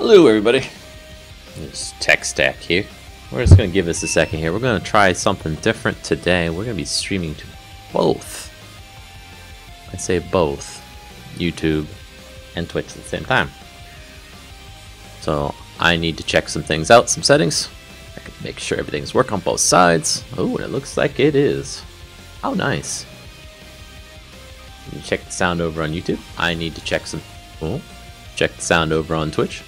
Hello everybody, it's TechStack here. We're just going to give this a second here. We're going to try something different today. We're going to be streaming to both, I say both, YouTube and Twitch at the same time. So I need to check some things out, some settings. I can make sure everything's working on both sides. Oh, and it looks like it is. Oh, nice. You check the sound over on YouTube. I need to check some... Oh, check the sound over on Twitch.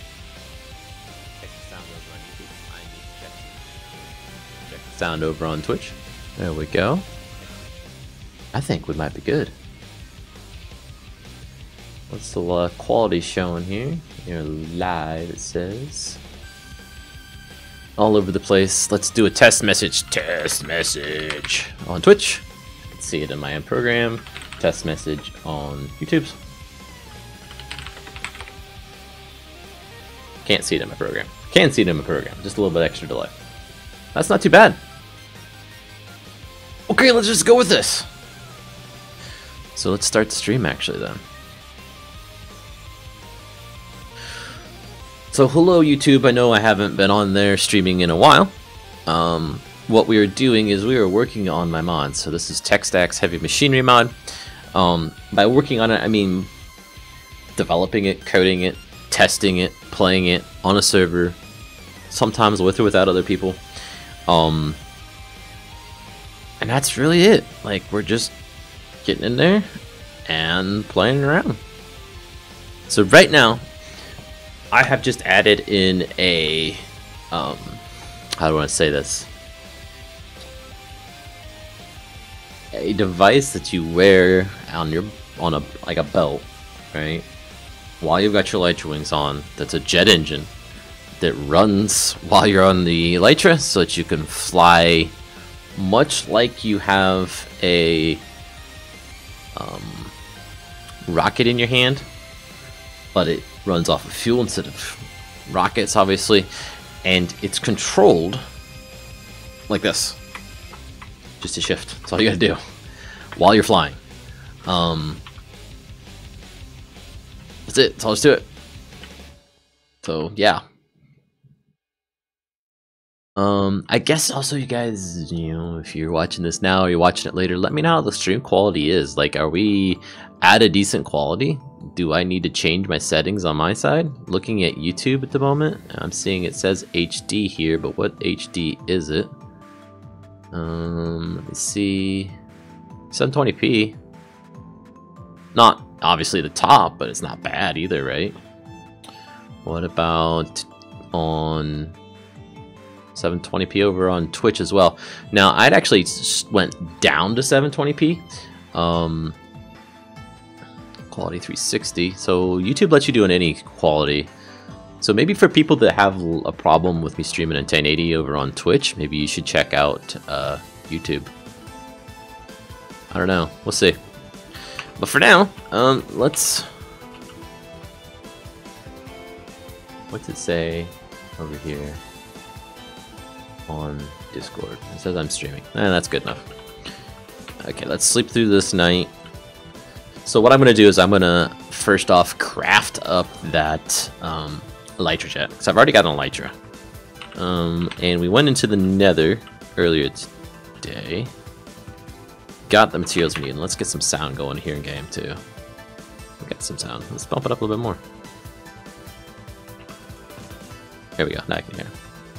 Sound over on Twitch. There we go. I think we might be good. What's the quality showing here? You're live, it says. All over the place. Let's do a test message. Test message on Twitch. You can see it in my own program. Test message on YouTube's. Can't see it in my program. Can see it in my program. Just a little bit extra delay. That's not too bad. Okay, let's just go with this. So let's start the stream actually then. So hello YouTube, I know I haven't been on there streaming in a while. What we are doing is we are working on my mod. So this is TechStack's heavy machinery mod. By working on it, I mean developing it, coding it, testing it, playing it on a server, sometimes with or without other people. And that's really it. Like, we're just getting in there and playing around. So right now, I have just added in a, how do I say this? A device that you wear on your, like a belt, right? While you've got your Elytra wings on, that's a jet engine that runs while you're on the Elytra so that you can fly much like you have a rocket in your hand, but it runs off of fuel instead of rockets, obviously, and it's controlled like this. Just a shift. That's all you gotta do while you're flying. That's it. That's all there's to it. So yeah. I guess also you guys, you know, if you're watching this now or you're watching it later, let me know how the stream quality is. Like, are we at a decent quality? Do I need to change my settings on my side? Looking at YouTube at the moment, I'm seeing it says HD here, but what HD is it? Let me see. 720p. Not obviously the top, but it's not bad either, right? What about on 720p over on Twitch as well? Now, I'd actually went down to 720p. Quality 360. So YouTube lets you do in any quality. So maybe for people that have a problem with me streaming in 1080 over on Twitch, maybe you should check out YouTube. I don't know. We'll see. But for now, let's... What's it say over here on Discord? It says I'm streaming. That's good enough. Okay, let's sleep through this night. So what I'm going to do is I'm going to first off craft up that Elytra jet, because I've already got an Elytra. And we went into the Nether earlier today. Got the materials we need, and let's get some sound going here in game too. We'll get some sound. Let's bump it up a little bit more. There we go. Now I can hear.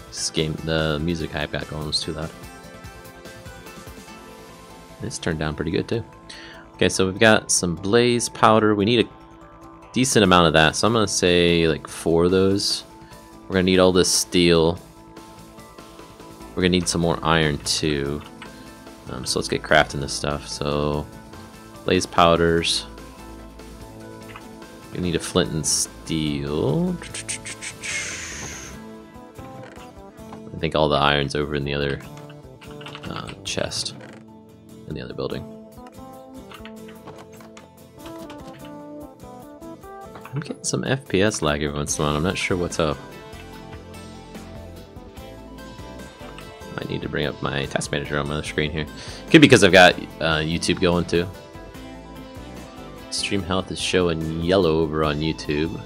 This game, the music I've got going was too loud. This turned down pretty good too. Okay, so we've got some blaze powder. We need a decent amount of that, so I'm gonna say like 4 of those. We're gonna need all this steel. We're gonna need some more iron too. So let's get crafting this stuff. So blaze powders. We need a flint and steel. I think all the iron's over in the other chest in the other building. I'm getting some FPS lag every once in a while. I'm not sure what's up. I need to bring up my task manager on my screen here. Could be because I've got YouTube going too. Stream health is showing yellow over on YouTube.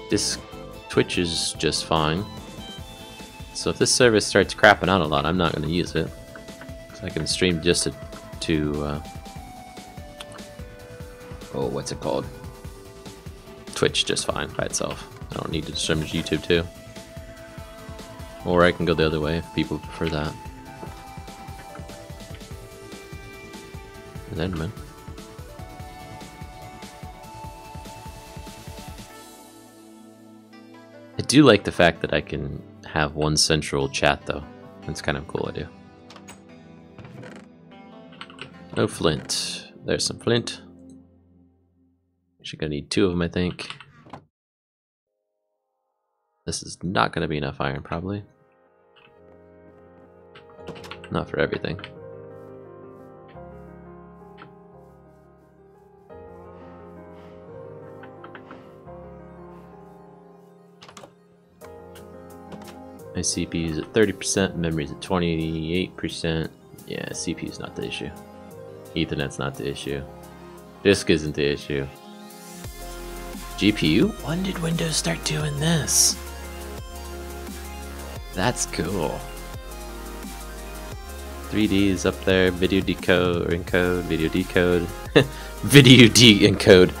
this Twitch is just fine. So if this service starts crapping out a lot, I'm not going to use it. So I can stream just to oh, what's it called? Twitch just fine by itself. I don't need to stream to YouTube too. Or I can go the other way if people prefer that. And then, man. I do like the fact that I can have one central chat though. That's kind of a cool idea. No flint. There's some flint. Actually gonna need 2 of them, I think. This is not gonna be enough iron, probably. Not for everything. My CPU is at 30%, memory's at 28%. Yeah, CPU is not the issue. Ethernet's not the issue. Disk isn't the issue. GPU? When did Windows start doing this? That's cool. 3D is up there. Video decode or encode. Video decode. Video de-encode.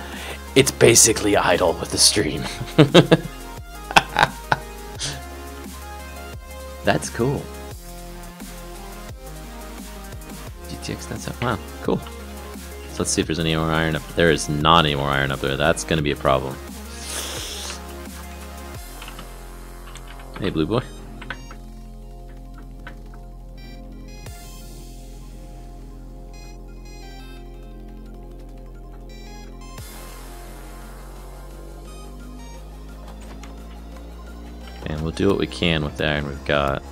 It's basically idle with the stream. That's cool. GTX, that's it. Wow, cool. So let's see if there's any more iron up there. There is not any more iron up there. That's going to be a problem. Hey, blue boy. And we'll do what we can with the iron we've got.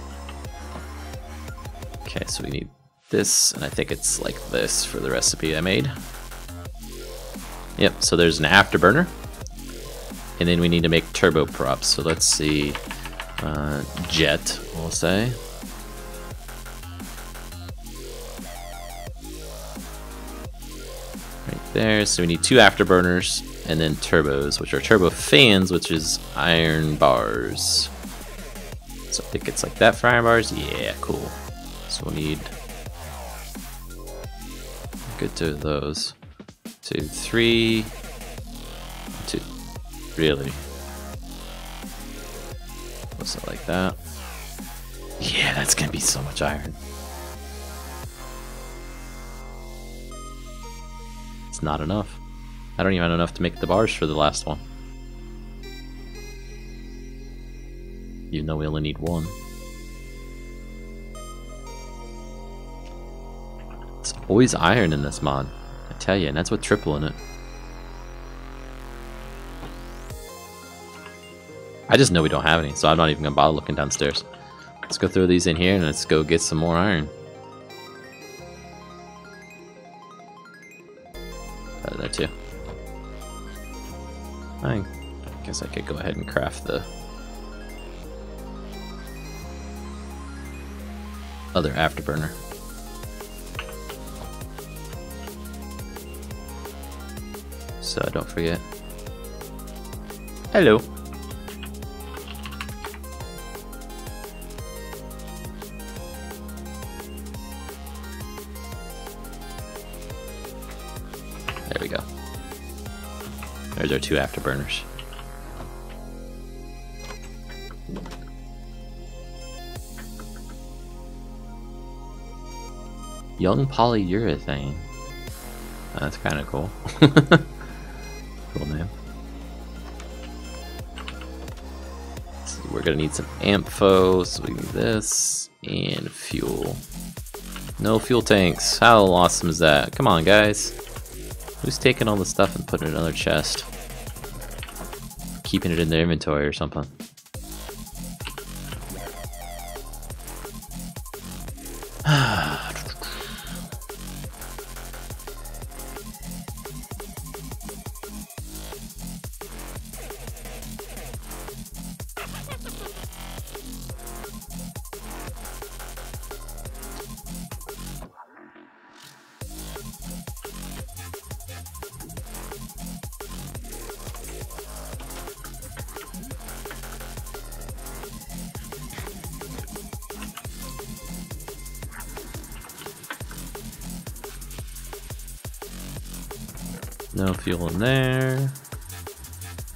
Okay, so we need this, and I think it's like this for the recipe I made. Yep, so there's an afterburner. And then we need to make turboprops. So let's see. Jet, we'll say. Right there, so we need 2 afterburners. And then turbos, which are turbo fans, which is iron bars. So I think it's like that for iron bars. Yeah, cool. So we'll need good 2 of those. 2, 3, 2. Really? What's it like that? Yeah, that's gonna be so much iron. It's not enough. I don't even have enough to make the bars for the last one. Even though we only need 1. It's always iron in this mod, I tell you, and that's with triple in it. I just know we don't have any, so I'm not even gonna bother looking downstairs. Let's go throw these in here and let's go get some more iron. Out of there too. I guess I could go ahead and craft the other afterburner. So I don't forget. Hello. There we go. There's our 2 afterburners. Young polyurethane. That's kind of cool. Cool name. So we're gonna need some ampho, so we need this and fuel. No fuel tanks. How awesome is that? Come on, guys. Who's taking all the stuff and putting it in another chest? Keeping it in their inventory or something. No fuel in there.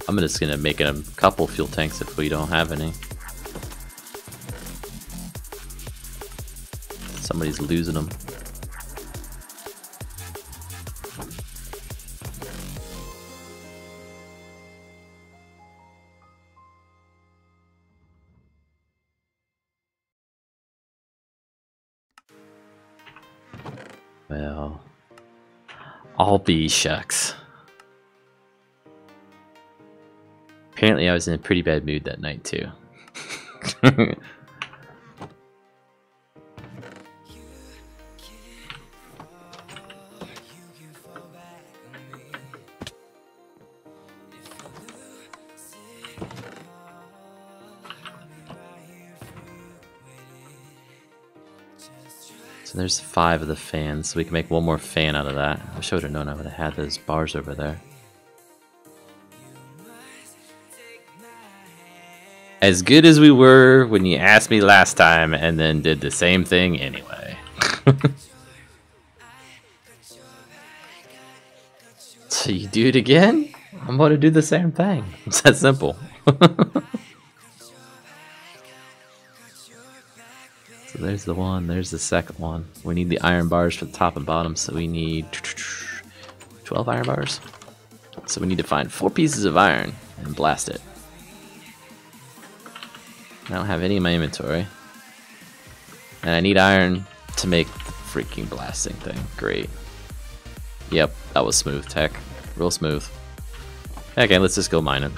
I'm just gonna make a couple fuel tanks if we don't have any. Somebody's losing them. Well, all be shucks. Apparently I was in a pretty bad mood that night too. So there's 5 of the fans, so we can make one more fan out of that. I wish I would have known I would have had those bars over there. As good as we were when you asked me last time and then did the same thing anyway. So you do it again? I'm going to do the same thing. It's that simple. So there's the one, there's the second one. We need the iron bars for the top and bottom, so we need 12 iron bars. So we need to find 4 pieces of iron and blast it. I don't have any in my inventory. And I need iron to make the freaking blasting thing. Great. Yep, that was smooth tech. Real smooth. Okay, let's just go mine it.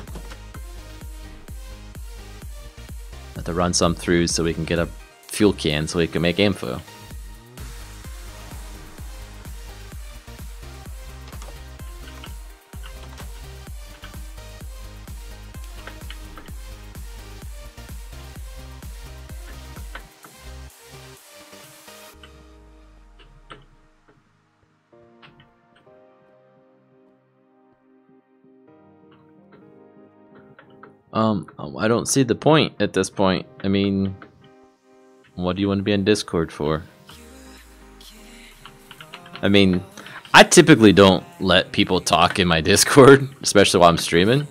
Have to run some through so we can get a fuel can so we can make info. I don't see the point at this point. I mean, what do you want to be on Discord for? I mean, I typically don't let people talk in my Discord, especially while I'm streaming,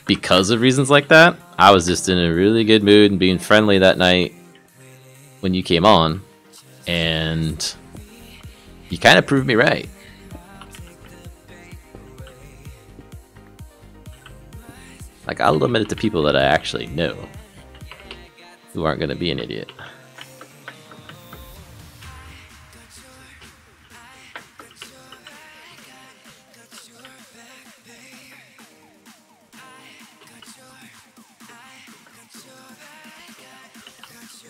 because of reasons like that. I was just in a really good mood and being friendly that night when you came on, and you kind of proved me right. Like, I'll limit it to people that I actually know, who aren't going to be an idiot.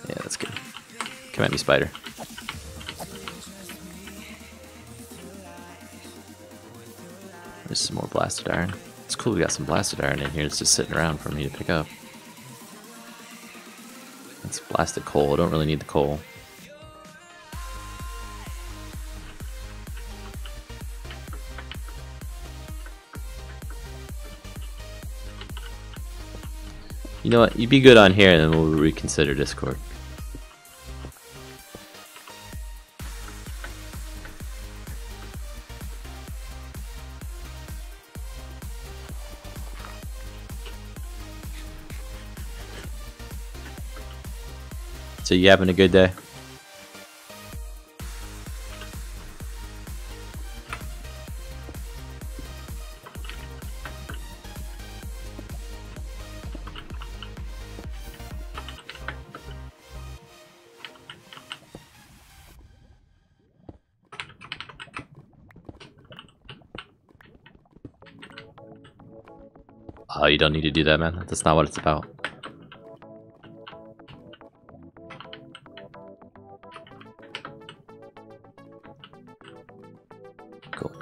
Yeah, that's good. Come at me, spider. There's some more blasted iron. It's cool we got some blasted iron in here. It's just sitting around for me to pick up. It's blasted coal. I don't really need the coal. You know what? You be good on here and then we'll reconsider Discord. So you having a good day? Oh, you don't need to do that, man. That's not what it's about. Cool.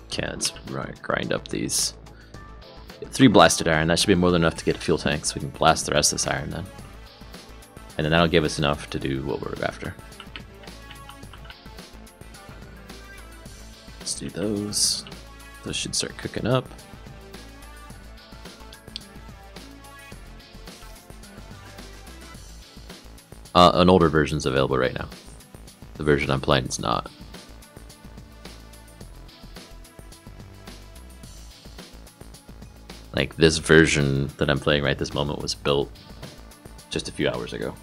Okay, let's grind up these. 3 blasted iron, that should be more than enough to get a fuel tank, so we can blast the rest of this iron then. And then that'll give us enough to do what we're after. do those. Those should start cooking up. An older version's available right now. The version I'm playing is not. Like, this version that I'm playing right this moment was built just a few hours ago.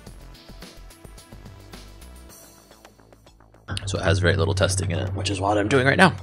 So it has very little testing in it, which is what I'm doing right now.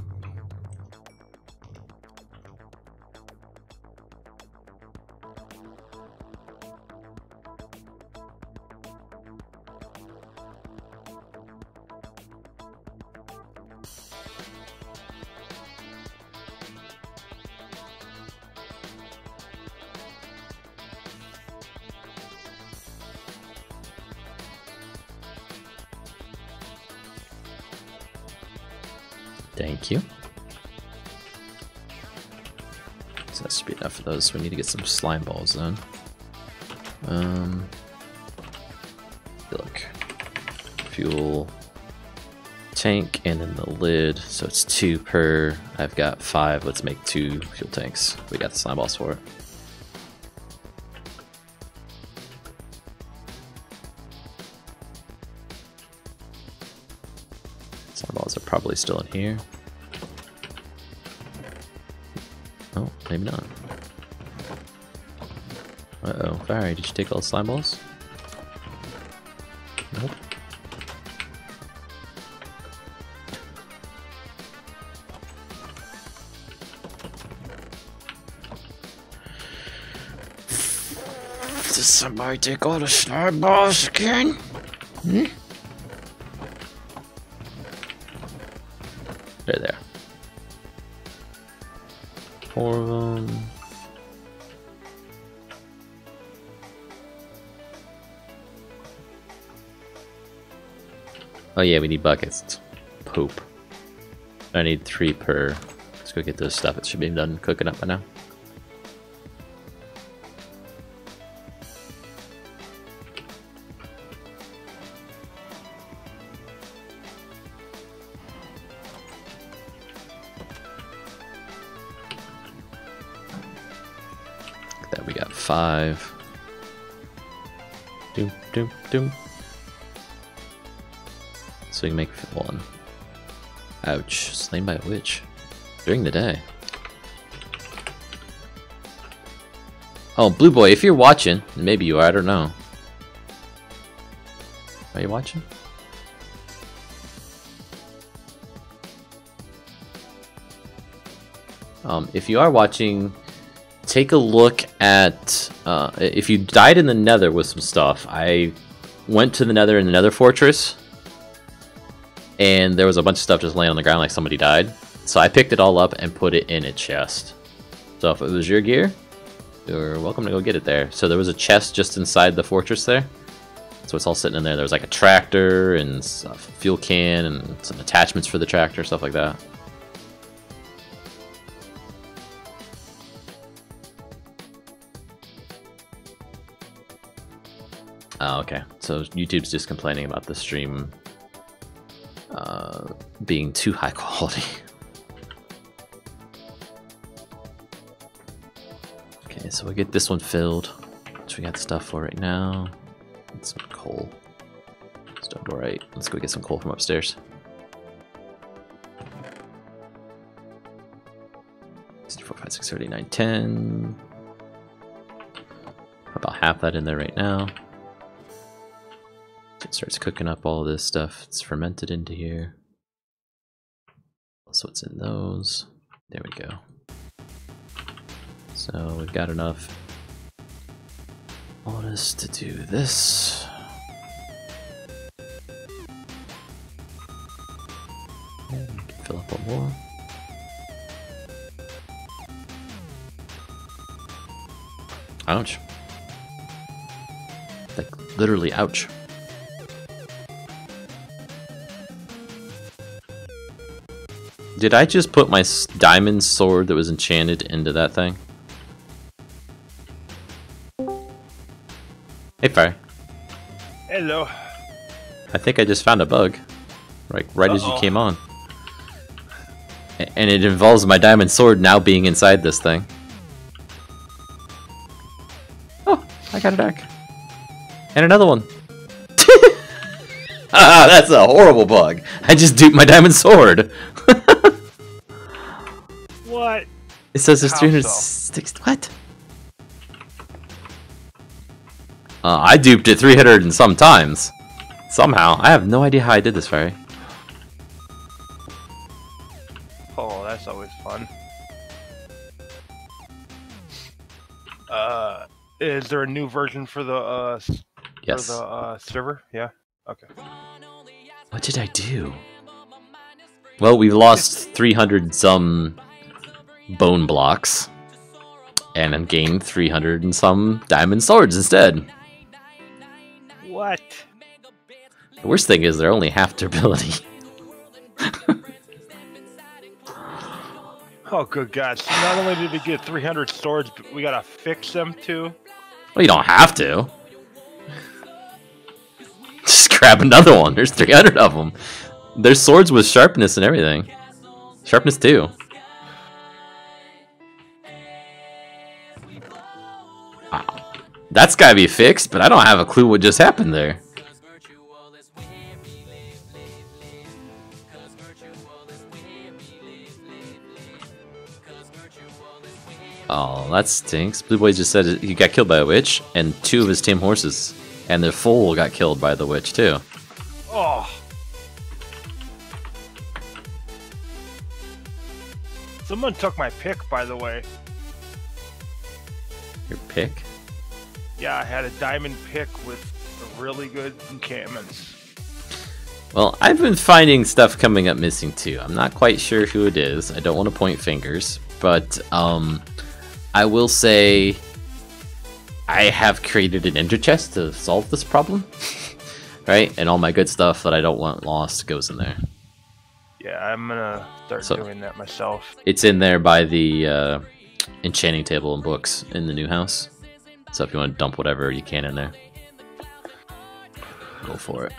Thank you. So that should be enough of those. We need to get some slime balls then. Look, fuel tank and then the lid. So it's 2 per. I've got 5. Let's make 2 fuel tanks. We got the slime balls for it. Slime balls are probably still in here. Oh, maybe not. Uh-oh. Fiery, did you take all the slime balls? Nope. Did somebody take all the slime balls again? Hmm? There. 4 of them. Oh yeah, we need buckets. Poop. I need 3 per. Let's go get this stuff. It should be done cooking up by now. We got 5. Doom, doom, doom. So we can make 1. Ouch. Slain by a witch. During the day. Oh, Blue Boy, if you're watching, maybe you are, I don't know. Are you watching? If you are watching, take a look at, if you died in the nether with some stuff. I went to the nether in the nether fortress, and there was a bunch of stuff just laying on the ground like somebody died. So I picked it all up and put it in a chest. So if it was your gear, you're welcome to go get it there. So there was a chest just inside the fortress there. So it's all sitting in there. There was like a tractor and a fuel can and some attachments for the tractor, stuff like that. Oh, okay. So YouTube's just complaining about the stream being too high quality. Okay, so we'll get this one filled, which we got stuff for right now. Get some coal. Stone door right. Let's go get some coal from upstairs. 64, 5, 6, 39, 10. About half that in there right now. It starts cooking up all this stuff. It's fermented into here. So what's in those? There we go. So we've got enough on us to do this. And we can fill up one more. Ouch. Like literally ouch. Did I just put my diamond sword that was enchanted into that thing? Hey, Fire. Hello. I think I just found a bug. Right as you came on. And it involves my diamond sword now being inside this thing. Oh, I got it back. And another one. Ah, that's a horrible bug. I just duped my diamond sword. What? It says there's How 360. What? I duped it 300 and some times. Somehow. I have no idea how I did this, Fiery. Oh, that's always fun. Is there a new version for the Yes. for the server? Yeah. Okay. What did I do? Well, we've lost 300 some bone blocks, and then gained 300 and some diamond swords instead. What? The worst thing is they're only half durability. Oh, good God. So not only did we get 300 swords, but we gotta fix them too? Well, you don't have to. Just grab another one. There's 300 of them. There's swords with sharpness and everything. Sharpness 2. That's gotta be fixed, but I don't have a clue what just happened there. Oh, that stinks. Blue Boy just said he got killed by a witch, and 2 of his tame horses. And their foal got killed by the witch, too. Oh. Someone took my pick, by the way. Your pick? Yeah, I had a diamond pick with really good enchantments. Well, I've been finding stuff coming up missing, too. I'm not quite sure who it is. I don't want to point fingers. But, I will say I have created an ender chest to solve this problem. Right? And all my good stuff that I don't want lost goes in there. Yeah, I'm gonna start doing that myself. It's in there by the enchanting table and books in the new house. So if you want to dump whatever you can in there, go for it.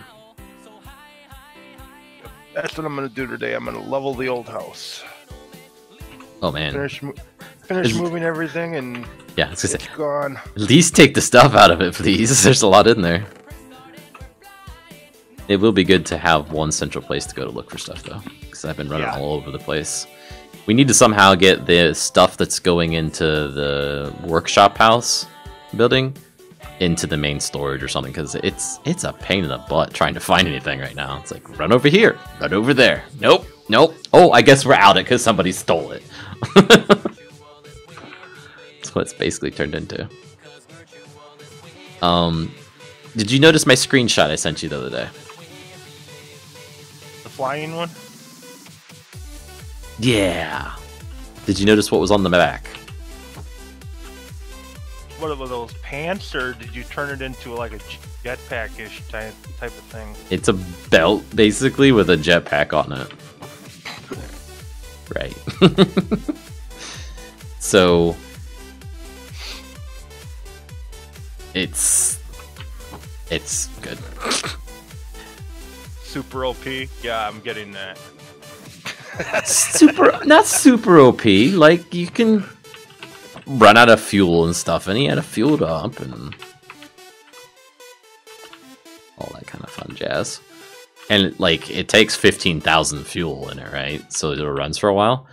That's what I'm gonna do today. I'm gonna level the old house. Oh man. Finish moving everything and yeah, it's gone. At least take the stuff out of it, please. There's a lot in there. It will be good to have one central place to go to look for stuff, though, because I've been running all over the place. We need to somehow get the stuff that's going into the workshop house building into the main storage or something, because it's a pain in the butt trying to find anything right now. It's like, run over here, run over there. Nope, nope. Oh, I guess we're out it because somebody stole it. That's what it's basically turned into. Did you notice my screenshot I sent you the other day? The flying one? Yeah. Did you notice what was on the back? What were those pants, or did you turn it into like a jetpack-ish type of thing? It's a belt, basically, with a jetpack on it. Right. So it's good. Super OP? Yeah, I'm getting that. Not super OP. Like, you can run out of fuel and stuff, and he had a fueled up and all that kind of fun jazz. And like, it takes 15,000 fuel in it, right? So it runs for a while.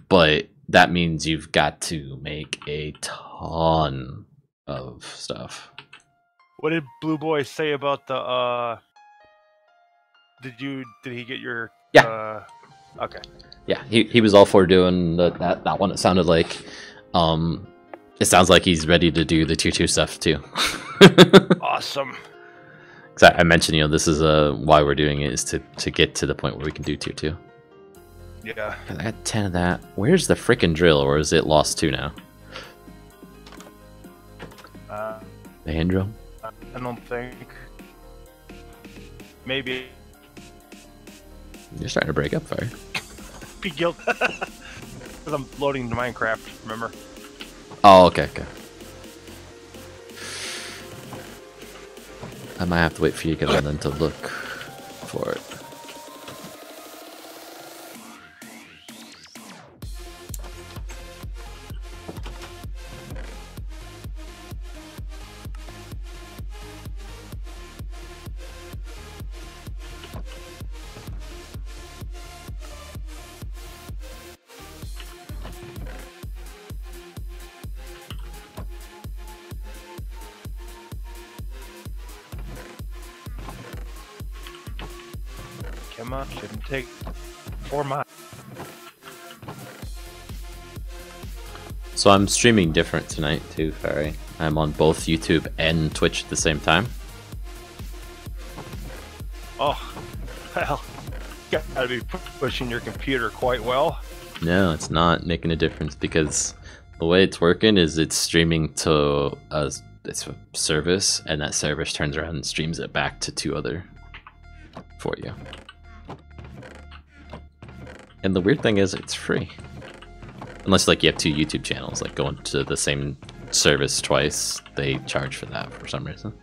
But that means you've got to make a ton of stuff. What did Blue Boy say about the did he get your okay. Yeah, he was all for doing that one. It sounded like it sounds like he's ready to do the tier 2 stuff too. Awesome. Cause I mentioned, you know, this is why we're doing it, is to get to the point where we can do tier 2. Yeah. I got 10 of that. Where's the frickin' drill, or is it lost too now? The hand drill? I don't think. Maybe. You're starting to break up, Fire. Be guilty. Because I'm loading to Minecraft, remember? Oh, okay. I might have to wait for you to get on then to look for it. Come on, shouldn't take 4 miles. So I'm streaming different tonight too, Fairy. I'm on both YouTube and Twitch at the same time. Oh, well, gotta be pushing your computer quite well. No, it's not making a difference because the way it's working is it's streaming to it's a service, and that service turns around and streams it back to 2 other for you. And the weird thing is it's free. Unless like you have 2 YouTube channels, like going to the same service twice, they charge for that for some reason.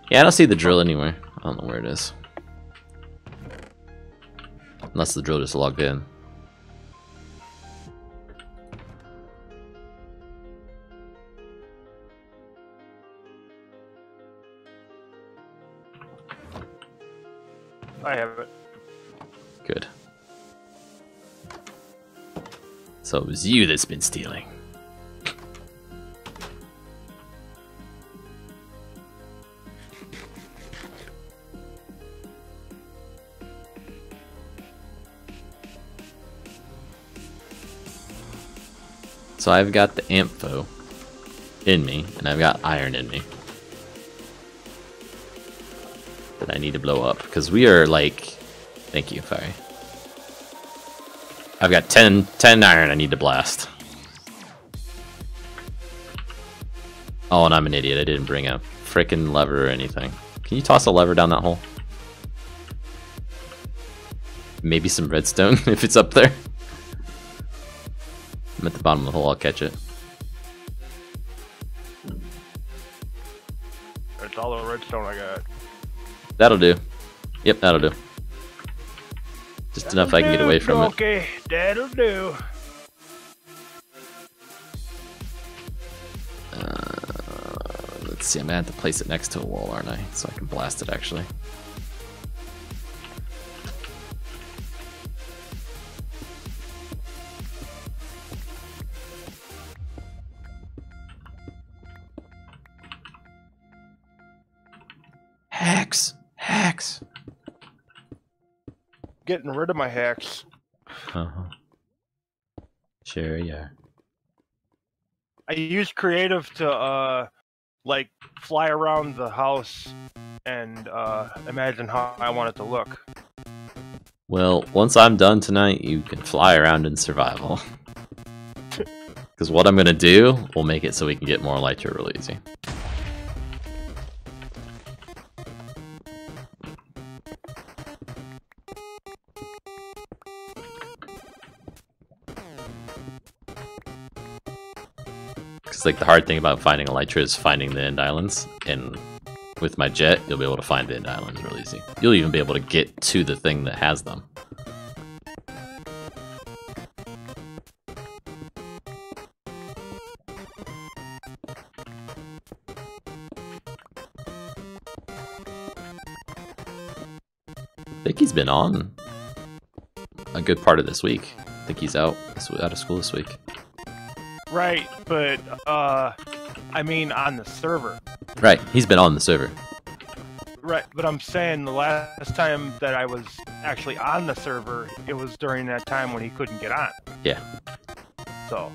Yeah, I don't see the drill anywhere. I don't know where it is. Unless the drill just logged in. I have it. Good. So it was you that's been stealing. So I've got the Ampho in me, and I've got iron in me that I need to blow up, because we are like... Thank you, Fire. I've got 10 iron I need to blast. Oh, and I'm an idiot. I didn't bring a frickin' lever or anything. Can you toss a lever down that hole? Maybe some redstone if it's up there. I'm at the bottom of the hole. I'll catch it. That's all the redstone I got. That'll do. Yep, that'll do. Just enough I can get away from it. Okay, that'll do. Let's see, I'm gonna have to place it next to a wall, aren't I? So I can blast it actually. Hacks! Hacks! Getting rid of my hacks. Uh-huh. Sure, yeah. I use creative to like fly around the house and imagine how I want it to look. Well, once I'm done tonight, you can fly around in survival. Because what I'm gonna do will make it so we can get more elytra real easy. Like the hard thing about finding elytra is finding the end islands, and with my jet you'll be able to find the end islands real easy. You'll even be able to get to the thing that has them. I think he's been on a good part of this week. I think he's out of school this week. Right, but I mean on the server. Right, he's been on the server. Right, but I'm saying the last time that I was actually on the server, it was during that time when he couldn't get on. Yeah. So.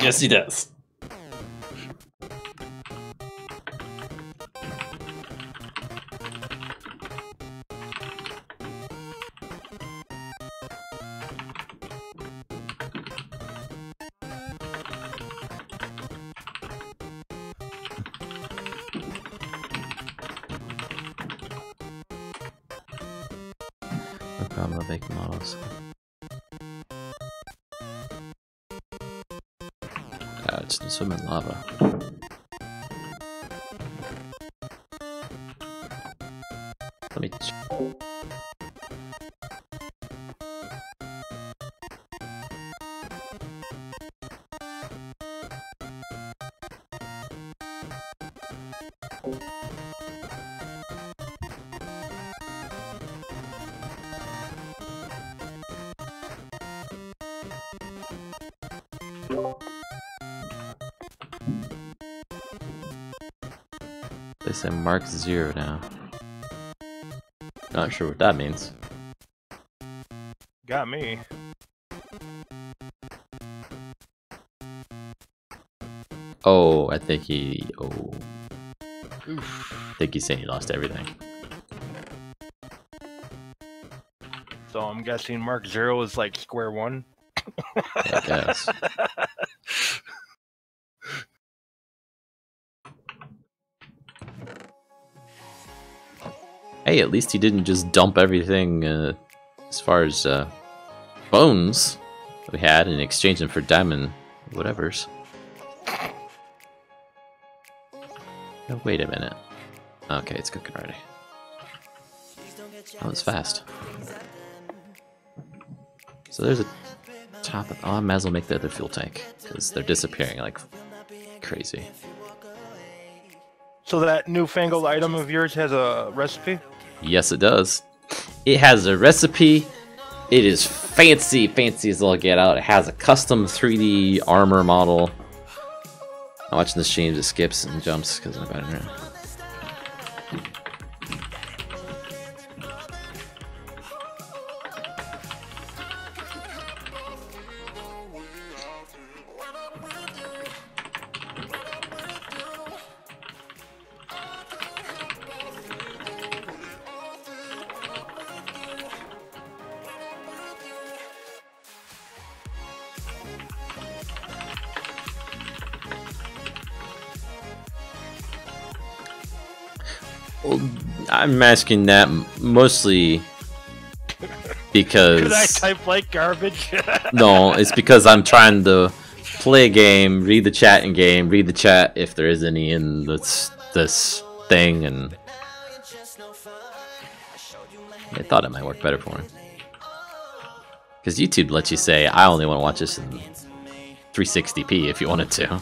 Yes, he does. No problem with making models. worse than swimming in lava. Let me. They say mark 0 now. Not sure what that means. Got me. Oh, I think he. Oh. Oof. I think he's saying he lost everything. So I'm guessing mark 0 is like square one. Yeah, I guess. Hey, at least he didn't just dump everything as far as bones that we had and exchange them for diamond whatevers. Oh, wait a minute. Okay, it's cooking already. That was fast. So there's a top of... Oh, I might as well make the other fuel tank, because they're disappearing like crazy. So that newfangled item of yours has a recipe? Yes, it does. It has a recipe. It is fancy, fancy as all get out. It has a custom 3D armor model. I'm watching the streams, it skips and jumps because I'm about to know. I'm asking that mostly because... Because I type like garbage? No, it's because I'm trying to play a game, read the chat in game, read the chat if there is any in this thing, and I thought it might work better for him. Because YouTube lets you say, I only want to watch this in 360p if you wanted to.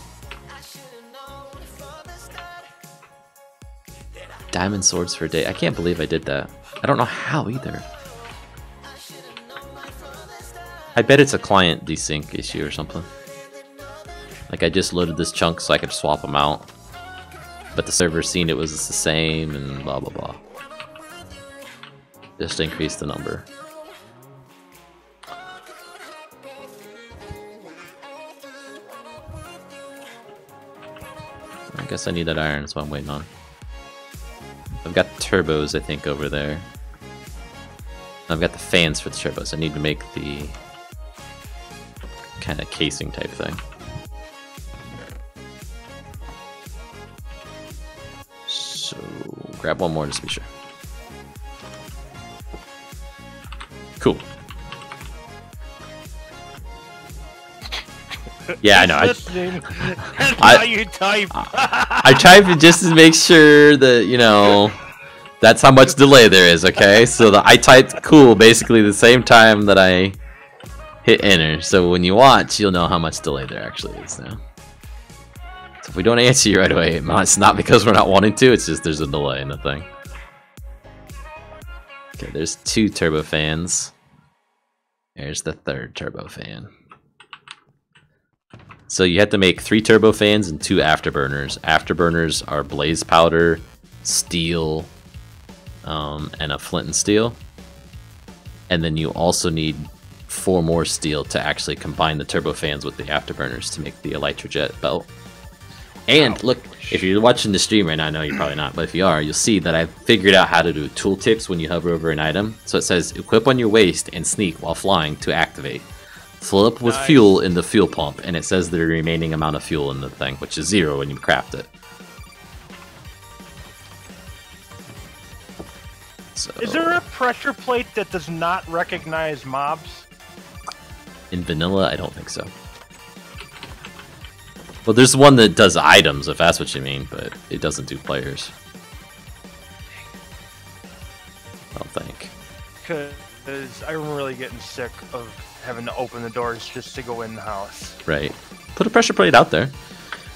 Diamond swords for a day. I can't believe I did that. I don't know how either. I bet it's a client desync issue or something. Like I just loaded this chunk so I could swap them out. But the server seen it was the same and blah blah blah. Just increase the number. I guess I need that iron, so I'm waiting on. I've got the turbos, I think, over there. I've got the fans for the turbos. I need to make the kind of casing type thing. So, grab one more just to be sure. Cool. Yeah, I know. You type. I type it just to make sure that, you know, that's how much delay there is, okay? So I typed cool basically the same time that I hit enter. So when you watch, you'll know how much delay there actually is now. So if we don't answer you right away, it's not because we're not wanting to, it's just there's a delay in the thing. Okay, there's 2 turbo fans. There's the 3rd turbo fan. So you have to make 3 turbo fans and 2 afterburners. Afterburners are blaze powder, steel, and a flint and steel. And then you also need 4 more steel to actually combine the turbo fans with the afterburners to make the elytrajet belt. And look, if you're watching the stream right now, I know you're probably not, but if you are, you'll see that I've figured out how to do tooltips when you hover over an item. So it says equip on your waist and sneak while flying to activate. Fill up with fuel in the fuel pump, and it says the remaining amount of fuel in the thing, which is 0 when you craft it. So, is there a pressure plate that does not recognize mobs? In vanilla, I don't think so. Well, there's one that does items, if that's what you mean, but it doesn't do players. I don't think. Because I'm really getting sick of having to open the doors just to go in the house. Right. Put a pressure plate out there.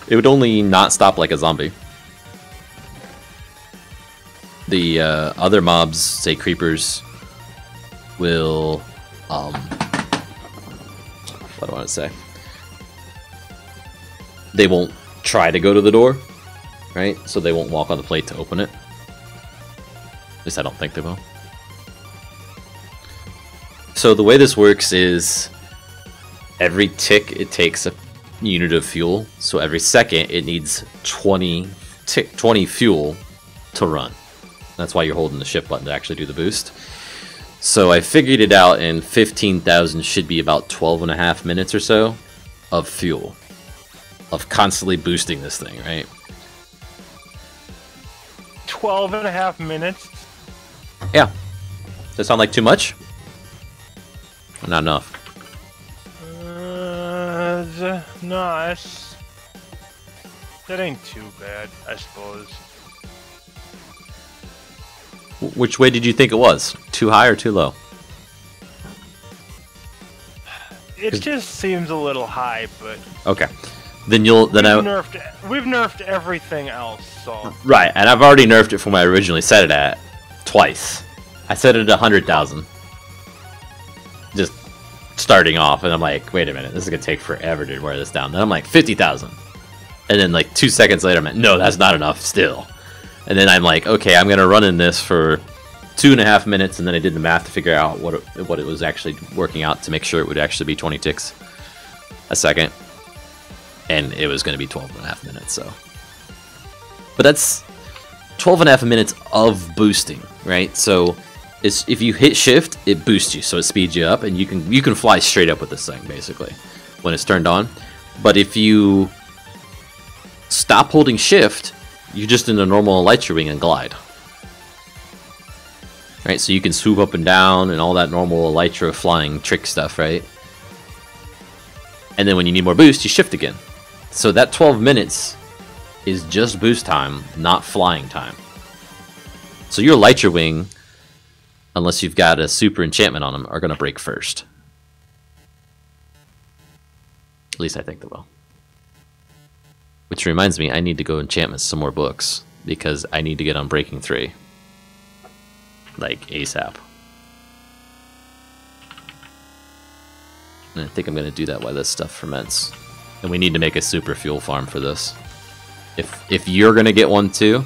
It would only not stop like a zombie. The other mobs, say creepers, will... what do I want to say? They won't try to go to the door, right? So they won't walk on the plate to open it. At least I don't think they will. So the way this works is every tick it takes a unit of fuel. So every second it needs 20 fuel to run. That's why you're holding the shift button to actually do the boost. So I figured it out, and 15,000 should be about 12.5 minutes or so of fuel. Of constantly boosting this thing, right? 12.5 minutes? Yeah. Does that sound like too much? Or not enough? No, that ain't too bad, I suppose. Which way did you think it was? Too high or too low? It just seems a little high, but okay. Then we've nerfed everything else, so right, and I've already nerfed it from what I originally set it at twice. I set it at 100,000. Just starting off, and I'm like, wait a minute, this is gonna take forever to wear this down. Then I'm like 50,000, and then like 2 seconds later, I'm like, no, that's not enough still. And then I'm like, okay, I'm gonna run in this for 2.5 minutes, and then I did the math to figure out what it was actually working out to make sure it would actually be 20 ticks a second, and it was gonna be 12.5 minutes. So, but that's 12.5 minutes of boosting, right? So, if you hit shift, it boosts you, so it speeds you up, and you can fly straight up with this thing basically when it's turned on. But if you stop holding shift, you're just in a normal elytra wing and glide. Right, so you can swoop up and down and all that normal elytra flying trick stuff, right? And then when you need more boost, you shift again. So that 12 minutes is just boost time, not flying time. So your elytra wing, unless you've got a super enchantment on them, are going to break first. At least I think they will. Which reminds me, I need to go enchantment some more books, because I need to get on Breaking 3. Like, ASAP. And I think I'm going to do that while this stuff ferments. And we need to make a super fuel farm for this. If you're going to get one too,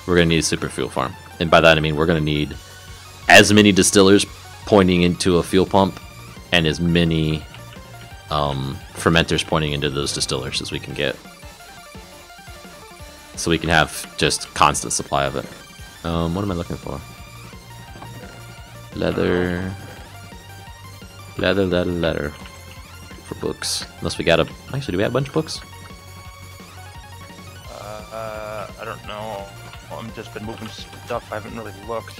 we're going to need a super fuel farm. And by that I mean we're going to need as many distillers pointing into a fuel pump, and as many fermenters pointing into those distillers as we can get. So we can have just constant supply of it. What am I looking for? Leather. Leather. For books. Unless we got a... Actually, do we have a bunch of books? I don't know. I've just been moving stuff. I haven't really looked.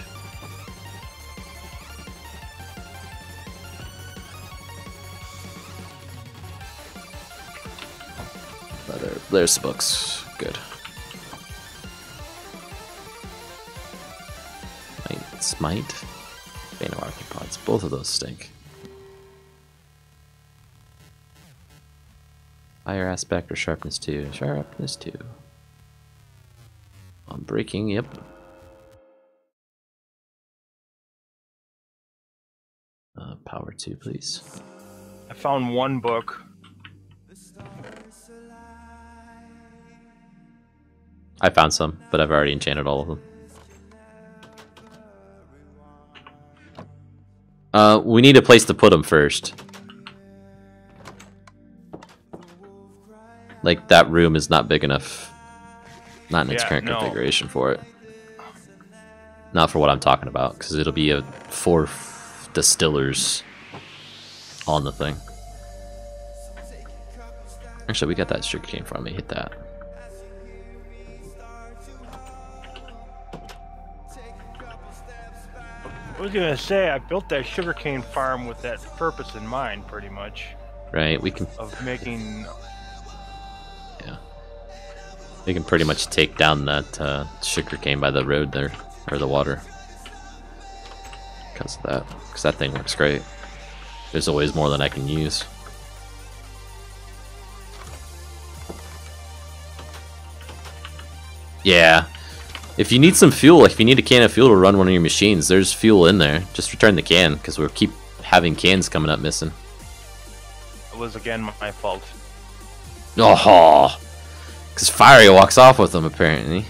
Leather. There's the books. Good. Smite, Bane of Arthropods. Both of those stink. Fire aspect or sharpness 2? Sharpness 2. On breaking, yep. Power 2, please. I found one book. I found some, but I've already enchanted all of them. We need a place to put them first. Like, that room is not big enough. Not in its current configuration for it. Not for what I'm talking about, because it'll be 4 distillers on the thing. Actually, we got that sugarcane farm. Let me hit that. I was gonna say, I built that sugarcane farm with that purpose in mind, pretty much. Right, we can... Of making We can pretty much take down that sugar cane by the road there, or the water. Because of that. Because that thing works great. There's always more than I can use. Yeah. If you need some fuel, like if you need a can of fuel to run one of your machines, there's fuel in there. Just return the can, because we'll keep having cans coming up missing. It was again my fault. Oh, because Fiery walks off with them apparently.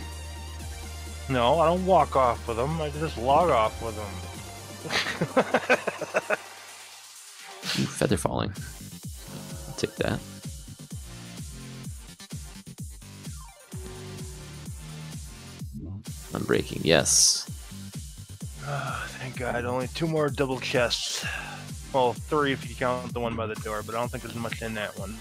No, I don't walk off with them. I just log off with them. Ooh, feather falling. I'll take that. Unbreaking, yes. Thank God, only 2 more double chests. Well, 3 if you count the one by the door, but I don't think there's much in that one.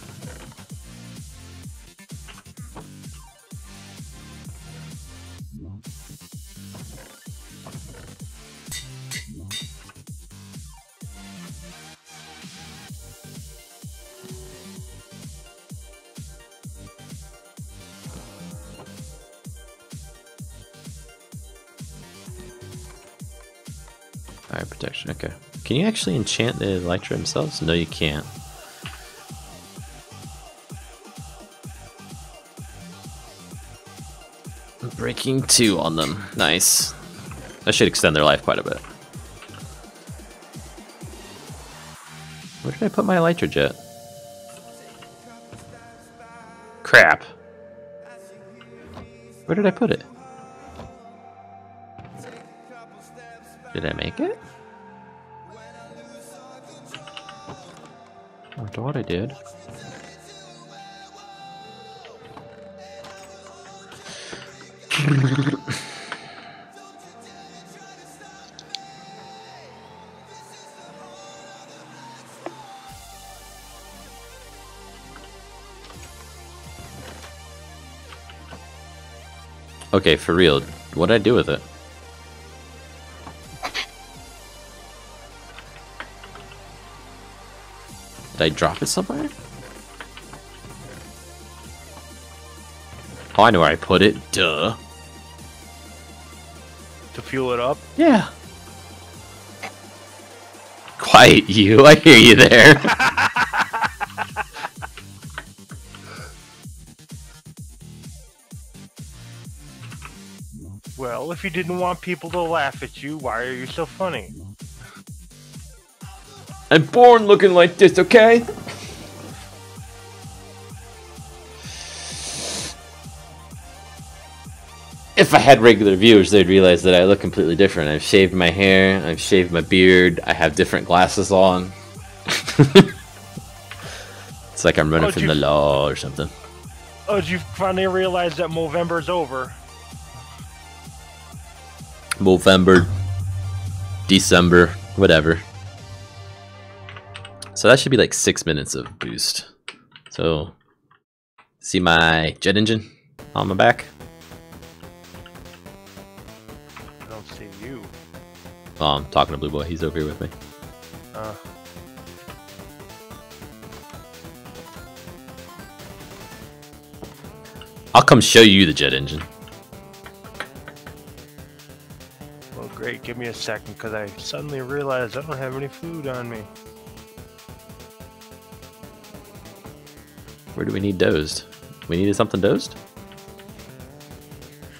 Fire protection, okay. Can you actually enchant the elytra themselves? No, you can't. Breaking 2 on them. Nice. That should extend their life quite a bit. Where did I put my elytra jet? Crap. Where did I put it? Did I make it? I thought I did. Okay, for real, what'd I do with it? Did I drop it somewhere? Oh, I know where I put it. Duh. To fuel it up? Yeah. Quiet, you. I hear you there. Well, if you didn't want people to laugh at you, why are you so funny? I'm born looking like this, okay? If I had regular viewers, they'd realize that I look completely different. I've shaved my hair, I've shaved my beard, I have different glasses on. It's like I'm running from the law or something. Oh, did you finally realize that Movember's over? Movember, December, whatever. So that should be like 6 minutes of boost. So, see my jet engine on my back? I don't see you. Oh, I'm talking to Blue Boy. He's over here with me. I'll come show you the jet engine. Well, great. Give me a second, because I suddenly realized I don't have any food on me. Where do we need dozed? We needed something dozed?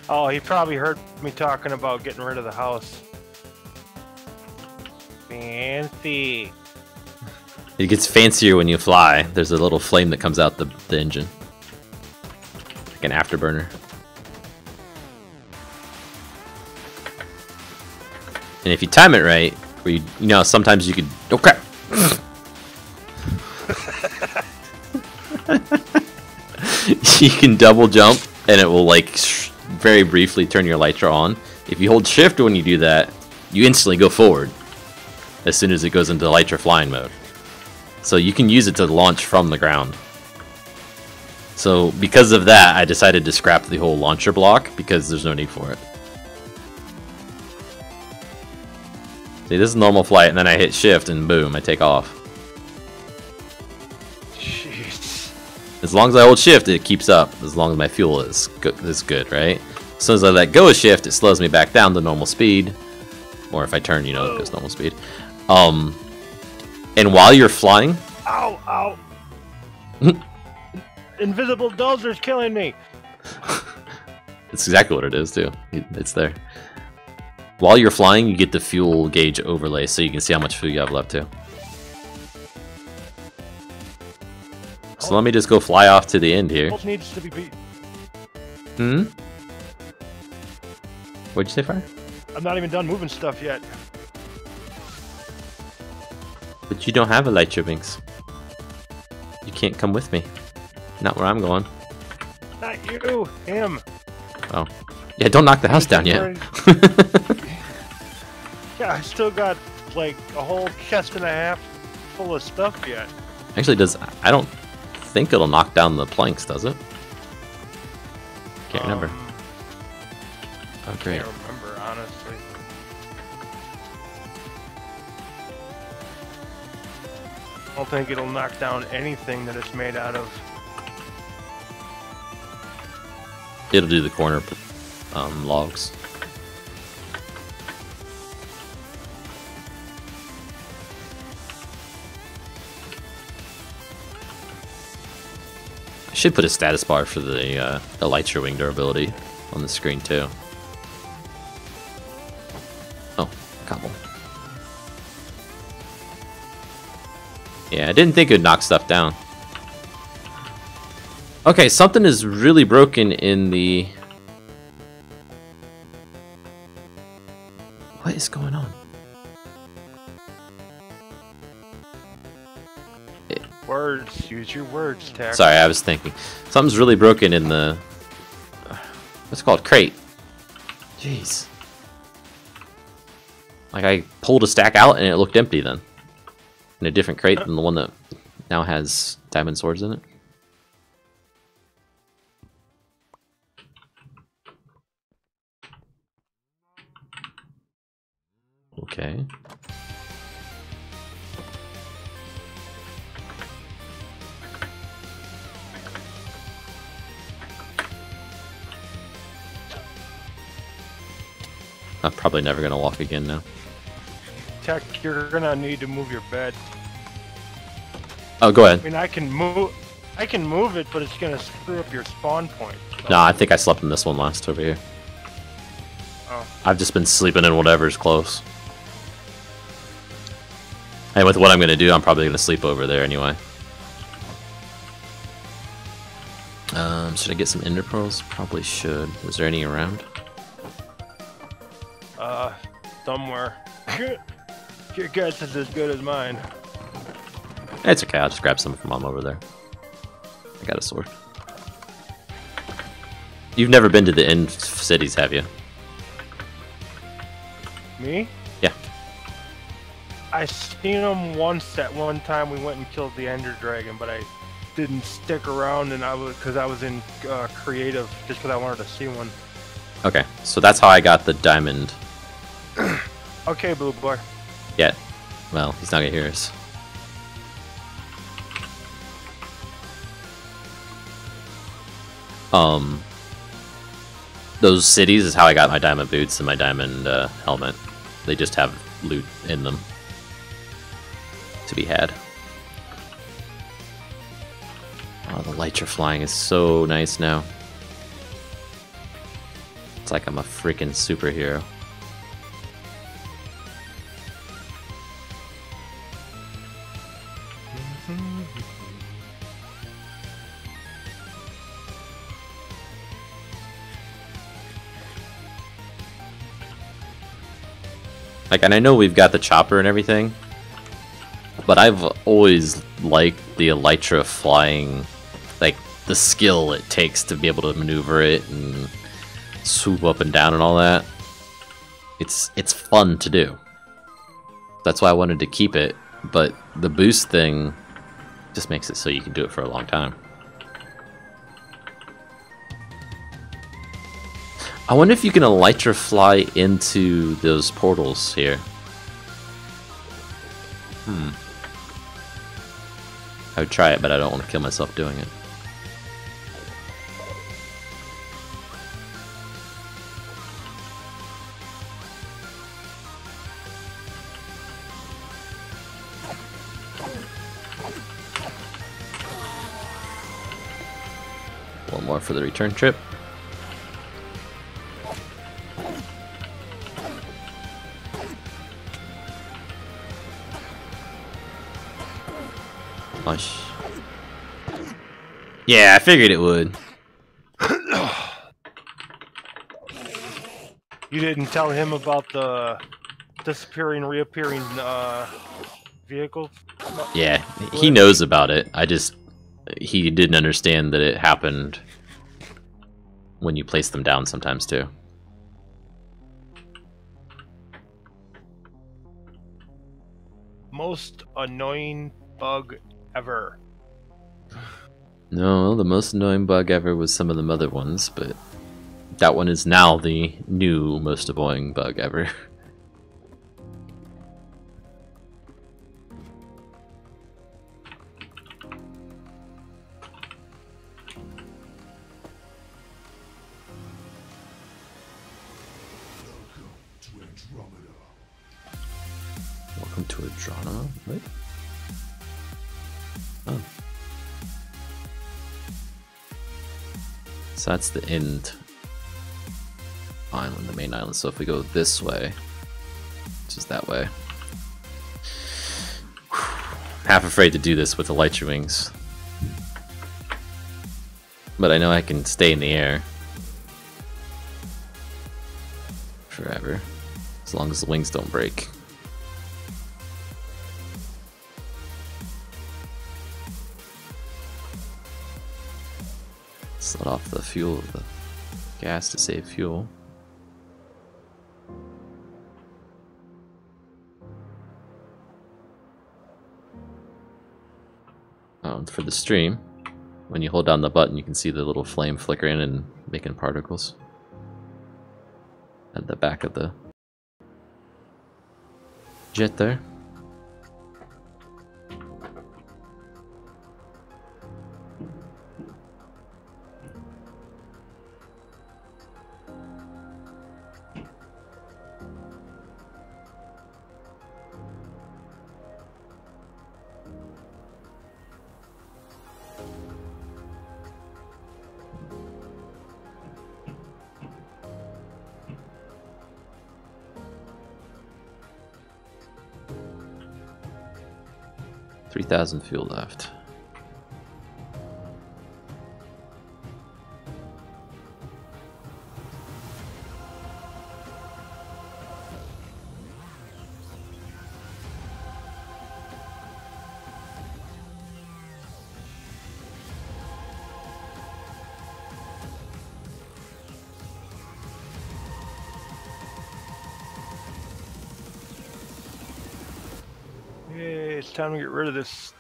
Oh, he probably heard me talking about getting rid of the house. Fancy. It gets fancier when you fly. There's a little flame that comes out the engine. Like an afterburner. And if you time it right, where you know, sometimes you could... Oh, crap! You can double jump, and it will, like, very briefly turn your elytra on. If you hold shift when you do that, you instantly go forward as soon as it goes into elytra flying mode. So you can use it to launch from the ground. So because of that, I decided to scrap the whole launcher block because there's no need for it. See, this is normal flight, and then I hit shift, and boom, I take off. Jeez. As long as I hold shift, it keeps up. As long as my fuel is good, right? As soon as I let go of shift, it slows me back down to normal speed. Or if I turn, you know, it goes normal speed. And while you're flying... Ow, ow. Invisible dozer's killing me. It's exactly what it is, too. It's there. While you're flying, you get the fuel gauge overlay, so you can see how much fuel you have left, too. So let me just go fly off to the end here. Needs to be beat. Hmm? What'd you say, Fire? I'm not even done moving stuff yet. But you don't have elytra wings. You can't come with me. Not where I'm going. Not you, him. Oh. Yeah, don't knock the house down yet. Yeah, I still got like a whole chest and a half full of stuff yet. Actually, I don't think it'll knock down the planks, does it? Can't remember. Oh, great. Can't remember, honestly. I don't think it'll knock down anything that it's made out of. It'll do the corner logs. I should put a status bar for the elytra wing durability on the screen too. Oh, cobble. Yeah, I didn't think it would knock stuff down. Okay, something is really broken in the... What is going on? Words. Use your words, Tech. Sorry, I was thinking. Something's really broken in the... What's it called? Crate. Jeez. Like, I pulled a stack out and it looked empty then. In a different crate than the one that now has diamond swords in it. Okay. I'm probably never gonna walk again now. Tech, you're gonna need to move your bed. Oh, go ahead. I mean, I can move it, but it's gonna screw up your spawn point. So. No, I think I slept in this one last over here. Oh. I've just been sleeping in whatever's close. And with what I'm gonna do, I'm probably gonna sleep over there anyway. Should I get some ender pearls? Probably should. Is there any around? Somewhere. Your guess is as good as mine. It's okay, I'll just grab some from Mom over there. I got a sword. You've never been to the end cities, have you? Me? Yeah. I seen them once at one time. We went and killed the Ender Dragon, but I didn't stick around, and I was in creative just because I wanted to see one. Okay, so that's how I got the diamond. Okay, Blue Boy. Yeah. Well, he's not gonna hear us. Those cities is how I got my diamond boots and my diamond helmet. They just have loot in them to be had. Oh, the lights are flying is so nice now. It's like I'm a freaking superhero. Like, and I know we've got the chopper and everything, but I've always liked the elytra flying, like, the skill it takes to be able to maneuver it and swoop up and down and all that. It's fun to do. That's why I wanted to keep it, but the boost thing just makes it so you can do it for a long time. I wonder if you can elytra fly into those portals here. I would try it, but I don't want to kill myself doing it. little more for the return trip. Hush. Yeah, I figured it would. You didn't tell him about the disappearing, reappearing vehicles? Yeah, he knows about it. He didn't understand that it happened when you place them down sometimes too. Most annoying bug ever. No, the most annoying bug ever was some of the other ones, but that one is now the new most annoying bug ever. Welcome to Adrona. What? Oh. So that's the end island, the main island. So if we go this way, which is that way. Half afraid to do this with the Elytra wings. But I know I can stay in the air forever, as long as the wings don't break. Let off the fuel, the gas to save fuel. For the stream, when you hold down the button, you can see the little flame flickering and making particles at the back of the jet there. $3,000 fuel left. It's time to get rid of this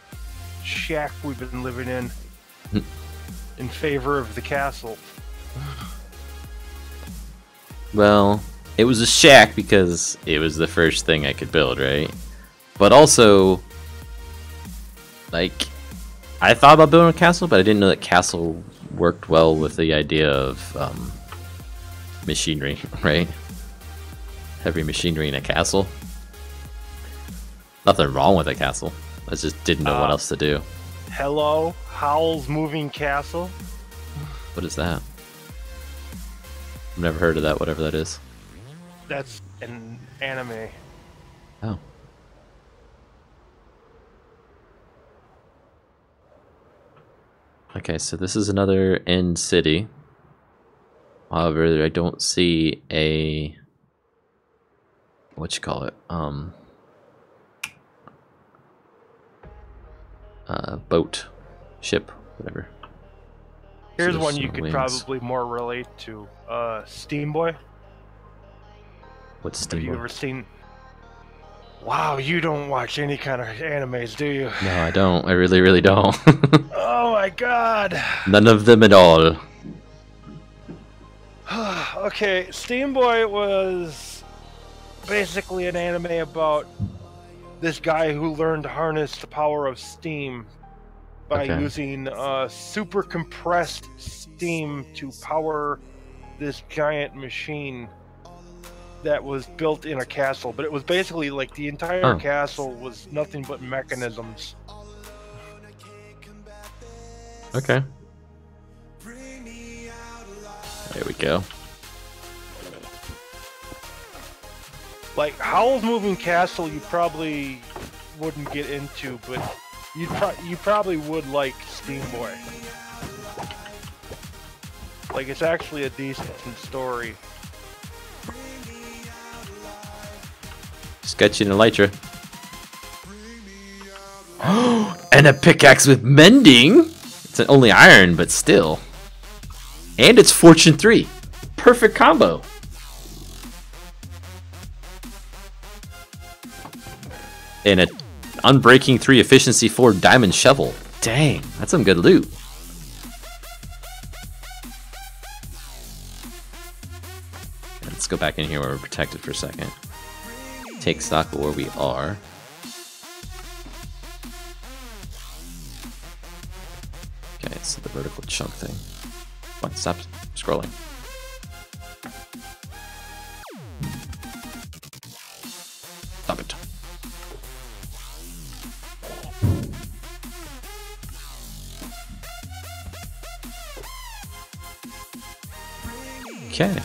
shack we've been living in favor of the castle. Well, it was a shack because it was the first thing I could build, right? But also, like, I thought about building a castle, but I didn't know that castle worked well with the idea of machinery, right? Heavy machinery in a castle. Nothing wrong with a castle. I just didn't know what else to do. Hello, Howl's Moving Castle. What is that? I've never heard of that, whatever that is. That's an anime. Oh. Okay, so this is another end city. However, I don't see a... what you call it? Boat, ship, whatever. Here's So one you no could wings. probably more relate to. Steam Boy. What's Have Steam you Boy? ever seen? Wow, you don't watch any kind of animes, do you? No, I don't. I really, really don't. Oh my god. None of them at all. Okay, Steam Boy was basically an anime about this guy who learned to harness the power of steam by using super compressed steam to power this giant machine that was built in a castle. But it was basically like the entire castle was nothing but mechanisms. Okay. There we go. Like Howl's Moving Castle, you probably wouldn't get into, but you probably would like Steam Boy. Like it's actually a decent story. Sketchy and Elytra. And a pickaxe with mending. It's only iron, but still. And it's Fortune 3. Perfect combo. And a Unbreaking 3 Efficiency 4 Diamond Shovel. Dang, that's some good loot. Let's go back in here where we're protected for a second. Take stock of where we are. Okay, so the vertical chunk thing. Come on, stop scrolling. Stop it. Okay.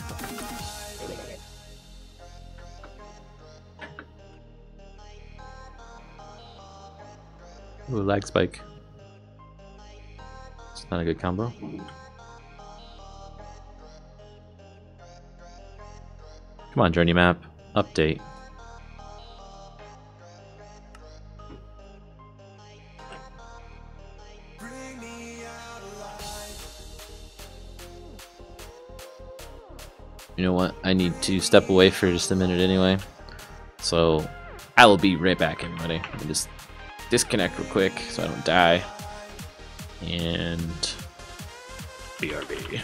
Ooh, lag spike. It's not a good combo. Come on, journey map. Update. You know what? I need to step away for just a minute anyway. So I will be right back, everybody. Let me just disconnect real quick so I don't die. And BRB.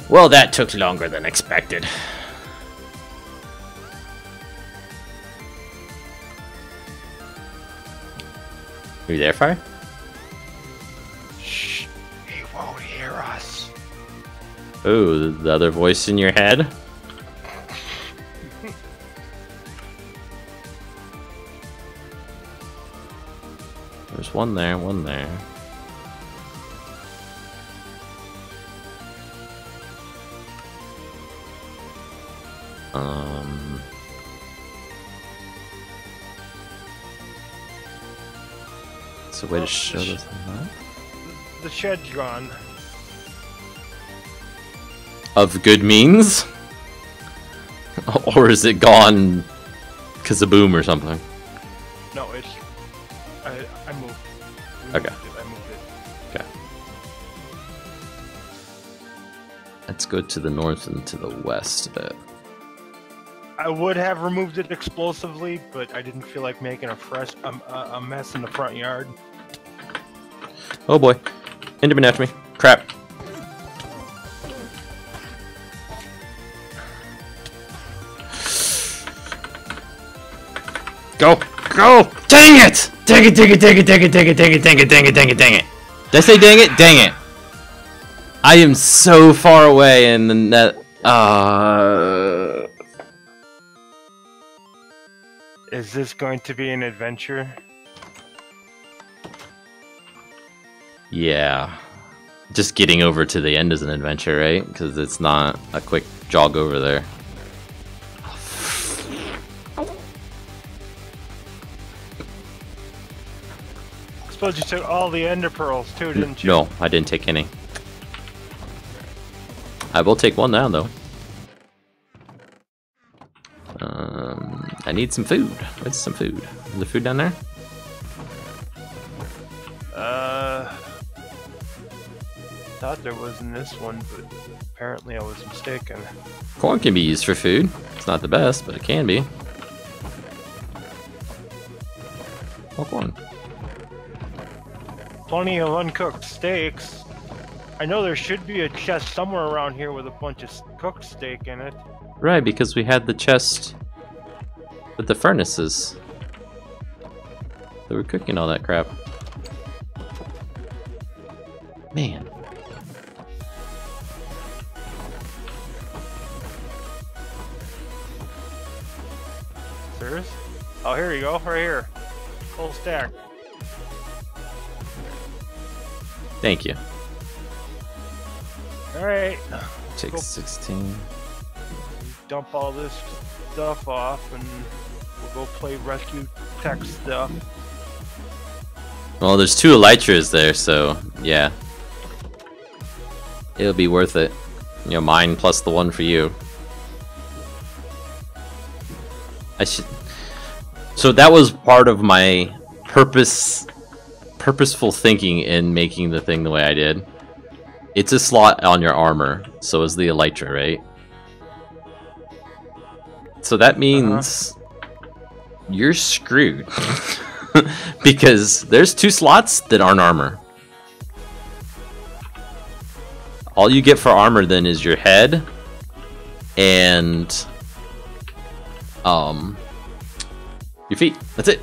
Well, that took longer than expected. Are you there, Fire? Shh, he won't hear us. Oh, the other voice in your head? There's one there, one there. It's a way to show this on that. The shed's gone. Of good means? Or is it gone because of boom or something? No, it's... I moved. Okay. I moved it. Okay. Let's go to the north and to the west a bit. I would have removed it explosively, but I didn't feel like making a mess in the front yard. Oh boy. Enderman after me. Crap. Go! Go! Dang it! Dang it, dang it, dang it, dang it, dang it, dang it, dang it, dang it, dang it, dang it. Did I say dang it? Dang it. I am so far away and then that Is this going to be an adventure? yeah. Just getting over to the end is an adventure, right? Because it's not a quick jog over there. I suppose you took all the ender pearls too, didn't you? No, I didn't take any. I will take one now, though. I need some food. Where's some food? Is there food down there? Thought there was in this one, but apparently I was mistaken. Corn can be used for food. It's not the best, but it can be. Oh, corn. Plenty of uncooked steaks. I know there should be a chest somewhere around here with a bunch of cooked steak in it. Right, because we had the chest with the furnaces. They were cooking all that crap. Man. Serious? Oh, here you go, right here. Full stack. Thank you. Alright. Take 16. Dump all this stuff off and we'll go play rescue tech stuff. Well, there's 2 elytras there, so yeah. It'll be worth it. You know, mine plus the one for you. I should... So that was part of my purposeful thinking in making the thing the way I did. It's a slot on your armor, so is the elytra, right? So that means you're screwed. Because there's 2 slots that aren't armor. All you get for armor then is your head and your feet. That's it.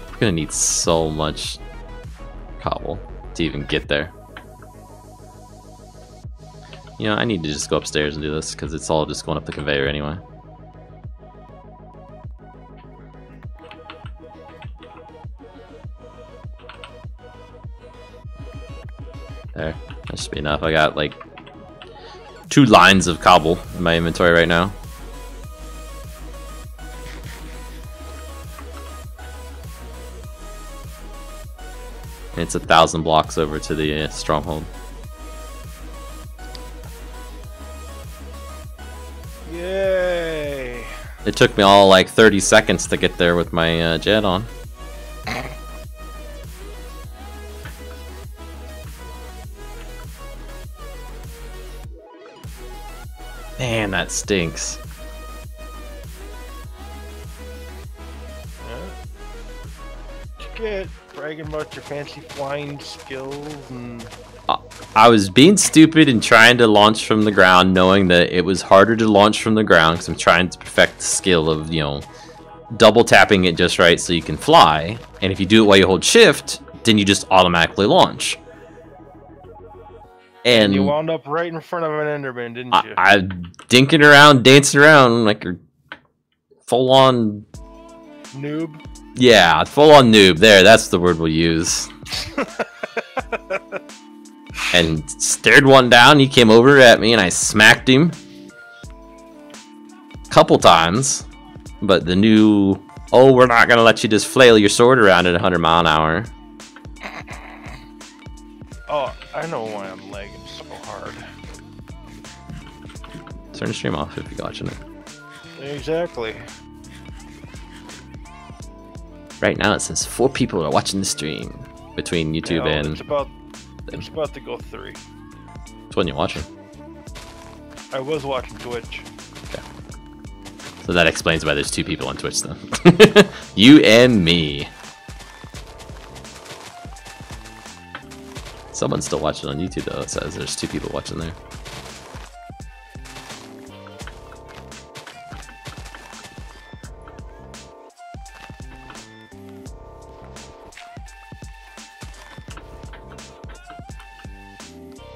I'm gonna need so much cobble to even get there. You know, I need to just go upstairs and do this because it's all just going up the conveyor anyway. There, that should be enough. I got like 2 lines of cobble in my inventory right now. And it's 1,000 blocks over to the stronghold. Yay! It took me all like 30 seconds to get there with my jet on. Man, that stinks. shit, bragging about your fancy flying skills and... I was being stupid and trying to launch from the ground, knowing that it was harder to launch from the ground because I'm trying to perfect the skill of, you know, double tapping it just right so you can fly. And if you do it while you hold shift, then you just automatically launch. And you wound up right in front of an Enderman, didn't you? I dinking around, dancing around like a full-on... noob? Yeah, full-on noob. There, that's the word we'll use. And stared one down, he came over at me and I smacked him a couple times. But the new, oh, we're not gonna let you just flail your sword around at 100 mile an hour. Oh, I know why I'm lagging so hard. Turn the stream off if you're watching it. Exactly. Right now it says 4 people are watching the stream between YouTube and... It's about to go 3. Which one you watching? I was watching Twitch. Okay. So that explains why there's 2 people on Twitch then. You and me. Someone's still watching on YouTube though. It says there's 2 people watching there.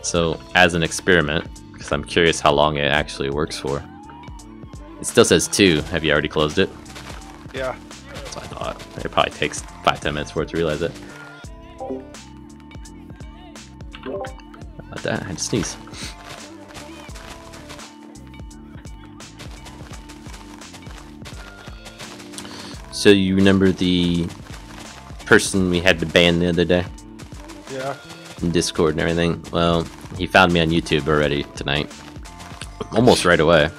So, as an experiment, because I'm curious how long it actually works for. It still says 2. Have you already closed it? Yeah. That's what I thought. It probably takes 5-10 minutes for it to realize it. How about that? I had to sneeze. So you remember the person we had to ban the other day? Yeah. In Discord and everything? Well, he found me on YouTube already tonight. Almost right away.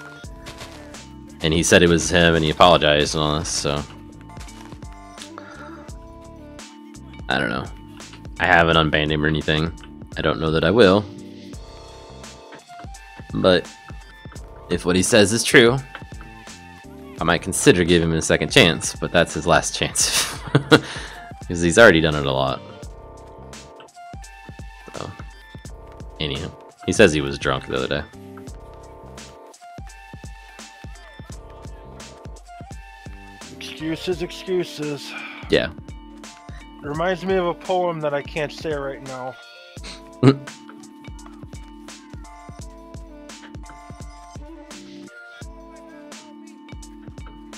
And he said it was him and he apologized and all this, so... I don't know. I haven't unbanned him or anything. I don't know that I will. But if what he says is true, I might consider giving him a second chance, but that's his last chance. Because he's already done it a lot. So, anyhow, he says he was drunk the other day. Excuses, excuses. Yeah. It reminds me of a poem that I can't say right now.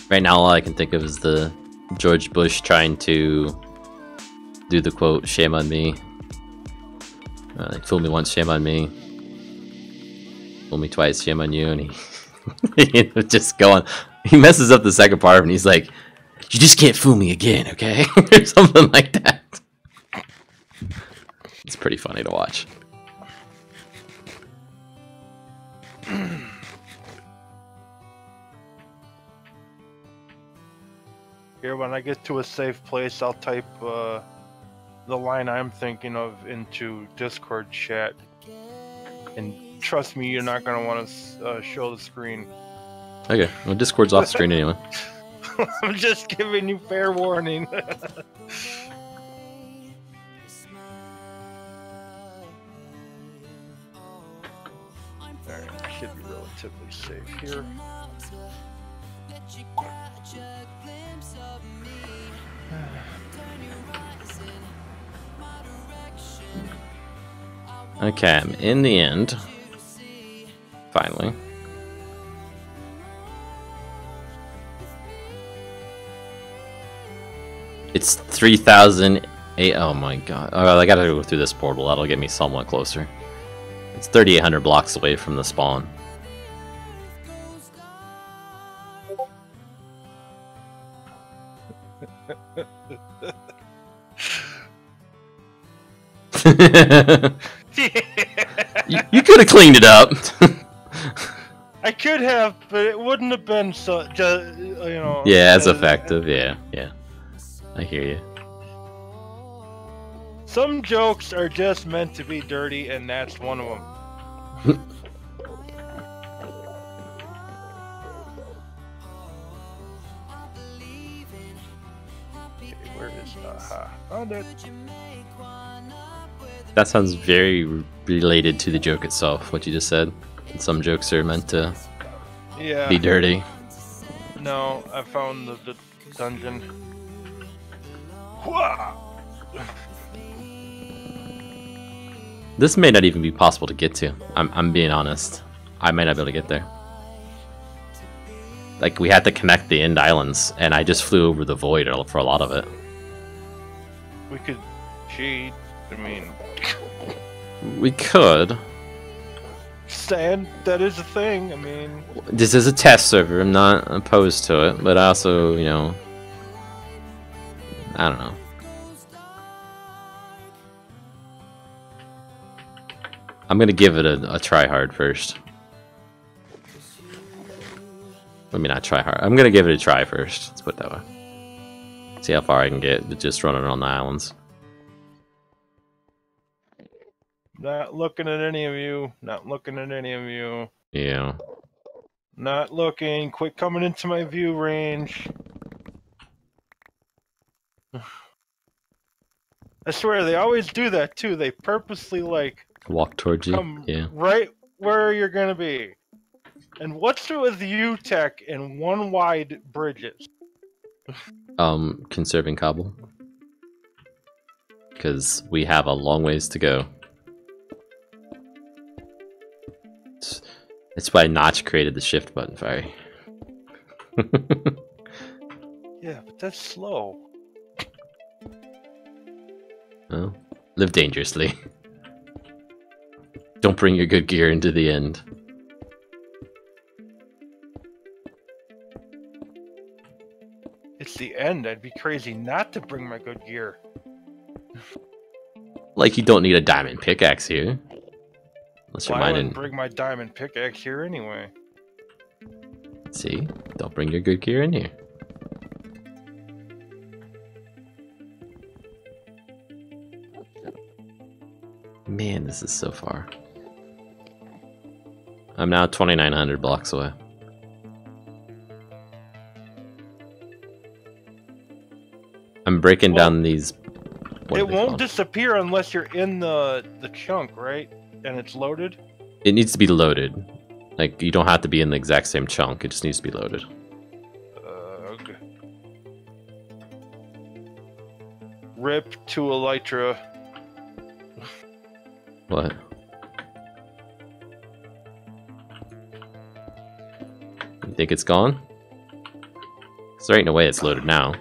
Right now, all I can think of is the George Bush trying to do the quote, "Shame on me." Like, fool me once, shame on me. Fool me twice, shame on you. And he just going. He messes up the second part and he's like, "You just can't fool me again, okay?" Or something like that. It's pretty funny to watch. Here, when I get to a safe place, I'll type the line I'm thinking of into Discord chat. And trust me, you're not going to want to show the screen. Okay, well, Discord's off screen anyway. I'm just giving you fair warning. Alright, I should be relatively safe here. Okay, I'm in the end. Finally. It's 3,008. Oh my god. Oh, I gotta go through this portal. That'll get me somewhat closer. It's 3,800 blocks away from the spawn. You could have cleaned it up. I could have, but it wouldn't have been so, you know. Yeah, as effective. Yeah, yeah. I hear you. Some jokes are just meant to be dirty, and that's one of them. where is found it? That sounds very related to the joke itself, what you just said. Some jokes are meant to be dirty. No, I found the dungeon. This may not even be possible to get to. I'm being honest. I might not be able to get there. Like, we had to connect the end islands, and I just flew over the void for a lot of it. We could cheat. I mean... We could. Saying that is a thing, I mean... This is a test server, I'm not opposed to it, but also, you know... I don't know. I'm gonna give it a try hard first. Let me not try hard. I'm gonna give it a try first. Let's put it that way. See how far I can get with just running on the islands. Not looking at any of you. Not looking at any of you. Yeah. Not looking. Quit coming into my view range. I swear, they always do that too. They purposely, like... Walk towards you? Come yeah. right where you're gonna be. And what's it with you, Tech, and one-wide bridges? Conserving cobble. Because we have a long ways to go. It's why Notch created the shift button, Fiery. Yeah, but that's slow. Well, live dangerously. Don't bring your good gear into the end. It's the end. I'd be crazy not to bring my good gear. Like, you don't need a diamond pickaxe here. Unless you're I mining. wouldn't bring my diamond pickaxe here anyway. See? Don't bring your good gear in here. Man, this is so far. I'm now 2,900 blocks away. I'm breaking down these... It won't disappear unless you're in the chunk, right? And it's loaded? It needs to be loaded. Like, you don't have to be in the exact same chunk. It just needs to be loaded. Okay. Rip to Elytra. What? You think it's gone? It's right in a way it's loaded now.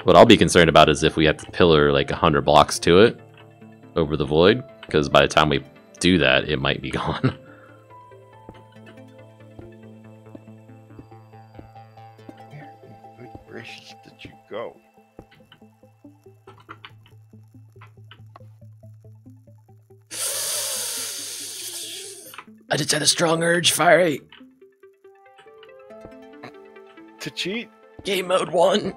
What I'll be concerned about is if we have to pillar like 100 blocks to it over the void, because by the time we do that, it might be gone. Where in good gracious did you go? I just had a strong urge, Fiery. To cheat? Game mode 1.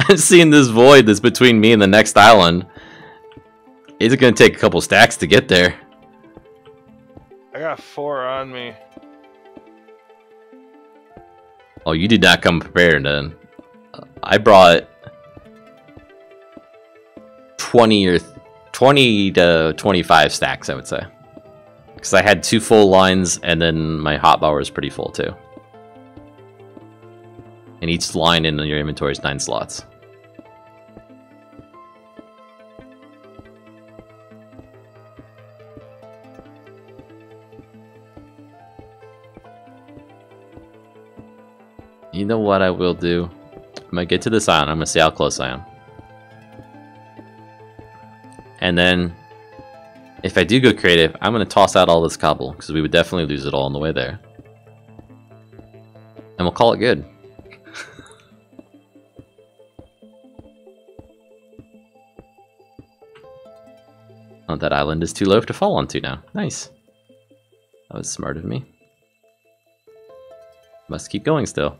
I'm seeing this void that's between me and the next island. It's gonna take a couple stacks to get there. I got 4 on me. Oh, you did not come prepared then. I brought 20 to 25 stacks, I would say. Because I had 2 full lines, and then my hotbar was pretty full too. And each line in your inventory is 9 slots. You know what I will do? I'm gonna get to this island. I'm gonna see how close I am. And then, if I do go creative, I'm gonna toss out all this cobble, because we would definitely lose it all on the way there. And we'll call it good. Oh, that island is too low to fall onto now. Nice. That was smart of me. Must keep going still.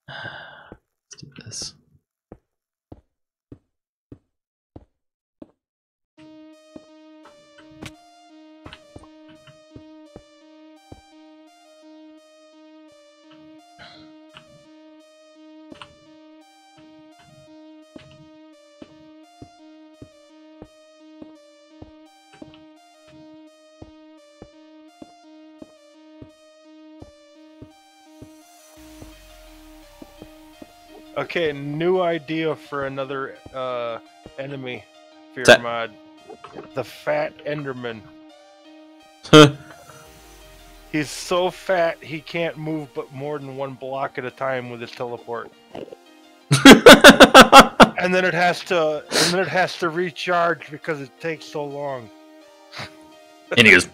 Let's do this. this. Okay, new idea for another enemy fear mod. The Fat Enderman. He's so fat he can't move but more than 1 block at a time with his teleport. and then it has to recharge because it takes so long. And he goes,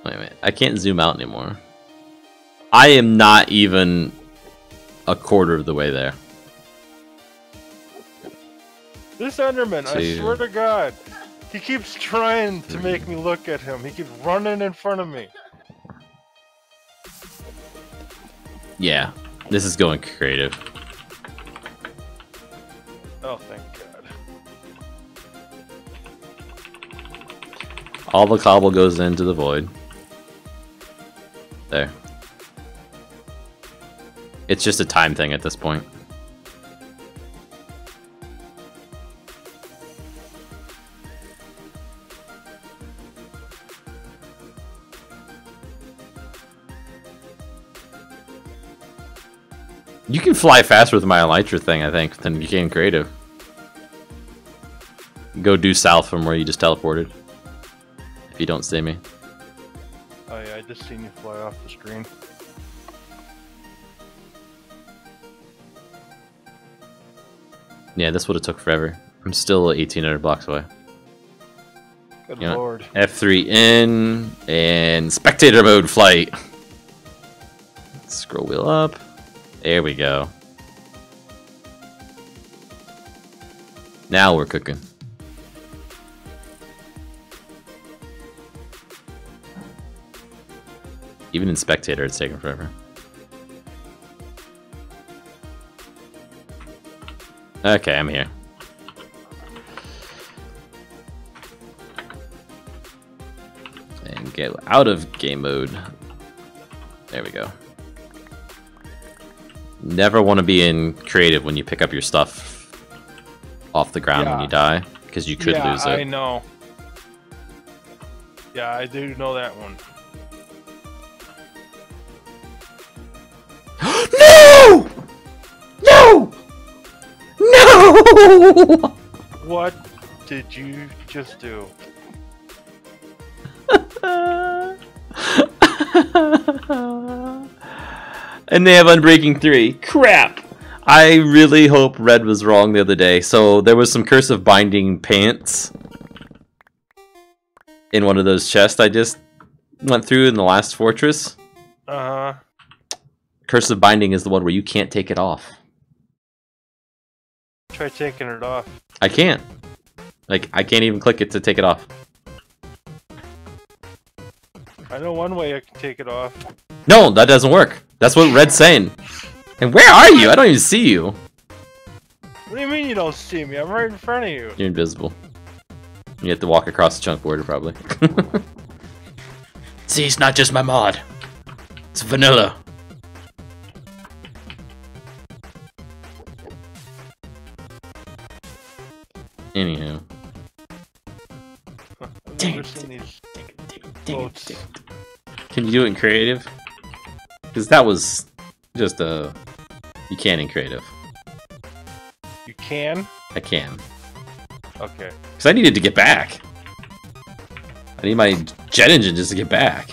wait a minute, I can't zoom out anymore. I am not even a quarter of the way there. This Enderman, I swear to God, he keeps trying to make me look at him. He keeps running in front of me. Yeah, this is going creative. Oh, thank God. All the cobble goes into the void. There. It's just a time thing at this point. You can fly faster with my elytra thing, I think, than you can creative. Go due south from where you just teleported. If you don't see me. Oh yeah, I just seen you fly off the screen. Yeah, this would have took forever. I'm still 1,800 blocks away. Good lord. F3 in, and spectator mode flight. Scroll wheel up. There we go. Now we're cooking. Even in spectator, it's taking forever. Okay, I'm here. And get out of game mode. There we go. Never want to be in creative when you pick up your stuff off the ground when you die, because you could lose it. I know. Yeah, I do know that one. No! No! No! What did you just do? And they have Unbreaking 3. Crap! I really hope Red was wrong the other day. So there was some Cursive Binding pants in one of those chests I just went through in the last fortress. Uh-huh. Cursive Binding is the one where you can't take it off. Try taking it off. I can't. Like, I can't even click it to take it off. I know one way I can take it off. No, that doesn't work. That's what Red's saying. And where are you? I don't even see you. What do you mean you don't see me? I'm right in front of you. You're invisible. You have to walk across the chunk border, probably. See, it's not just my mod. It's vanilla. Anywho. Dang it. Can you do it in creative? Because that was just a... You can in creative. You can? I can. Okay. Because I needed to get back. I need my jet engine just to get back.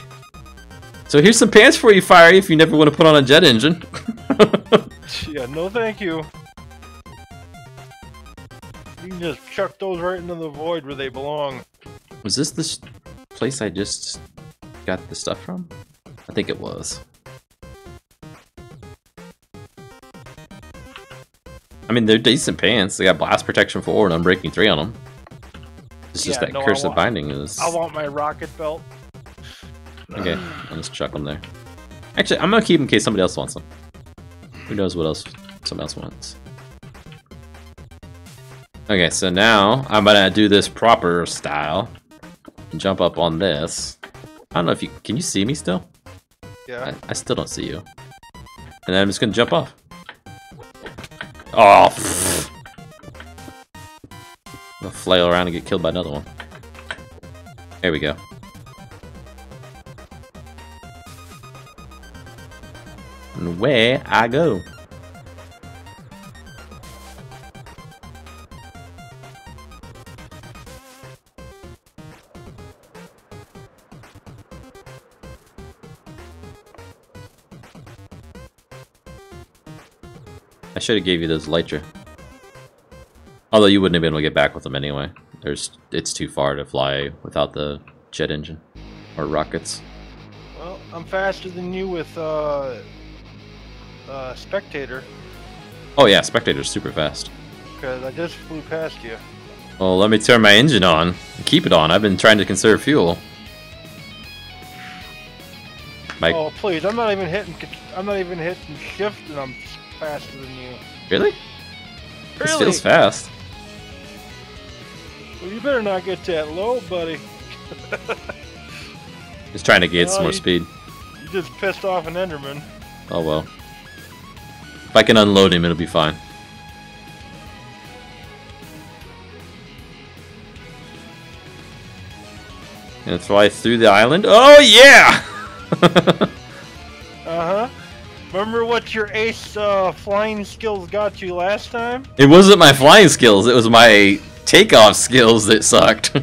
So here's some pants for you, Fiery, if you never want to put on a jet engine. Yeah, no thank you. You can just chuck those right into the void where they belong. Was this the place I just got the stuff from? I think it was. I mean, they're decent pants. They got blast protection 4 and Unbreaking 3 on them. It's just that Cursive Binding is... I want my rocket belt. Okay, I'll just chuck them there. Actually, I'm gonna keep them in case somebody else wants them. Who knows what else someone else wants. Okay, so now I'm gonna do this proper style. And jump up on this. I don't know if you... Can you see me still? Yeah. I still don't see you. And then I'm just gonna jump off. Oh, pfft. I'm gonna flail around and get killed by another one. There we go. And away I go. I should have gave you those Elytra. Although you wouldn't have been able to get back with them anyway. It's too far to fly without the jet engine. Or rockets. Well, I'm faster than you with Spectator. Oh yeah, Spectator's super fast. Because I just flew past you. Well, let me turn my engine on. Keep it on. I've been trying to conserve fuel. Oh please! I'm not even hitting shift, and I'm faster than you. Really? This feels fast. Well, you better not get that low, buddy. Just trying to get some more speed. You just pissed off an Enderman. Oh well. If I can unload him, it'll be fine. And fly through the island. Oh yeah! Uh-huh. Remember what your ace flying skills got you last time? It wasn't my flying skills, it was my takeoff skills that sucked.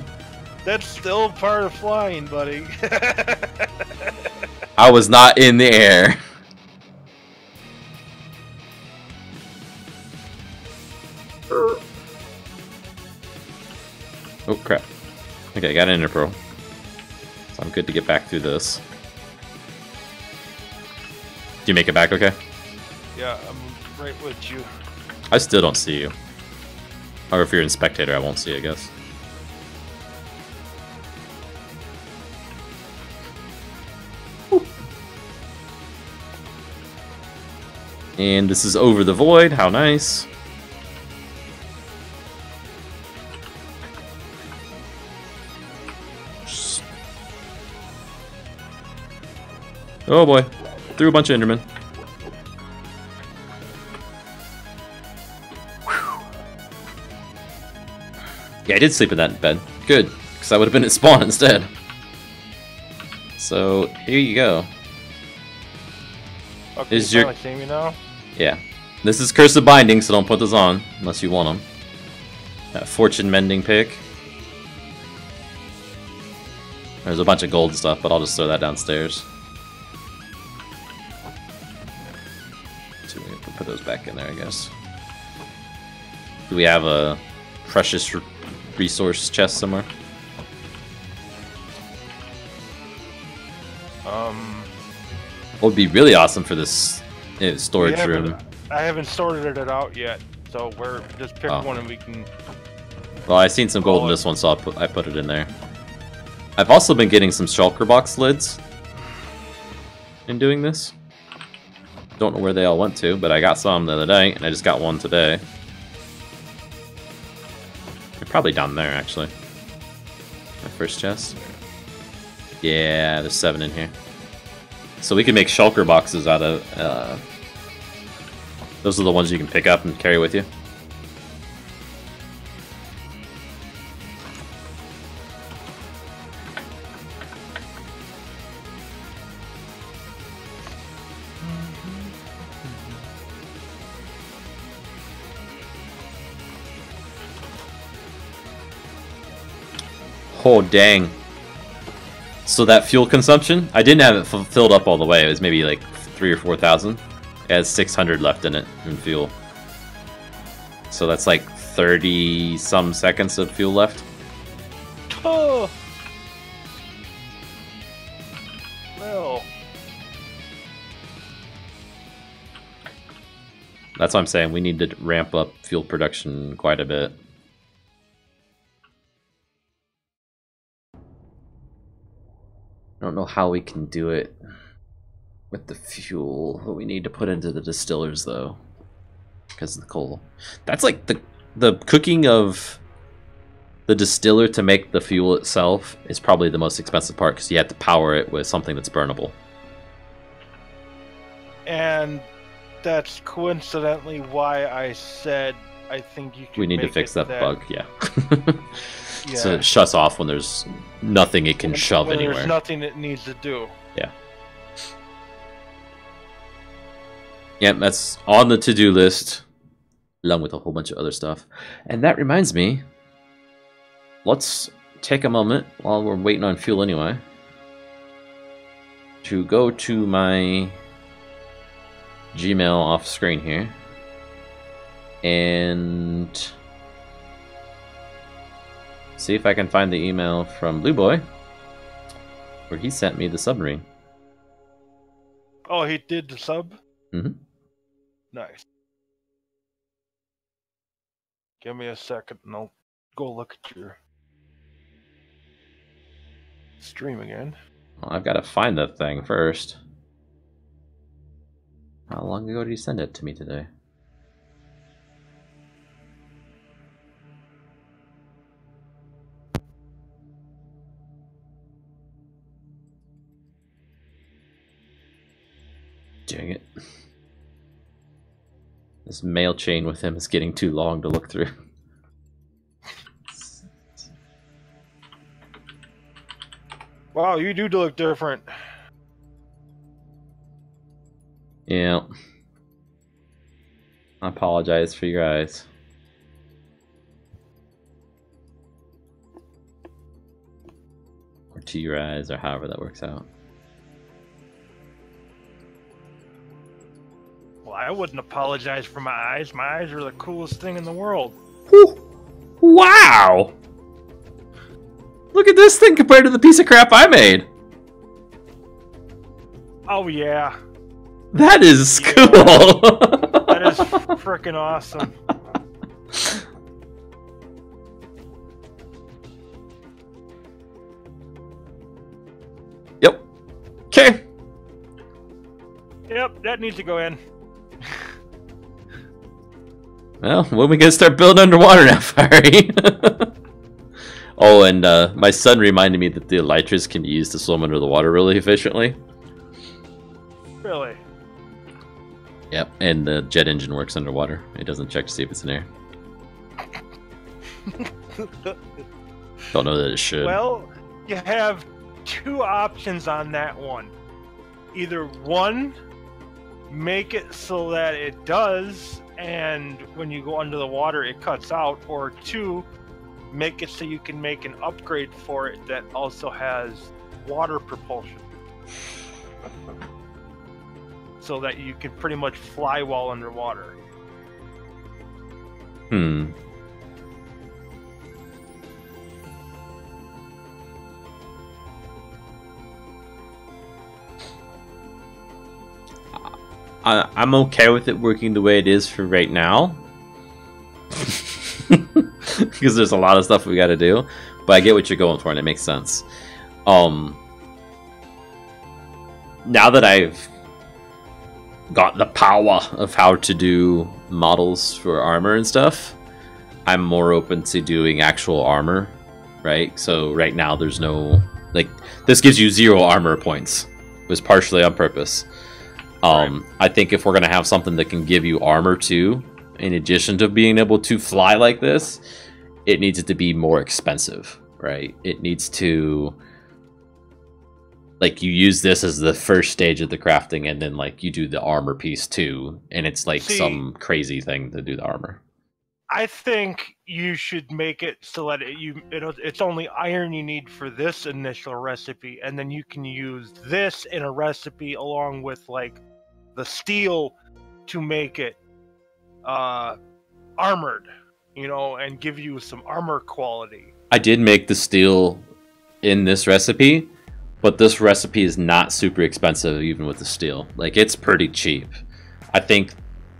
That's still part of flying, buddy. I was not in the air. Oh crap. Okay, I got an Ender Pearl. So I'm good to get back through this. Do you make it back okay? Yeah, I'm right with you. I still don't see you. Or if you're in Spectator, I won't see, I guess. Woo. And this is over the void, how nice. Oh boy. Threw a bunch of Endermen. Yeah, I did sleep in that bed. Good, because I would have been at spawn instead. So, here you go. Okay, Is you your... see me now? Yeah. This is Curse of Binding, so don't put this on, unless you want them. That Fortune Mending pick. There's a bunch of gold stuff, but I'll just throw that downstairs. So we have to put those back in there, I guess. Do we have a precious resource chest somewhere? What would be really awesome for this storage room? I haven't sorted it out yet, so we're just pick one and we can. Well, I seen some gold in this one, so I put it in there. I've also been getting some shulker box lids in doing this. Don't know where they all went to, but I got some the other day, and I just got one today. They're probably down there, actually. My first chest. Yeah, there's 7 in here. So we can make shulker boxes out of... those are the ones you can pick up and carry with you. Oh, dang. So that fuel consumption, I didn't have it filled up all the way. It was maybe like 3,000 or 4,000. It has 600 left in it, in fuel. So that's like 30-some seconds of fuel left. Oh! Well. That's what I'm saying. We need to ramp up fuel production quite a bit. I don't know how we can do it. with the fuel that we need to put into the distillers, though, because of the coal. That's like the cooking of the distiller to make the fuel itself is probably the most expensive part, because you have to power it with something that's burnable. And that's coincidentally why I said I think you can. We need to fix that bug, yeah. Yeah. So it shuts off when there's nothing it can shove when anywhere. There's nothing it needs to do. Yeah. Yeah, that's on the to-do list, along with a whole bunch of other stuff. And that reminds me, let's take a moment while we're waiting on fuel anyway, to go to my Gmail off screen here and see if I can find the email from Blue Boy where he sent me the submarine. Oh, he did the sub? Mm-hmm. Nice. Give me a second and I'll go look at your stream again. Well, I've got to find that thing first. How long ago did you send it to me today? Dang it. This mail chain with him is getting too long to look through. Wow, you do look different. Yeah. I apologize for your eyes. Or to your eyes, or however that works out. Well, I wouldn't apologize for my eyes. My eyes are the coolest thing in the world. Whew. Wow! Look at this thing compared to the piece of crap I made. Oh, yeah. That is cool. That is freaking awesome. Yep. Okay. Yep, that needs to go in. Well, when we gonna start building underwater now, Fiery? Oh, and my son reminded me that the elytras can be used to swim under the water really efficiently. Really? Yep, and the jet engine works underwater. It doesn't check to see if it's in air. Don't know that it should. Well, you have two options on that one. Either one, make it so that it does, and when you go under the water it cuts out, or two, make it so you can make an upgrade for it that also has water propulsion. So that you can pretty much fly while underwater. I'm okay with it working the way it is for right now. Because there's a lot of stuff we got to do. But I get what you're going for, and it makes sense. Now that I've got the power of how to do models for armor and stuff, I'm more open to doing actual armor, right? So right now there's no, like, this gives you 0 armor points. It was partially on purpose. Right. I think if we're going to have something that can give you armor too, in addition to being able to fly like this, it needs it to be more expensive, right? It needs to, like, you use this as the first stage of the crafting, and then, like, you do the armor piece too, and it's like some crazy thing to do the armor. I think you should make it so that it's only iron you need for this initial recipe, and then you can use this in a recipe along with, like, the steel to make it armored, you know, and give you some armor quality. I did make the steel in this recipe, but this recipe is not super expensive even with the steel. Like, it's pretty cheap. I think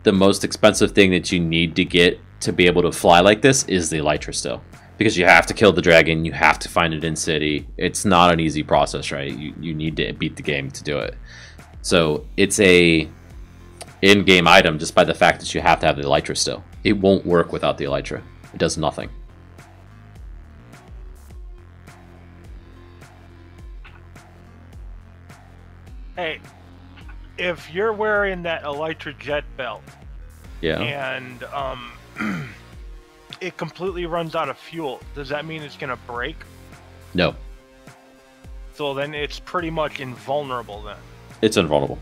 the most expensive thing that you need to get to be able to fly like this is the elytra still. Because you have to kill the dragon, you have to find it in city. It's not an easy process, right? You need to beat the game to do it. So it's a in-game item just by the fact that you have to have the elytra still. It won't work without the elytra. It does nothing. Hey, if you're wearing that elytra jet belt, yeah, and it completely runs out of fuel, does that mean it's gonna break? No. So then it's pretty much invulnerable then. It's invulnerable.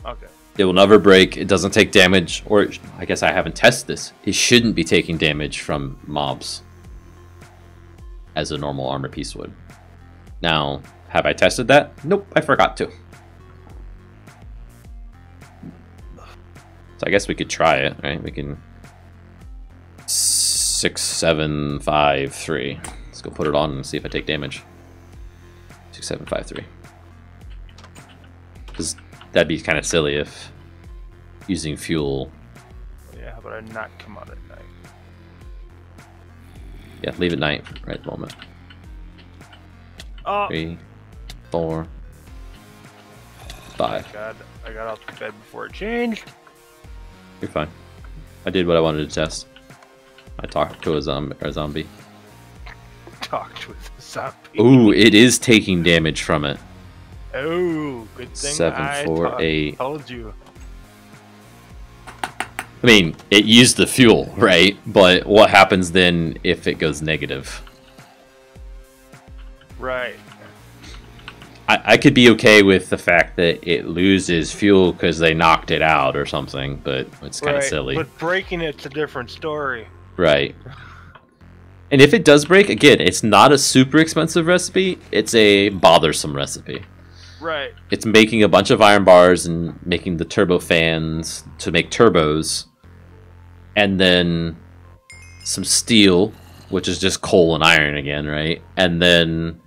Okay. It will never break. It doesn't take damage, or I guess I haven't tested this. It shouldn't be taking damage from mobs as a normal armor piece would. Now, have I tested that? Nope, I forgot to. So I guess we could try it, right? We can 6, 7, 5, 3. Let's go put it on and see if I take damage. 6, 7, 5, 3. Because that'd be kind of silly if using fuel. Yeah, how about I not come out at night? Yeah, leave at night right at the moment. 3, 4, 5. Oh God, I got out of bed before it changed. You're fine. I did what I wanted to test. I talked to a zombie. Talked with a zombie. Ooh, it is taking damage from it. Oh, good thing 7, 4, 8. Told you. I mean, it used the fuel, right? But what happens then if it goes negative? Right. I could be okay with the fact that it loses fuel because they knocked it out or something, but it's kind of silly. But breaking it's a different story. Right. And if it does break, again, it's not a super expensive recipe. It's a bothersome recipe. Right. It's making a bunch of iron bars and making the turbo fans to make turbos. And then some steel, which is just coal and iron again, right? And then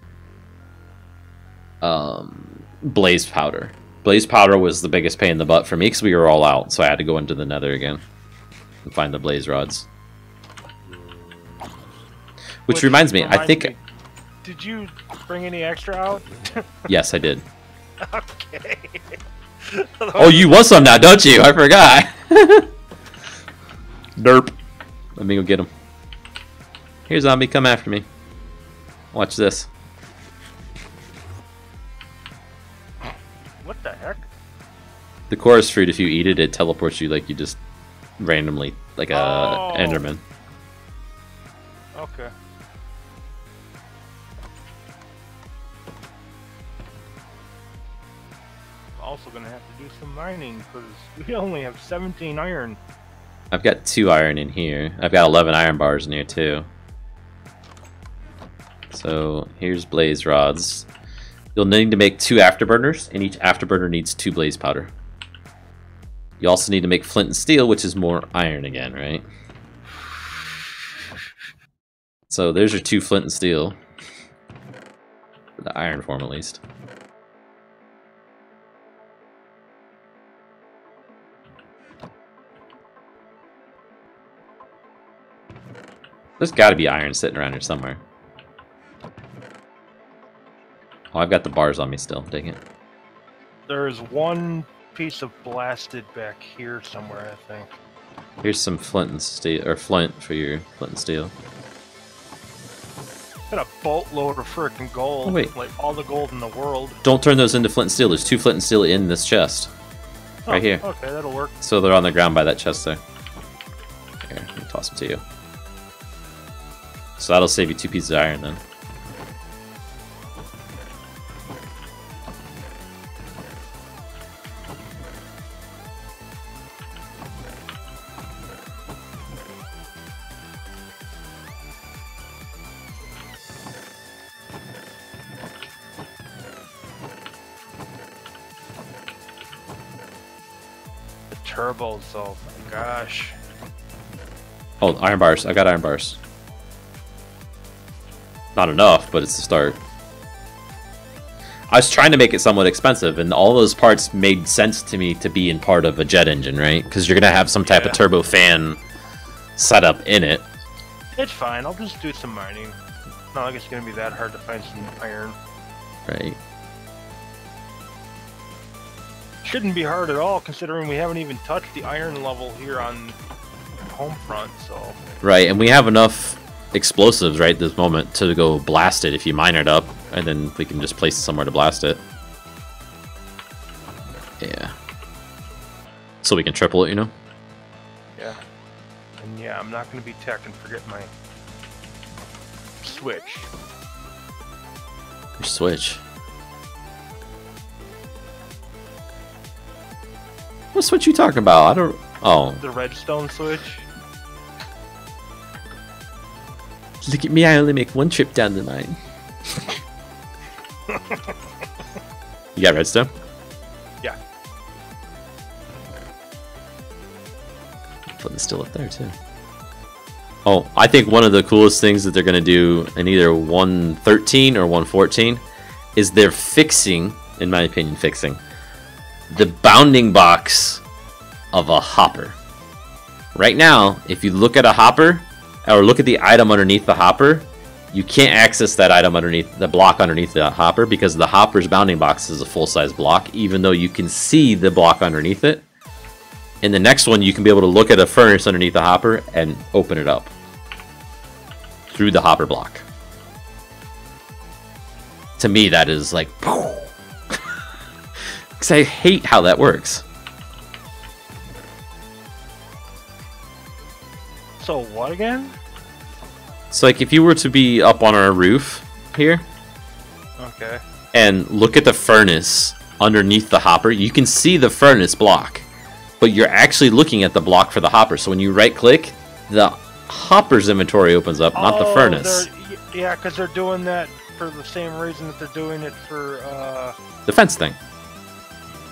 blaze powder. Blaze powder was the biggest pain in the butt for me because we were all out, so I had to go into the nether again and find the blaze rods. Which reminds me, I think... Did you bring any extra out? Yes, I did. Okay. Oh, you want some now, don't you? I forgot. Derp. Let me go get him. Here, zombie, come after me. Watch this. What the heck? The chorus fruit, if you eat it, it teleports you like you just randomly, like a Enderman. Okay. Also gonna have to do some mining because we only have 17 iron. I've got 2 iron in here. I've got 11 iron bars in here too. So here's blaze rods. You'll need to make 2 afterburners, and each afterburner needs 2 blaze powder. You also need to make flint and steel, which is more iron again, right? So there's your 2 flint and steel. For the iron form, at least. There's got to be iron sitting around here somewhere. Oh, I've got the bars on me still. Dang it. There's one piece of blasted back here somewhere, I think. Here's some flint and steel, or flint for your flint and steel. Got a boatload of freaking gold. Oh, wait. Like all the gold in the world. Don't turn those into flint and steel. There's 2 flint and steel in this chest. Oh, right here. Okay, that'll work. So they're on the ground by that chest there. Here, let me toss them to you. So that'll save you 2 pieces of iron then. The turbos, oh my gosh. Oh, iron bars. I got iron bars. Not enough, but it's a start. I was trying to make it somewhat expensive, and all those parts made sense to me to be in part of a jet engine, right? Because you're going to have some type of turbo fan setup in it. It's fine, I'll just do some mining. Not like it's going to be that hard to find some iron. Right. shouldn't be hard at all, considering we haven't even touched the iron level here on home front. So right, and we have enough explosives right this moment to go blast it if you mine it up, and then we can just place it somewhere to blast it. Yeah. So we can triple it, you know? Yeah. And yeah, I'm not going to be tech and forget my switch. Your switch. What switch you talking about? I don't... Oh. The redstone switch. Look at me, I only make one trip down the mine. You got redstone? Yeah. But it's still up there too. Oh, I think one of the coolest things that they're going to do in either 1.13 or 1.14 is they're fixing, in my opinion, the bounding box of a hopper. Right now, if you look at a hopper, or look at the item underneath the hopper, you can't access that item underneath the block underneath the hopper because the hopper's bounding box is a full-size block, even though you can see the block underneath it. In the next one, you can be able to look at a furnace underneath the hopper and open it up through the hopper block. To me, that is like, because I hate how that works. So what again? So like if you were to be up on our roof here, okay, and look at the furnace underneath the hopper, you can see the furnace block, but you're actually looking at the block for the hopper. So when you right click, the hopper's inventory opens up, not the furnace. Yeah, because they're doing that for the same reason that they're doing it for the fence thing.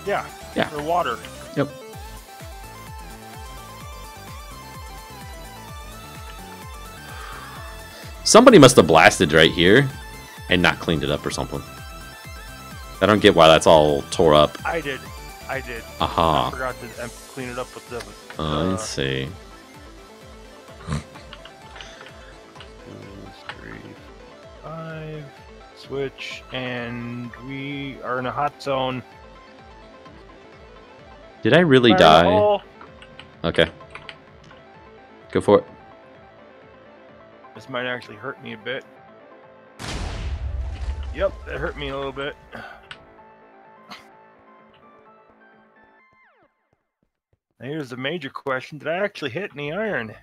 Yeah. Yeah. For water. Yep. Somebody must have blasted right here and not cleaned it up or something. I don't get why that's all tore up. I did. Aha. I forgot to clean it up with the... let's see. 2, 3, 5. Switch, and we are in a hot zone. Did I really die? Okay. Go for it. This might actually hurt me a bit. Yep, that hurt me a little bit. Now here's the major question. Did I actually hit any iron?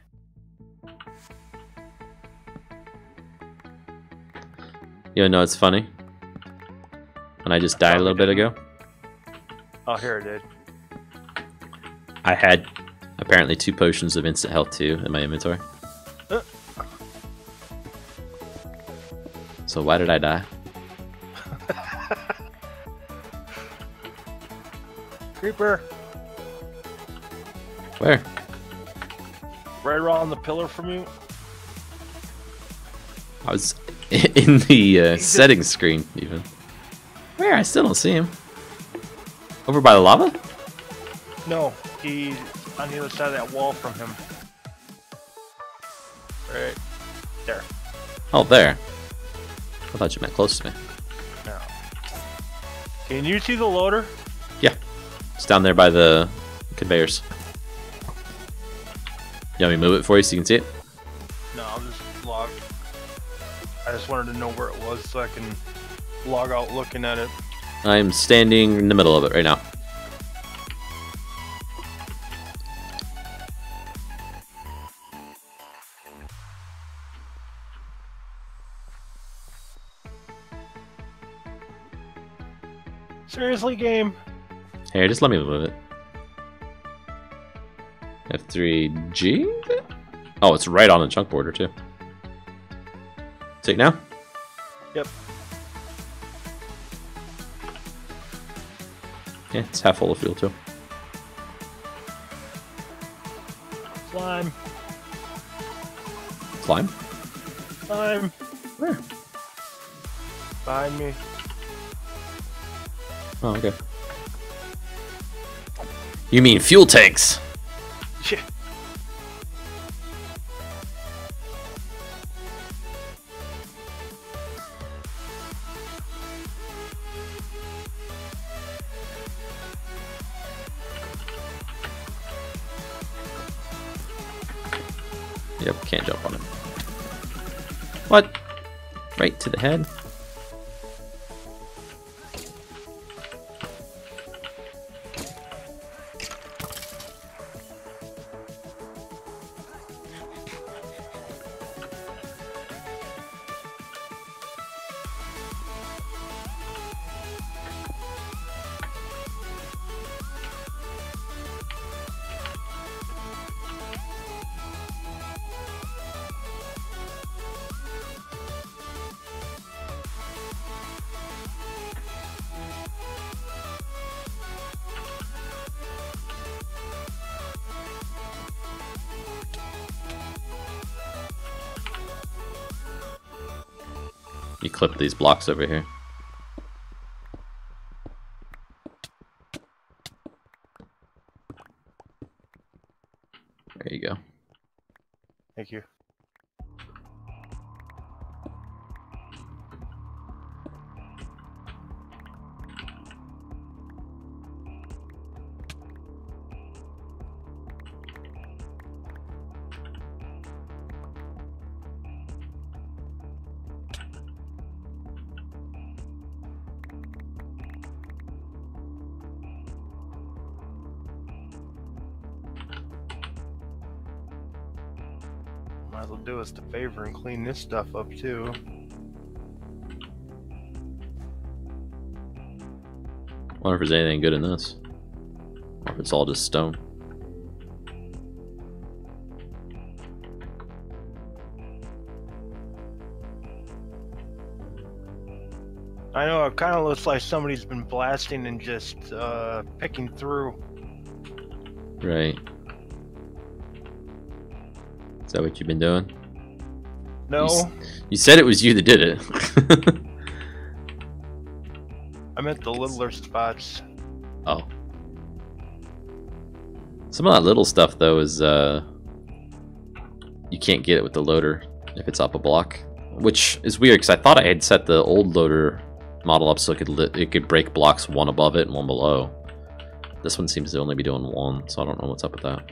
You know, it's funny. When I just died a little bit ago. Oh, here it did. I had apparently 2 potions of instant health too in my inventory. So why did I die? Creeper! Where? Right around the pillar from you. I was in the settings screen even. Where? I still don't see him. Over by the lava? No, he's on the other side of that wall from him. Right there. Oh, there. I thought you meant close to me. No. Can you see the loader? Yeah. It's down there by the conveyors. You want me to move it for you so you can see it? No, I'll just log. I just wanted to know where it was so I can log out looking at it. I'm standing in the middle of it right now. Seriously, game? Here, just let me move it. F3G? Oh, it's right on the chunk border, too. Take now? Yep. Yeah, it's half full of fuel, too. Slime. Slime? Slime. Where? Behind me. Oh, okay. You mean fuel tanks? Yeah. Yep, can't jump on him. What? Right to the head? You clip these blocks over here. There you go. Thank you. Might as well do us the favor and clean this stuff up too. I wonder if there's anything good in this. Or if it's all just stone. I know it kind of looks like somebody's been blasting and just picking through. Right. Is that what you've been doing? No. You said it was you that did it. I meant the littler spots. Oh. Some of that little stuff though is you can't get it with the loader if it's up a block, which is weird because I thought I had set the old loader model up so it could break blocks one above it and one below. This one seems to only be doing one, so I don't know what's up with that.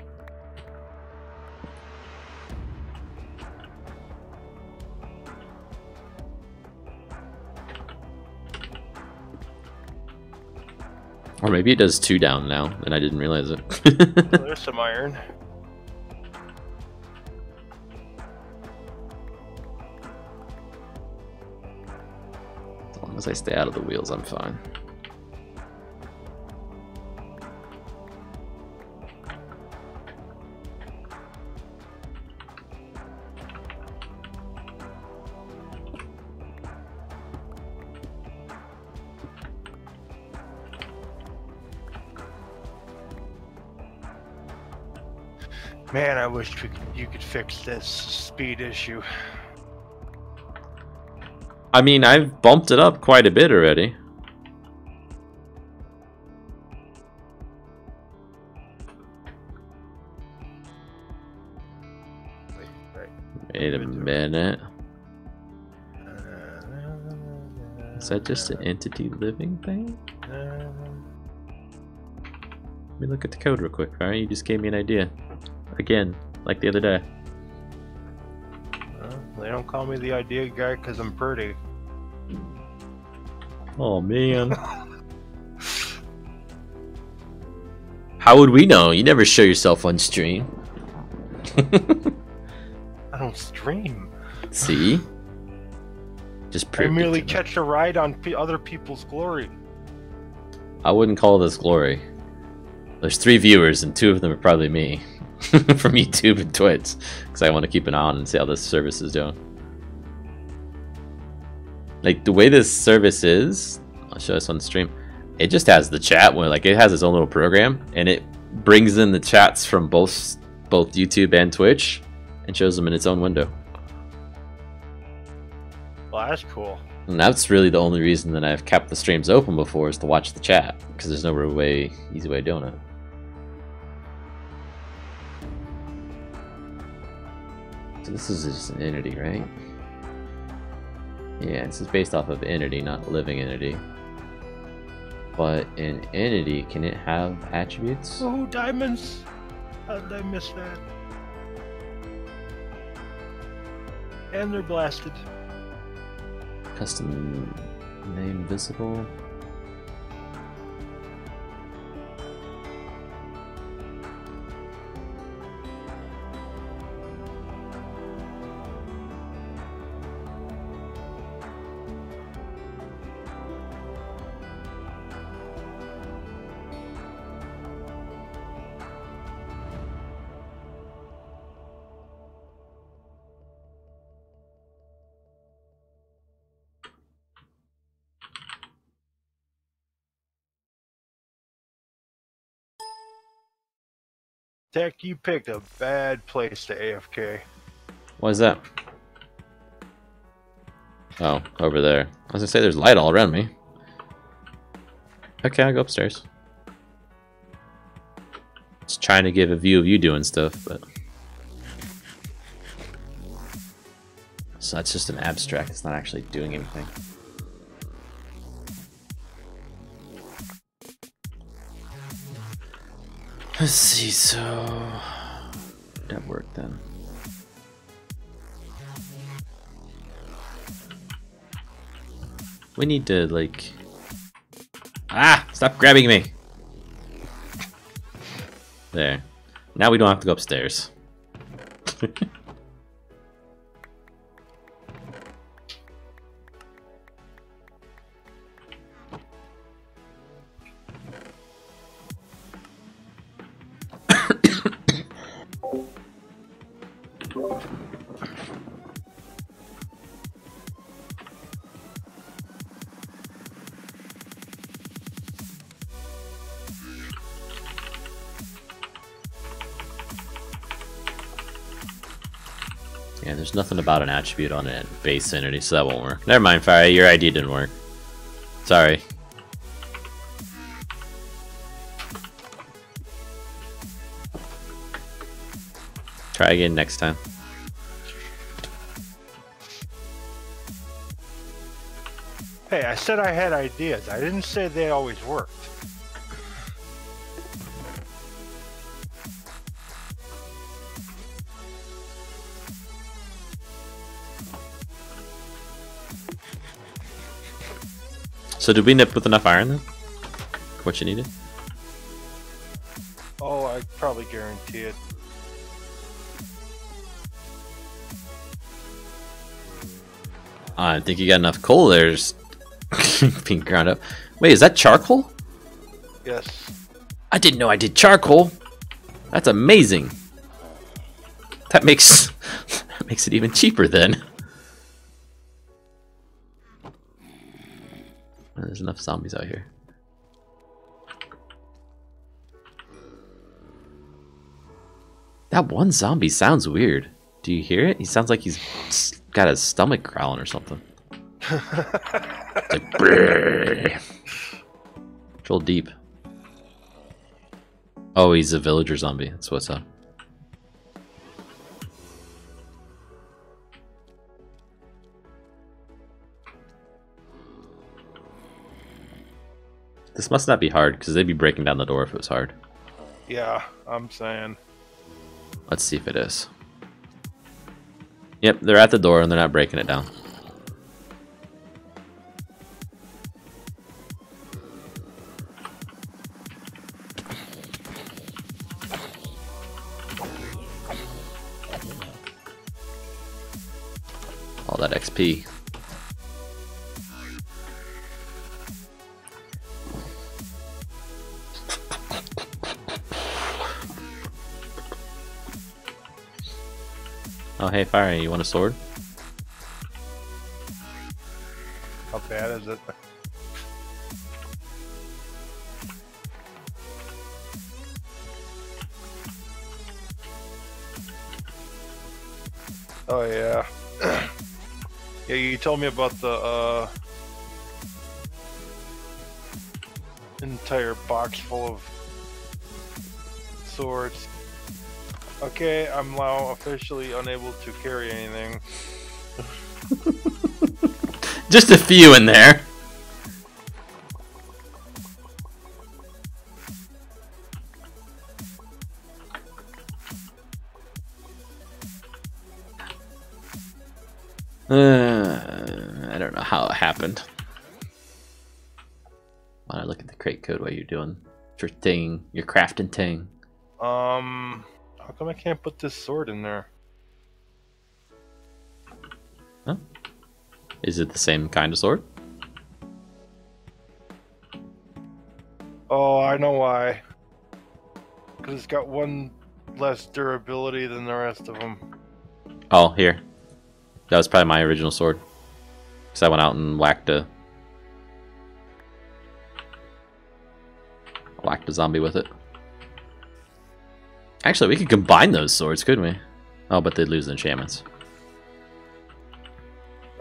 Or maybe it does 2 down now, and I didn't realize it. Well, there's some iron. As long as I stay out of the wheels, I'm fine. Man, I wish you could fix this speed issue. I mean, I've bumped it up quite a bit already. Wait a minute. Is that just an entity living thing? Let me look at the code real quick. Alright, you just gave me an idea. Again, like the other day. They don't call me the idea guy because I'm pretty. Oh man. How would we know? You never show yourself on stream. I don't stream. See? Just I merely catch a ride on other people's glory. I wouldn't call this glory. There's 3 viewers and 2 of them are probably me. From YouTube and Twitch, because I want to keep an eye on and see how this service is doing. Like the way this service is, I'll show us on stream. It just has the chat where like it has its own little program, and it brings in the chats from both YouTube and Twitch, and shows them in its own window. Well, that's cool. And that's really the only reason that I've kept the streams open before is to watch the chat, because there's no real easy way of doing it. So this is just an entity, right? Yeah, this is based off of entity, not living entity. But an entity, can it have attributes? Oh, diamonds! How did I miss that? And they're blasted. Custom name visible. Tech, you picked a bad place to AFK. What is that? Oh, over there. I was gonna say there's light all around me. Okay, I'll go upstairs. Just trying to give a view of you doing stuff, but... So that's just an abstract, it's not actually doing anything. Let's see, so... that worked then. We need to, like... Ah! Stop grabbing me! There. Now we don't have to go upstairs. Yeah, there's nothing about an attribute on it base entity, so that won't work. Never mind, Fire, your ID didn't work. Sorry. Try again next time. Hey, I said I had ideas. I didn't say they always worked. So did we nip with enough iron then? What you needed? Oh, I probably guarantee it. I think you got enough coal there just being ground up. Wait, is that charcoal? Yes. I didn't know I did charcoal. That's amazing. That makes that makes it even cheaper then. There's enough zombies out here. That one zombie sounds weird. Do you hear it? He sounds like he's got his stomach growling or something. It's like brrr. Control deep. Oh, he's a villager zombie. That's what's up. This must not be hard, because they'd be breaking down the door if it was hard. Yeah, I'm saying. Let's see if it is. Yep, they're at the door and they're not breaking it down. All that XP. Oh, hey, Fire, you want a sword? How bad is it? Oh, yeah. Yeah, you told me about the entire box full of swords. Okay, I'm now officially unable to carry anything. Just a few in there. I don't know how it happened. Why don't I look at the crate code while you're doing your thing, your crafting thing? How come I can't put this sword in there? Huh? Is it the same kind of sword? Oh, I know why. Because it's got one less durability than the rest of them. Oh, here. That was probably my original sword. Because I went out and whacked a zombie with it. Actually, we could combine those swords, couldn't we? Oh, but they'd lose the enchantments.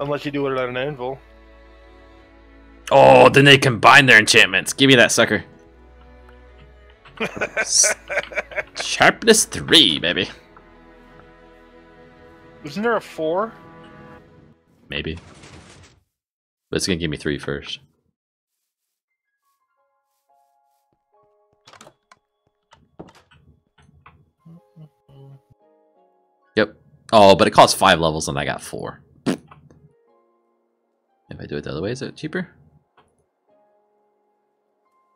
Unless you do it on an anvil. Oh, then they combine their enchantments. Give me that sucker. Sharpness 3, baby. Isn't there a 4? Maybe. But it's going to give me 3 first. Yep. Oh, but it costs 5 levels and I got 4. If I do it the other way, is it cheaper?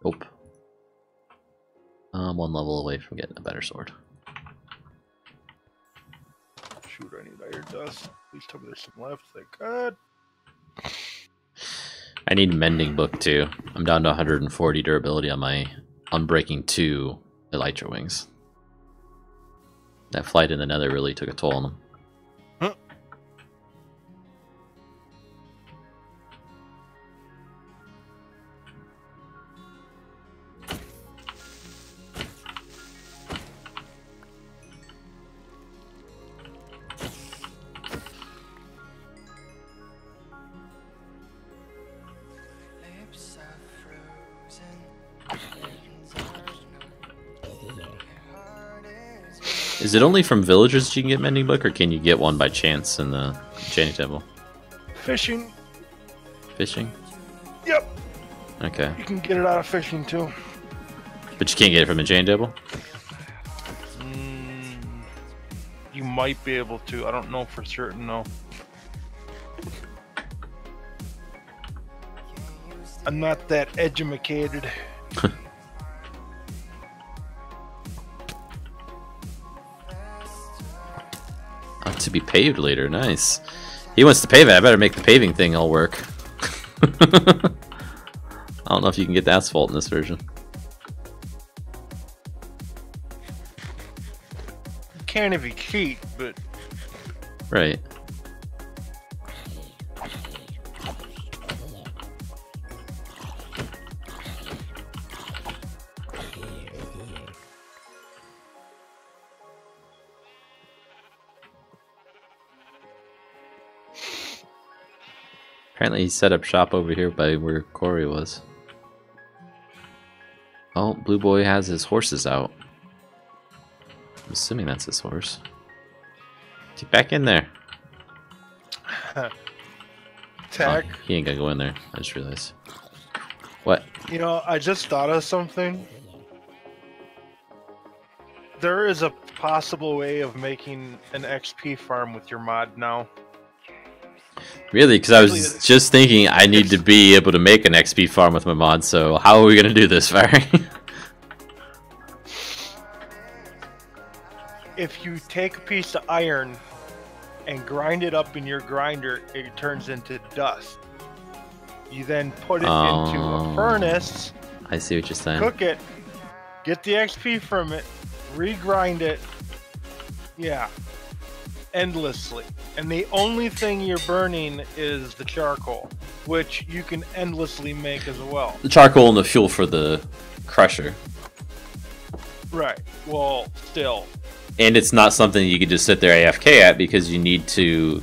Nope. I'm 1 level away from getting a better sword. Shoot, I need iron dust. Please tell me there's some left. Thank God. I need mending book too. I'm down to 140 durability on my Unbreaking 2 Elytra wings. That flight in the nether really took a toll on them. Huh. Is it only from villagers you can get mending book, or can you get one by chance in the enchanting table? Fishing. Fishing? Yep. Okay. You can get it out of fishing too. But you can't get it from enchanting table? You might be able to. I don't know for certain though. I'm not that educated. To be paved later, nice. He wants to pave it, I better make the paving thing all work. I don't know if you can get the asphalt in this version. You can if you cheat, but... Right. Apparently he set up shop over here by where Corey was. Oh, Blue Boy has his horses out. I'm assuming that's his horse. Get back in there. Tech. Oh, he ain't gonna go in there. I just realized. What? You know, I just thought of something. There is a possible way of making an XP farm with your mod now. Really? Because I was just thinking I need to be able to make an XP farm with my mod, so how are we going to do this, Fiery? If you take a piece of iron and grind it up in your grinder, it turns into dust. You then put it into a furnace. I see what you're saying. Cook it, get the XP from it, regrind it. Yeah. Endlessly. And the only thing you're burning is the charcoal, which you can endlessly make as well. The charcoal and the fuel for the crusher. Right. Well, still. And it's not something you could just sit there AFK at, because you need to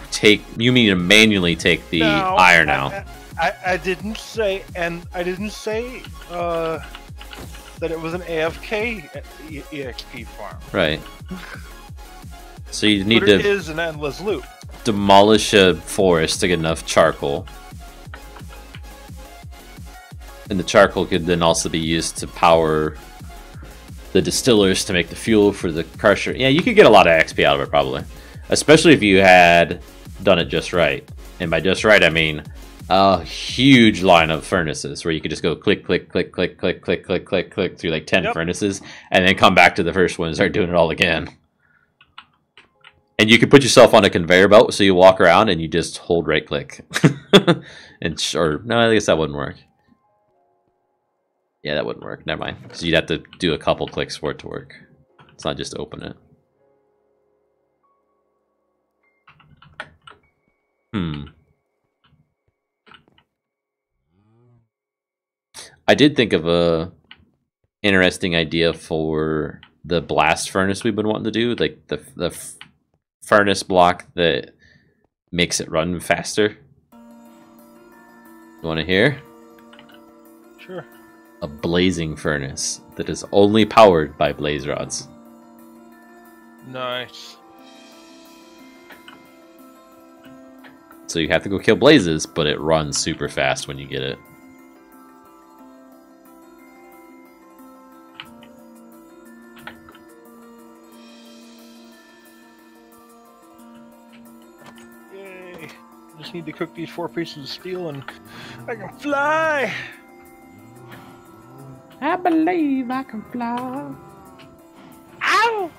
manually take the iron out. I didn't say, and I didn't say that it was an AFK EXP farm. Right. So you need but it is an endless loop. Demolish a forest to get enough charcoal. And the charcoal could then also be used to power the distillers to make the fuel for the crusher. Yeah, you could get a lot of XP out of it, probably. Especially if you had done it just right. And by just right, I mean a huge line of furnaces where you could just go click, click, click, click, click, click, click, click, click through like 10 furnaces, and then come back to the first one and start doing it all again. And you could put yourself on a conveyor belt, so you walk around and you just hold right click. Or no, I guess that wouldn't work. Yeah, that wouldn't work. Never mind. Because you'd have to do a couple clicks for it to work. It's not just open it. I did think of a interesting idea for the blast furnace we've been wanting to do, like the furnace block that makes it run faster. You want to hear? Sure. A blazing furnace that is only powered by blaze rods. Nice. So you have to go kill blazes, but it runs super fast when you get it. Yay. Just need to cook these 4 pieces of steel and I can fly! I believe I can fly. Ow!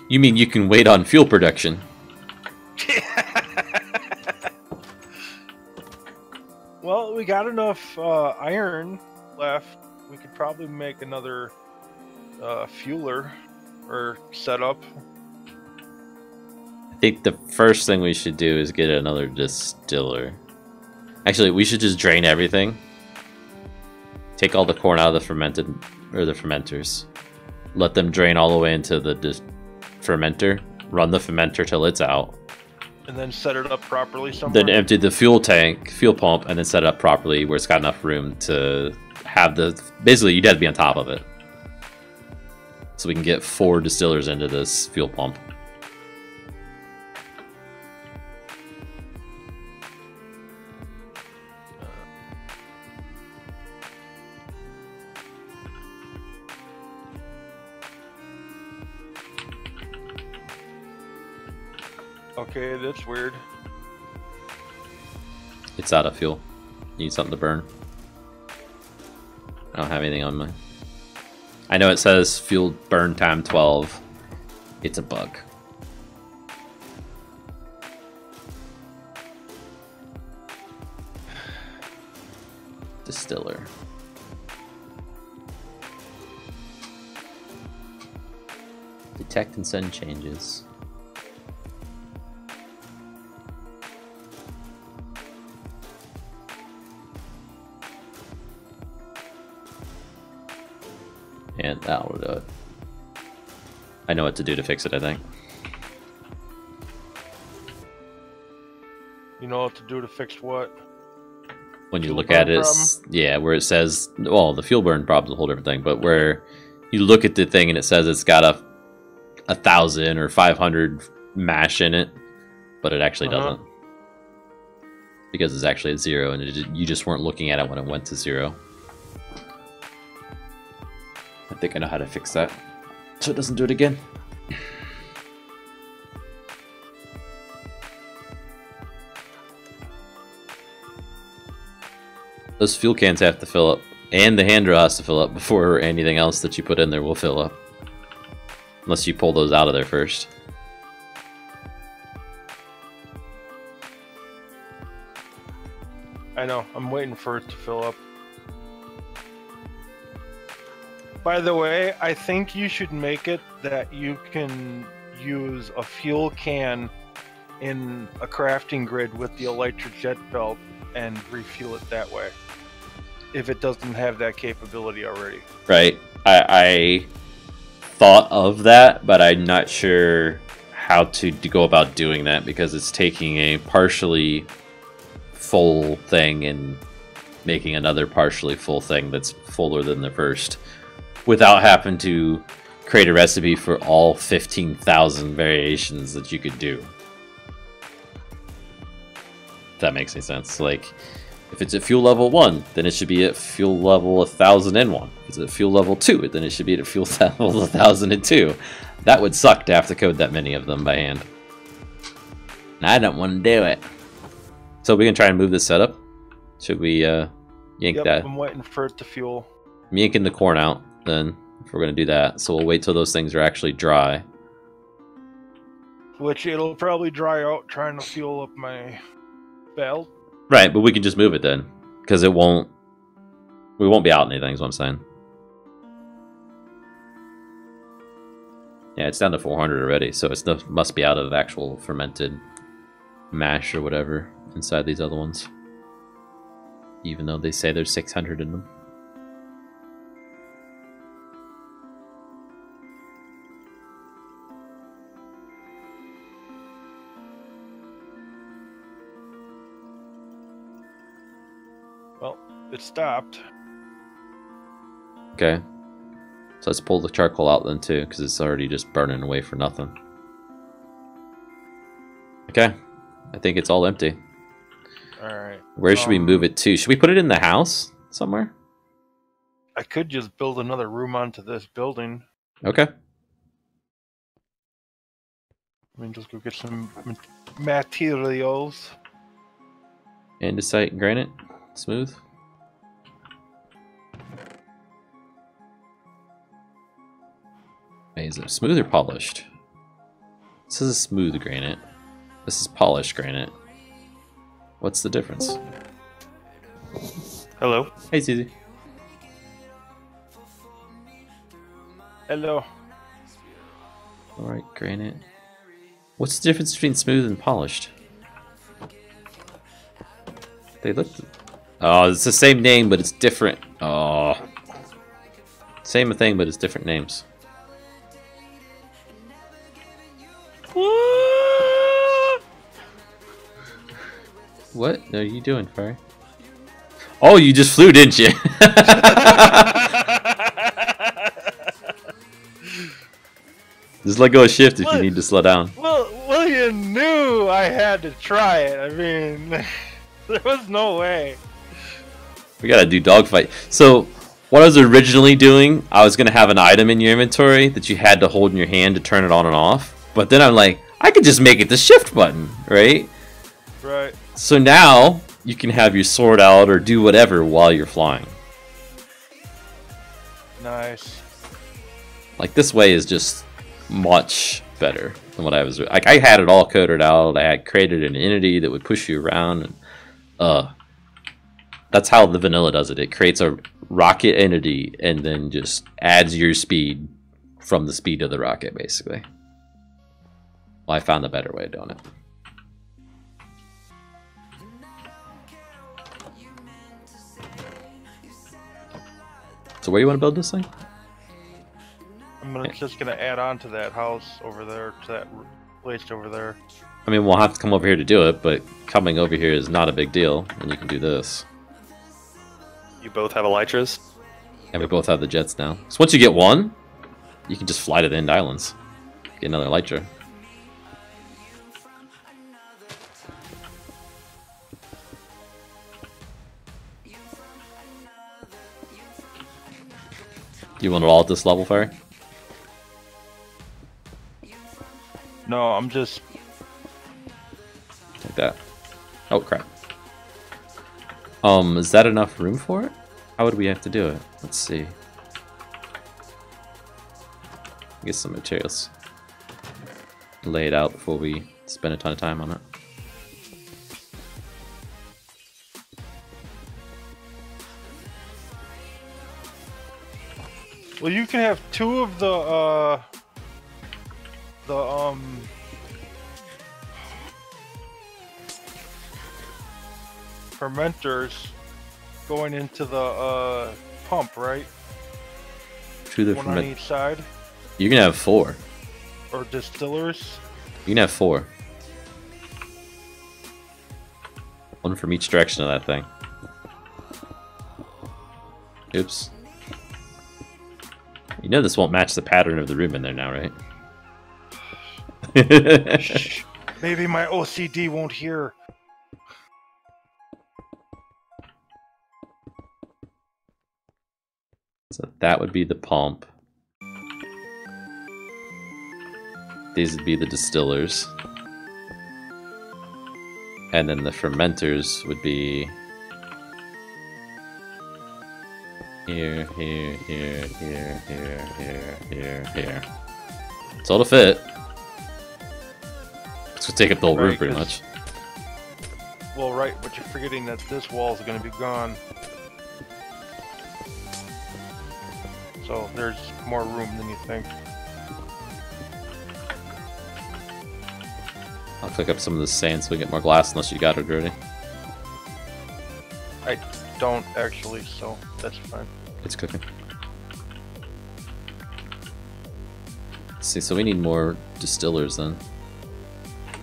You mean you can wait on fuel production? Well, we got enough iron left. We could probably make another fueler or setup. I think the first thing we should do is get another distiller. Actually, we should just drain everything. Take all the corn out of the fermented, or the fermenters. Let them drain all the way into the fermenter. Run the fermenter till it's out. And then set it up properly somewhere. Then empty the fuel tank, fuel pump, and then set it up properly where it's got enough room to have the... Basically, you'd have to be on top of it. So we can get 4 distillers into this fuel pump. Okay, that's weird. It's out of fuel. Need something to burn. I don't have anything on my... I know it says fuel burn time 12. It's a bug. Distiller. Detect and send changes. And that'll do it. I know what to do to fix it, I think. You know what to do to fix what? When you look at it, yeah, where it says, well, the fuel burn problem's a whole different thing, but where you look at the thing and it says it's got a 1,000 or 500 mash in it, but it actually doesn't. Because it's actually at 0, and you just weren't looking at it when it went to 0. I think I know how to fix that, so it doesn't do it again. Those fuel cans have to fill up, and the hand drill has to fill up before anything else that you put in there will fill up. Unless you pull those out of there first. I know, I'm waiting for it to fill up. By the way, I think you should make it that you can use a fuel can in a crafting grid with the electric jet belt and refuel it that way. If it doesn't have that capability already. Right. I thought of that, but I'm not sure how to go about doing that because it's taking a partially full thing and making another partially full thing that's fuller than the first, without having to create a recipe for all 15,000 variations that you could do. If that makes any sense. Like, if it's at fuel level 1, then it should be at fuel level 1001. If it's at fuel level 2, then it should be at fuel level 1002. That would suck to have to code that many of them by hand. I don't want to do it. So we can try and move this setup. Should we yank that? I'm waiting for it to fuel. I'm yanking the corn out then, if we're going to do that. So we'll wait till those things are actually dry. Which it'll probably dry out trying to fuel up my belt. Right, but we can just move it then. Because it won't... We won't be out anything, is what I'm saying. Yeah, it's down to 400 already, so it must be out of actual fermented mash or whatever inside these other ones. Even though they say there's 600 in them. Well, it stopped. Okay. So let's pull the charcoal out then too, because it's already just burning away for nothing. Okay. I think it's all empty. Alright. Where should we move it to? Should we put it in the house somewhere? I could just build another room onto this building. Okay. I mean, just go get some materials. Andesite and granite. Smooth. Is it smooth or polished? This is smooth granite. This is polished granite. What's the difference? Hello. Hey, Susie. Hello. Alright, granite. What's the difference between smooth and polished? They look... Oh, it's the same name, but it's different. Oh. Same thing, but it's different names. What are you doing, Fairy? Oh, you just flew, didn't you? Just let go of shift if you need to slow down. Well, you knew I had to try it. I mean, there was no way. We gotta do dogfight. So, what I was originally doing, I was gonna have an item in your inventory that you had to hold in your hand to turn it on and off. But then I'm like, I could just make it the shift button, right? Right. So now, you can have your sword out or do whatever while you're flying. Nice. Like, this way is just much better than what I was doing. Like, I had it all coded out. I had created an entity that would push you around. And, that's how the vanilla does it. It creates a rocket entity and then just adds your speed from the speed of the rocket, basically. Well, I found a better way of doing it. So where do you want to build this thing? I'm just gonna add on to that house over there, to that place over there. I mean, we'll have to come over here to do it, but coming over here is not a big deal, and you can do this. You both have elytras? And we both have the jets now. So once you get one, you can just fly to the end islands. Get another elytra. You want it all at this level, Fairy? No, I'm just... Like that. Oh, crap. Is that enough room for it? How would we have to do it? Let's see. Get some materials. Lay it out before we spend a ton of time on it. Well, you can have two of the fermenters going into the pump, right? To the one on each side. You can have 4. Or distillers. You can have 4. One from each direction of that thing. Oops. You know this won't match the pattern of the room in there now, right? Shh. Maybe my OCD won't hear. So that would be the pump. These would be the distillers. And then the fermenters would be here, here, here, here, here, here, here, here. It's all to fit. It's gonna take up the whole room pretty much. Well, right, but you're forgetting that this wall is going to be gone. So there's more room than you think. I'll click up some of the sand so we get more glass, unless you got it already. I don't actually, so that's fine. It's cooking. Let's see, so we need more distillers then.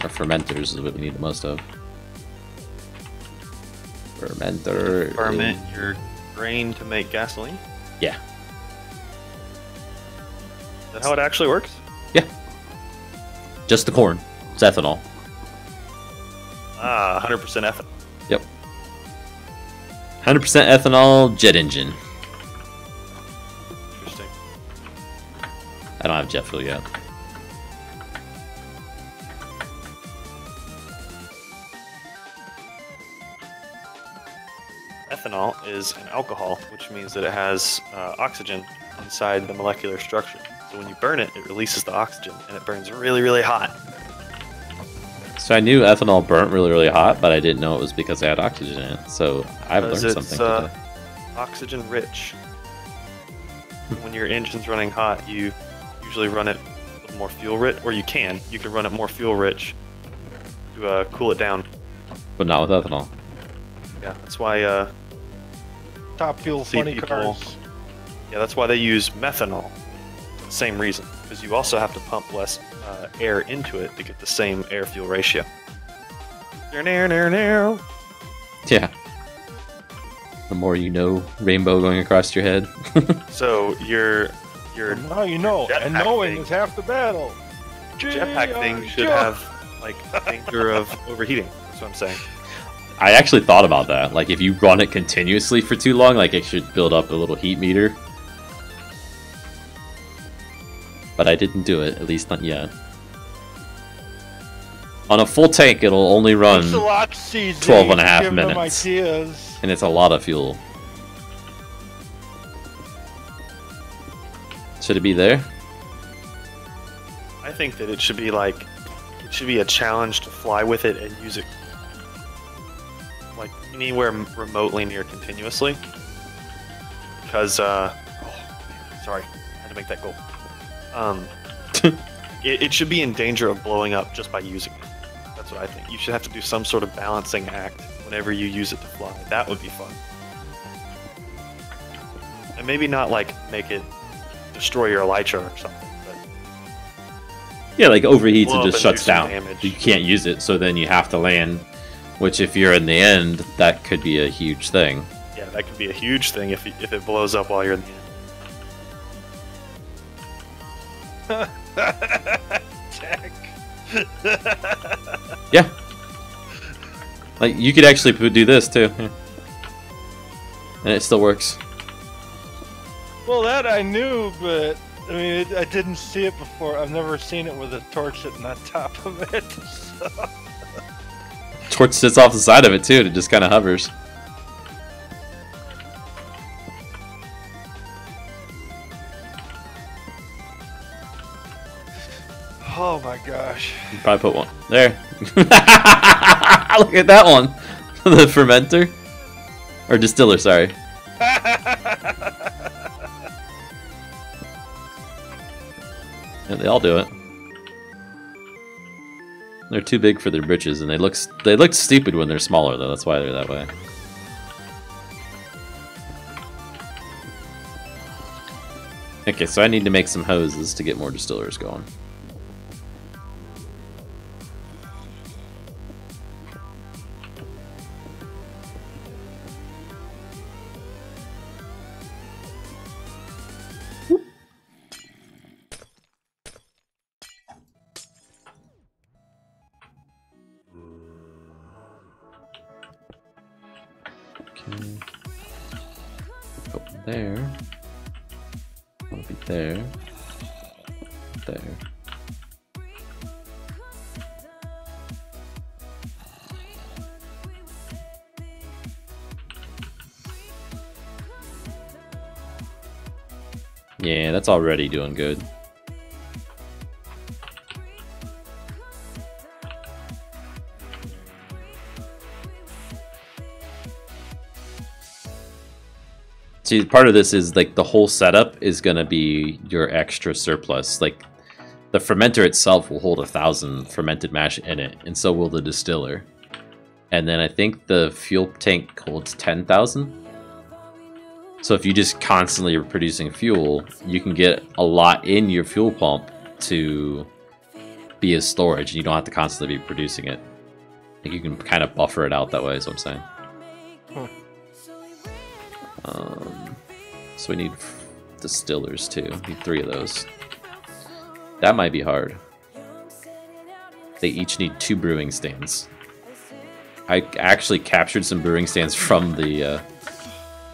Or fermenters is what we need the most of. Fermenter. Ferment your grain to make gasoline? Yeah. Is that how it actually works? Yeah. Just the corn. It's ethanol. Ah, 100% ethanol. Yep. 100% ethanol jet engine. Interesting. I don't have jet fuel yet. Ethanol is an alcohol, which means that it has oxygen inside the molecular structure. So when you burn it, it releases the oxygen, and it burns really, really hot. So I knew ethanol burnt really, really hot, but I didn't know it was because it had oxygen in it. So I've learned something today. Oxygen rich. When your engine's running hot, you usually run it a little more fuel rich, or you can run it more fuel rich to cool it down. But not with ethanol. Yeah, that's why Top fuel funny people, cars. yeah, that's why they use methanol. Same reason, because you also have to pump less air into it to get the same air-fuel ratio. Yeah. The more you know, rainbow going across your head. So your Now you know, and knowing thing, is half the battle. jetpack thing should have like danger of overheating. That's what I'm saying. I actually thought about that. Like, if you run it continuously for too long, like, it should build up a little heat meter. But I didn't do it, at least not yet. On a full tank, it'll only run 12 and a half minutes. And it's a lot of fuel. Should it be there? I think that it should be like, it should be a challenge to fly with it and use it like anywhere remotely near continuously. Because, sorry, I had to make that goal. It should be in danger of blowing up just by using it. That's what I think. You should have to do some sort of balancing act whenever you use it to fly. That would be fun. And maybe not like make it destroy your elytra or something. But yeah, like overheats and just shuts down. Damage. You can't use it, so then you have to land. Which, if you're in the end, that could be a huge thing. Yeah, that could be a huge thing if it blows up while you're in the end. Tech. Yeah. Like, you could actually do this, too. Yeah. And it still works. Well, that I knew, but I mean, I didn't see it before. I've never seen it with a torch sitting on top of it. So. Torch sits off the side of it, too, and it just kind of hovers. Oh my gosh. You probably put one there. Look at that one. The fermenter. Or distiller, sorry. Yeah, they all do it. They're too big for their britches, and they look stupid when they're smaller, though. That's why they're that way. Okay, so I need to make some hoses to get more distillers going. Go there. That'll be there. There. Yeah, that's already doing good. See, part of this is like the whole setup is gonna be your extra surplus. Like the fermenter itself will hold 1,000 fermented mash in it, and so will the distiller. And then I think the fuel tank holds 10,000. So if you just constantly are producing fuel, you can get a lot in your fuel pump to be as storage, and you don't have to constantly be producing it. Like you can kind of buffer it out that way, is what I'm saying. So we need distillers too. We need 3 of those. That might be hard. They each need 2 brewing stands. I actually captured some brewing stands from the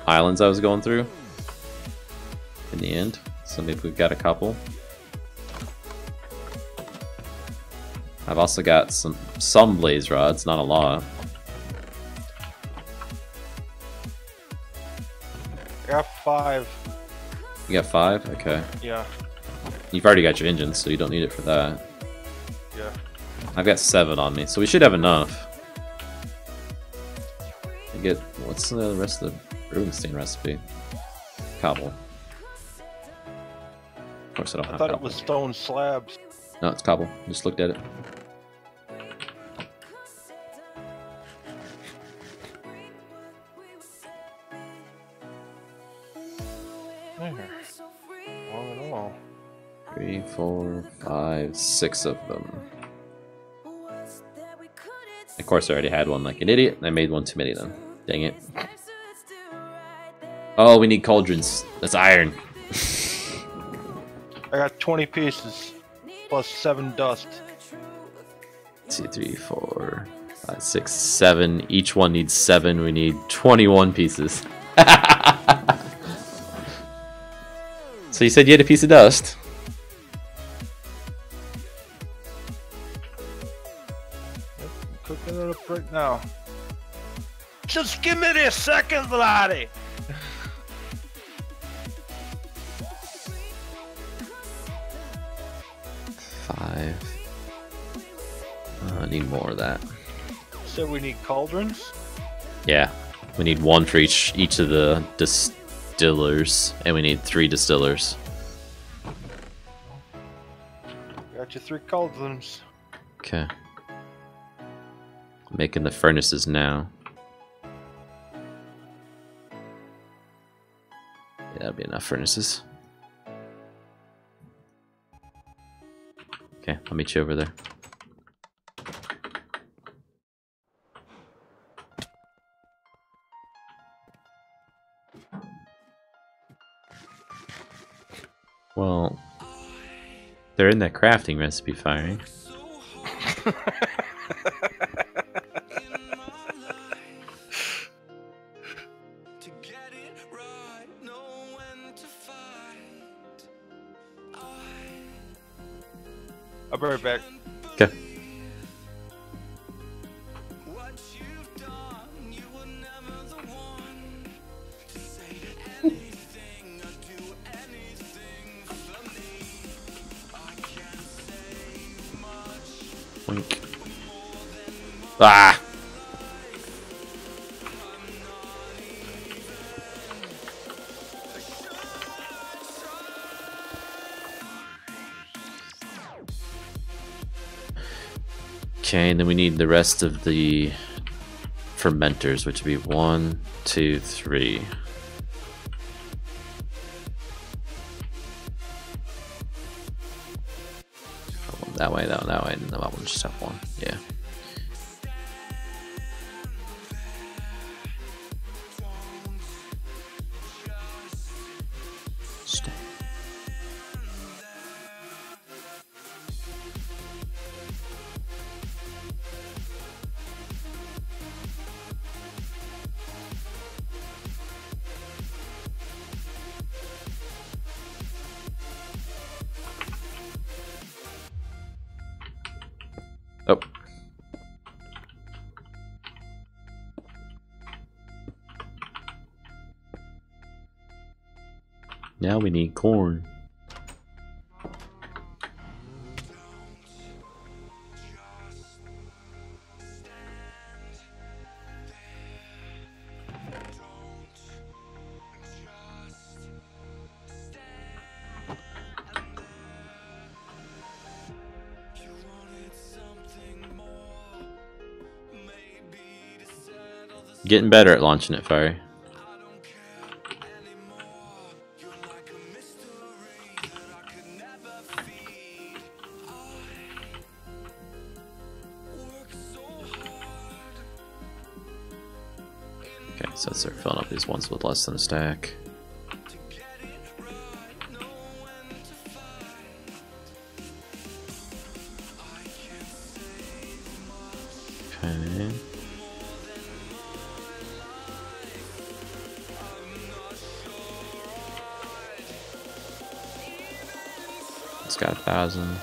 islands I was going through in the end. So maybe we've got a couple. I've also got some blaze rods, not a lot. I got 5. You got 5? Okay. Yeah. You've already got your engine, so you don't need it for that. Yeah. I've got 7 on me, so we should have enough. I get what's the rest of the brewing stand recipe? Cobble. Of course, I don't have thought cobble. it was stone slabs. No, it's cobble. Just looked at it. There. Long and all. 3, 4, 5, 6 of them. Of course, I already had one like an idiot. I made one too many then. Dang it. Oh, we need cauldrons. That's iron. I got 20 pieces plus 7 dust. 2, 3, 4, 5, 6, 7. Each one needs 7. We need 21 pieces. So you said you had a piece of dust? Yep, I'm cooking it up right now. Just give me a second, laddie. I need more of that. So we need cauldrons? Yeah. We need 1 for each of the distillers, and we need 3 distillers. Got you 3 cauldrons. Okay. Making the furnaces now. Yeah, that'll be enough furnaces. Okay, I'll meet you over there. Well, they're in that crafting recipe, Fiery. I'll be right back. Okay. Wink. Ah! Okay, and then we need the rest of the fermenters, which would be 1, 2, 3. That way, that way, and that one just have 1. Yeah. Stay. Oh. Now we need corn. Getting better at launching it, Fiery. Okay, so let's start filling up these ones with less than a stack. Okay. It's got 1,000.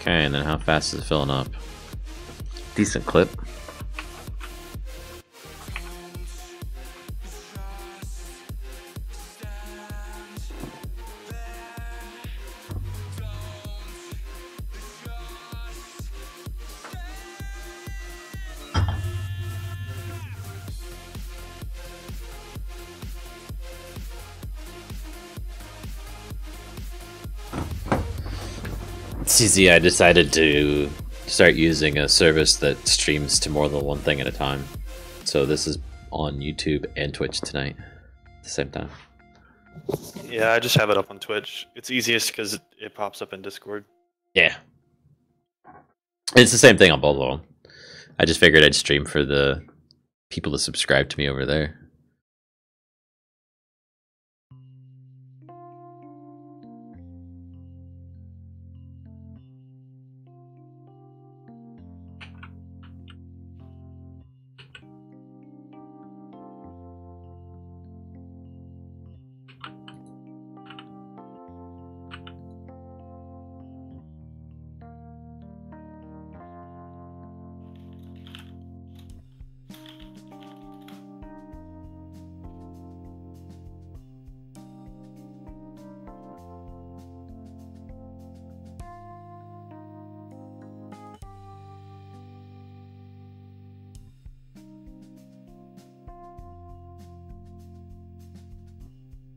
Okay, and then how fast is it filling up? Decent clip. CZ, I decided to start using a service that streams to more than one thing at a time. So this is on YouTube and Twitch tonight at the same time. Yeah, I just have it up on Twitch. It's easiest because it pops up in Discord. Yeah. It's the same thing on both of them. I just figured I'd stream for the people that subscribe to me over there.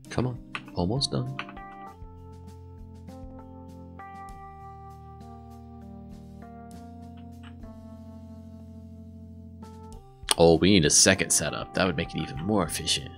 Come on, almost done. Oh, we need a second setup. That would make it even more efficient.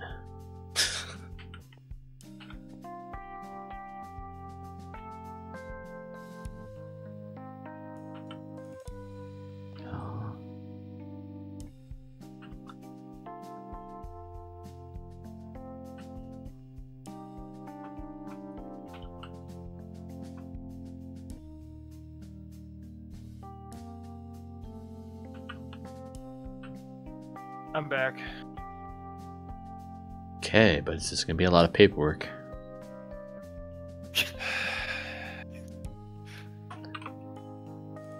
I'm back. Okay, but it's just gonna be a lot of paperwork.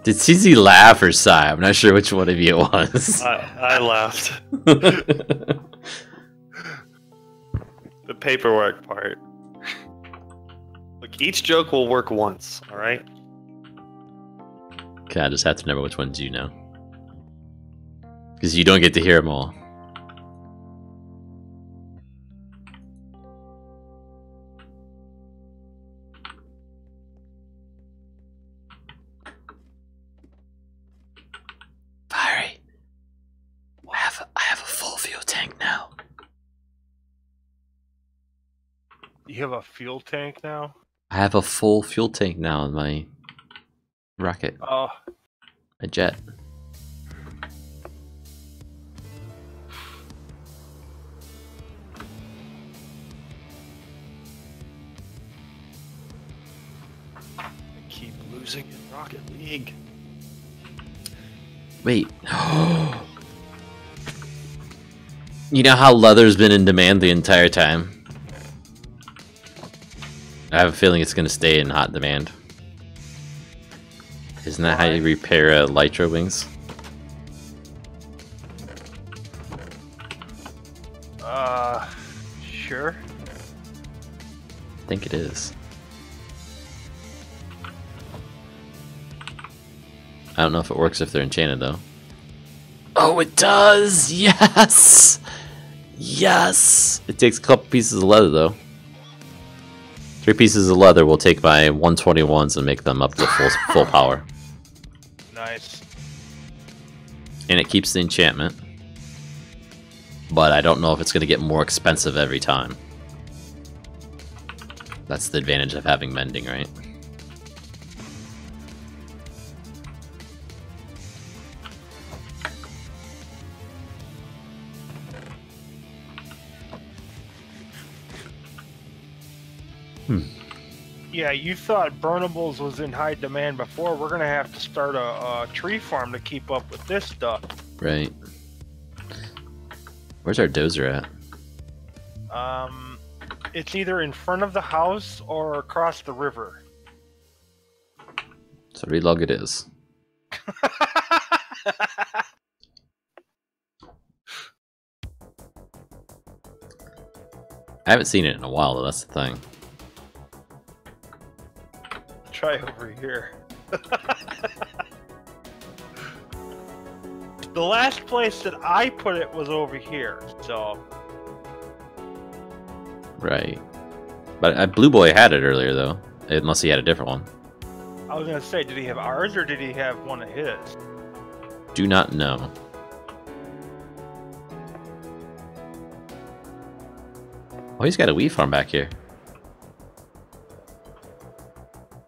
Did CZ laugh or sigh? I'm not sure which one of you it was. I laughed. The paperwork part. Look, each joke will work once, alright? Okay, I just have to remember which ones you know. Because you don't get to hear them all. Fiery. I have a full fuel tank now. You have a fuel tank now? I have a full fuel tank now in my rocket. Oh. A jet. Losing in Rocket League. Wait. You know how leather's been in demand the entire time? I have a feeling it's going to stay in hot demand. Isn't that how you repair Lytro wings? Sure. I think it is. I don't know if it works if they're enchanted though. Oh, it does! Yes! Yes! It takes a couple pieces of leather though. 3 pieces of leather will take my 121s and make them up to full power. Nice. And it keeps the enchantment. But I don't know if it's going to get more expensive every time. That's the advantage of having mending, right? Yeah, you thought burnables was in high demand before. We're gonna have to start a tree farm to keep up with this stuff. Right. Where's our dozer at? It's either in front of the house or across the river. So relog it is. I haven't seen it in a while though, that's the thing. Try over here. The last place that I put it was over here, so... Right. But Blue Boy had it earlier though, unless he had a different one. I was gonna say, did he have ours or did he have one of his? Do not know. Oh, he's got a wheat farm back here.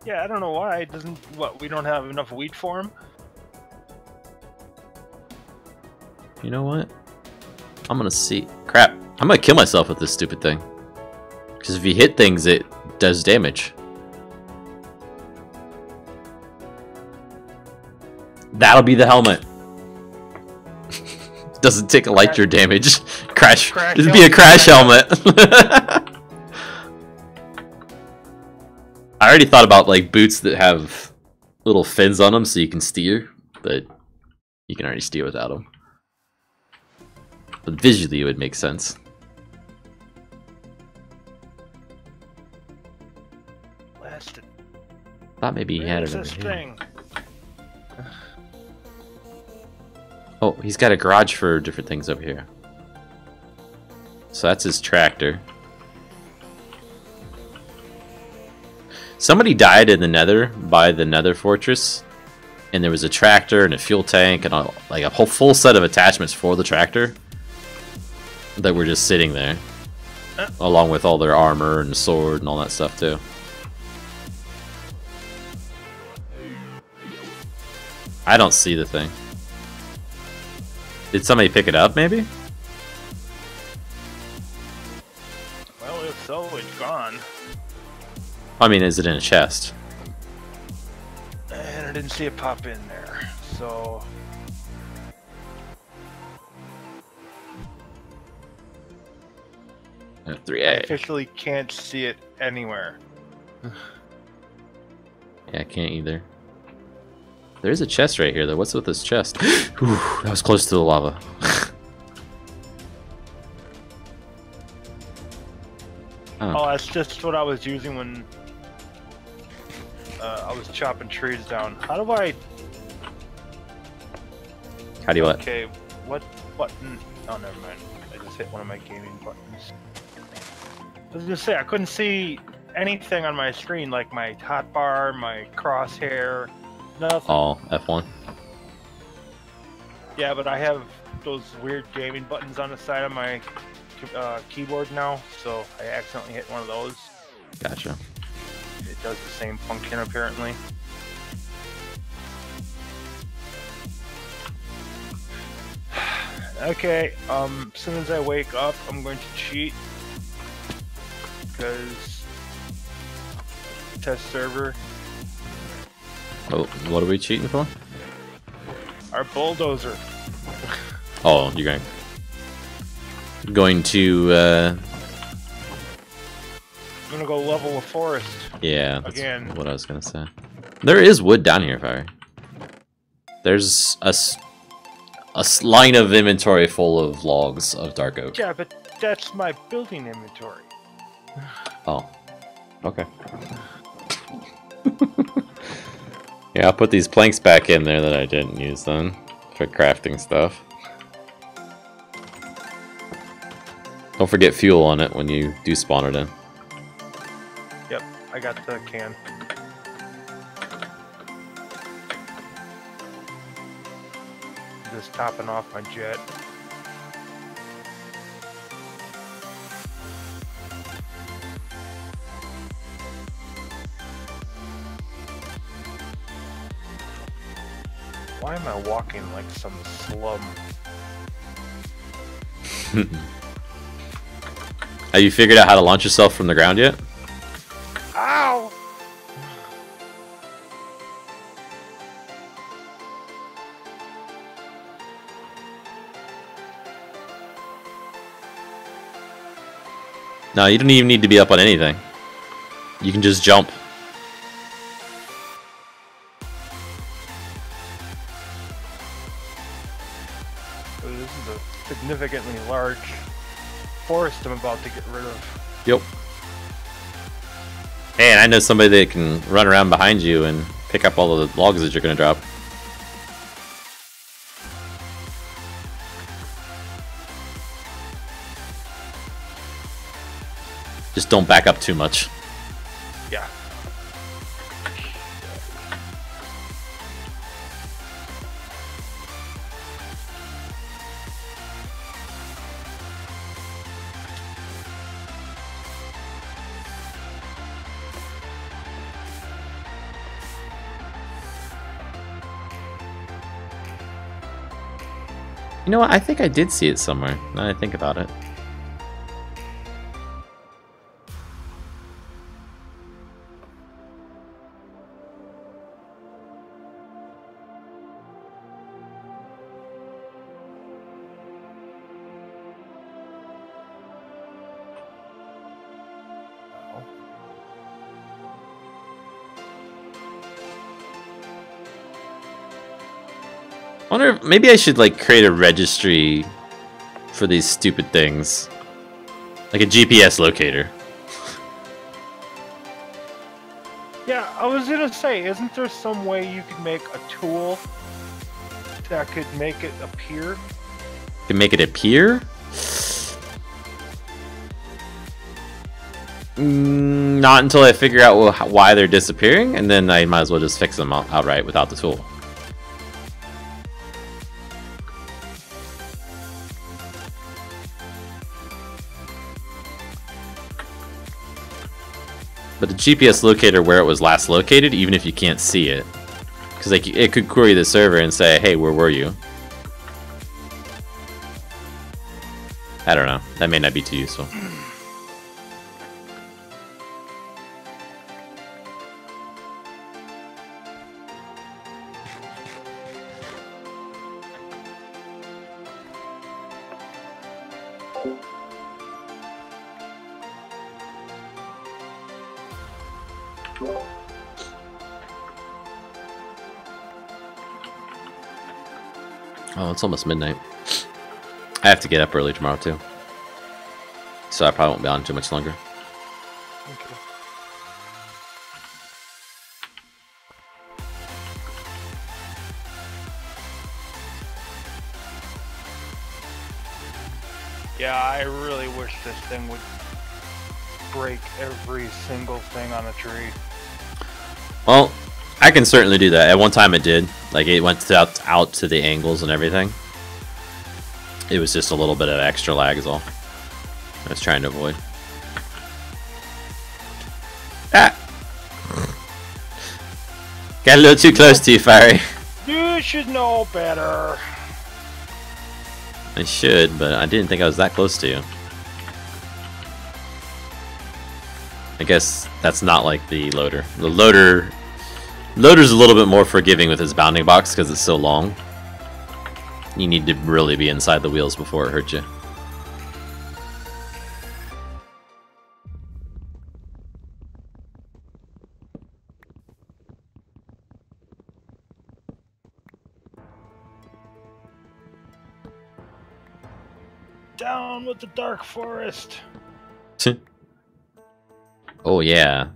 Yeah, I don't know why. It doesn't... What, we don't have enough wheat for him? You know what? I'm gonna see. Crap. I'm gonna kill myself with this stupid thing. Because if you hit things, it does damage. That'll be the helmet. Doesn't take a lighter damage. Crash. It'd be a crash helmet. I already thought about like boots that have little fins on them so you can steer, but you can already steer without them. But visually it would make sense. Blasted. Thought maybe he had it over this here. thing? Oh, he's got a garage for different things over here. So that's his tractor. Somebody died in the Nether by the Nether Fortress, and there was a tractor and a fuel tank and like a whole full set of attachments for the tractor that were just sitting there, along with all their armor and sword and all that stuff too. I don't see the thing. Did somebody pick it up, maybe? Well, if so, it's gone. I mean, is it in a chest? And I didn't see it pop in there, so... I 3A. officially can't see it anywhere. Yeah, I can't either. There's a chest right here, though. What's with this chest? Whew, that was close to the lava. Oh, that's just what I was using when I was chopping trees down. How do I... How do you what? Okay, what button... Oh, never mind. I just hit one of my gaming buttons. I was gonna say, I couldn't see anything on my screen, like my hotbar, my crosshair, nothing. Oh, F1. Yeah, but I have those weird gaming buttons on the side of my keyboard now, so I accidentally hit one of those. Gotcha. It does the same function, apparently. Okay, as soon as I wake up, I'm going to cheat. Because... test server. Oh, what are we cheating for? Our bulldozer. Oh, you're going to, I'm gonna go level a forest. yeah, that's Again. what I was gonna say. There is wood down here, Fire. There's a line of inventory full of logs of dark oak. Yeah, but that's my building inventory. Oh. Okay. Yeah, I'll put these planks back in there that I didn't use then for crafting stuff. Don't forget fuel on it when you do spawn it in. Yep, I got the can. Just topping off my jet. Why am I walking like some slum? Have you figured out how to launch yourself from the ground yet? Ow! No, you don't even need to be up on anything. You can just jump. Oh, this is a significantly large forest I'm about to get rid of. Yep. Hey, and I know somebody that can run around behind you and pick up all the logs that you're going to drop. Just don't back up too much. Yeah. You know what? I think I did see it somewhere, now that I think about it. I wonder if maybe I should like create a registry for these stupid things. Like a GPS locator. Yeah, I was gonna say, isn't there some way you could make a tool that could make it appear? Can make it appear? Not until I figure out why they're disappearing, and then I might as well just fix them outright without the tool. But the GPS locator where it was last located, even if you can't see it. Because like, it could query the server and say, hey, where were you? I don't know. That may not be too useful. Oh, it's almost midnight. I have to get up early tomorrow too. So I probably won't be on too much longer. Okay. Yeah, I really wish this thing would break every single thing on a tree. Well, I can certainly do that. At one time it did. Like, it went out to the angles and everything. It was just a little bit of extra lag is all I was trying to avoid. Ah! Got a little too close to you, Fiery. You should know better. I should, but I didn't think I was that close to you. I guess that's not like the loader. The loader's a little bit more forgiving with his bounding box because it's so long. You need to really be inside the wheels before it hurts you. Down with the dark forest. Oh yeah.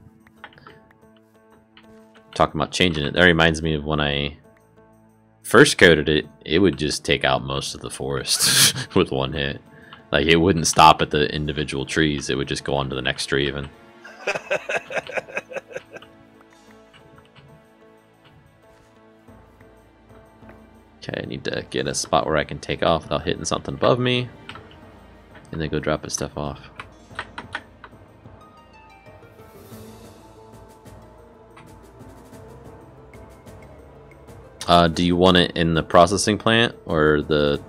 Talking about changing it, that reminds me of when I first coded it, it would just take out most of the forest with one hit. Like, it wouldn't stop at the individual trees, it would just go on to the next tree even. Okay, I need to get a spot where I can take off without hitting something above me, and then go drop his stuff off. Do you want it in the processing plant or the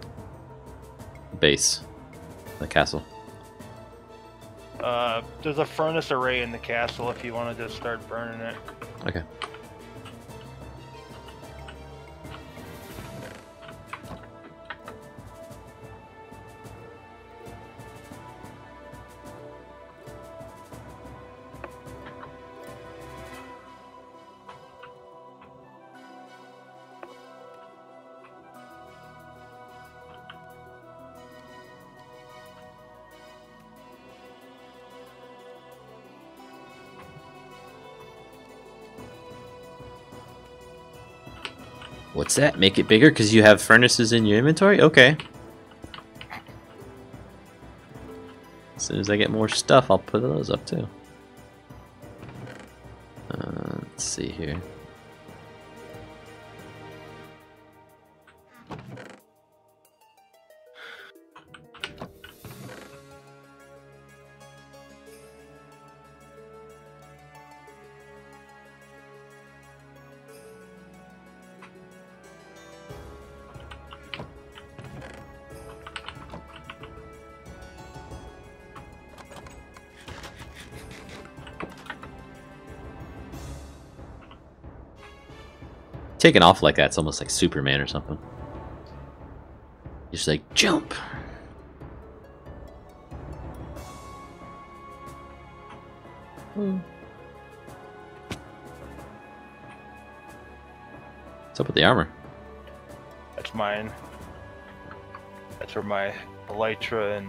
base, the castle? There's a furnace array in the castle if you wanted to start burning it. Okay. What's that? Make it bigger because you have furnaces in your inventory? Okay. As soon as I get more stuff, I'll put those up too. Let's see here. Taking off like that's almost like Superman or something. Just like jump. What's up with the armor? That's mine. That's where my elytra and...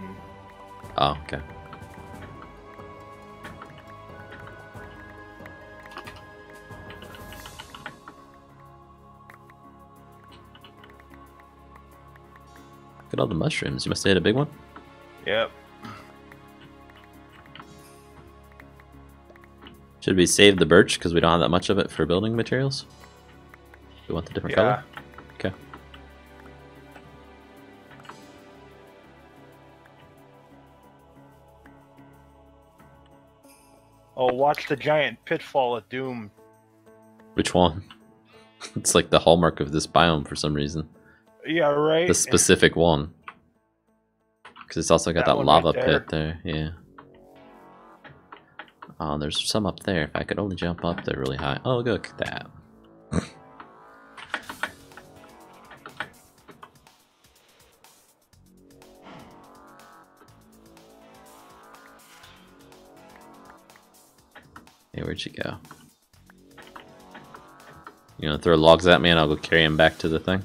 Oh, okay. Look at all the mushrooms. You must have hit a big one? Yep. Should we save the birch because we don't have that much of it for building materials? We want the different color? Okay. Oh, watch the giant pitfall of doom. Which one? It's like the hallmark of this biome for some reason. Yeah, right? The specific one. Because it's also got that one lava right there. pit there, yeah. Oh, there's some up there. If I could only jump up there really high. Oh, look at that. Hey, where'd you go? You gonna throw logs at me and I'll go carry them back to the thing?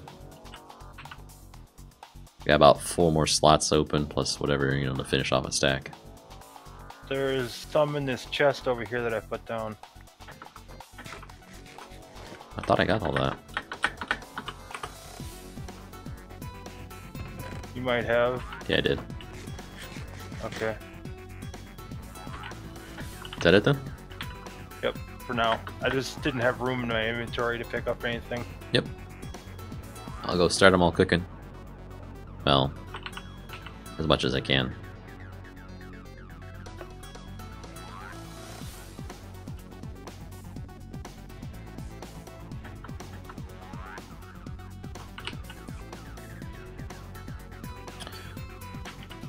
Got about 4 more slots open, plus whatever, you know, to finish off a stack. There's some in this chest over here that I put down. I thought I got all that. You might have. Yeah, I did. Okay. Is that it then? Yep, for now. I just didn't have room in my inventory to pick up anything. Yep. I'll go start them all cooking. Well, as much as I can.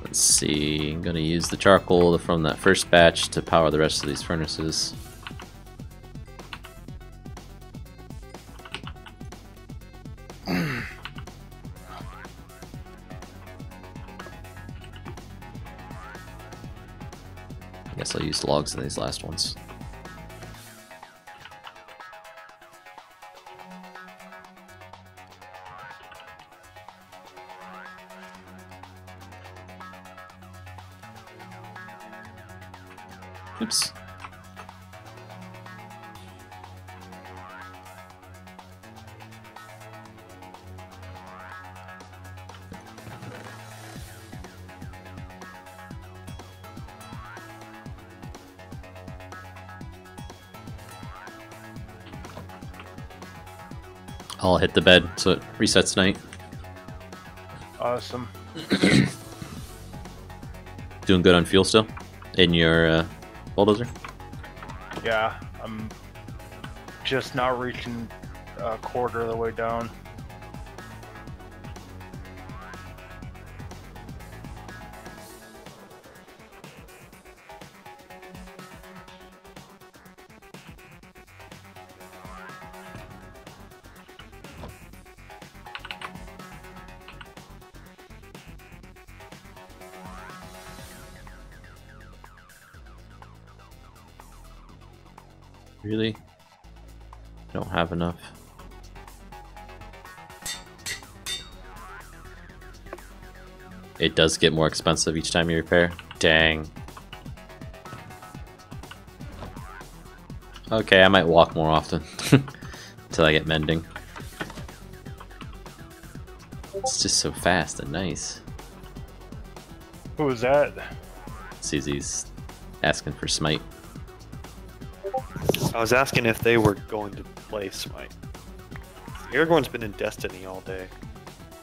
Let's see, I'm gonna use the charcoal from that first batch to power the rest of these furnaces. Guess I'll use logs in these last ones. Oops. I'll hit the bed so it resets tonight. Awesome. Doing good on fuel still? In your bulldozer? Yeah, I'm just now reaching a quarter of the way down. Really? Don't have enough. It does get more expensive each time you repair. Dang. Okay, I might walk more often until I get mending. It's just so fast and nice. Who was that? CZ's asking for Smite. I was asking if they were going to play Smite. Aragorn's been in Destiny all day,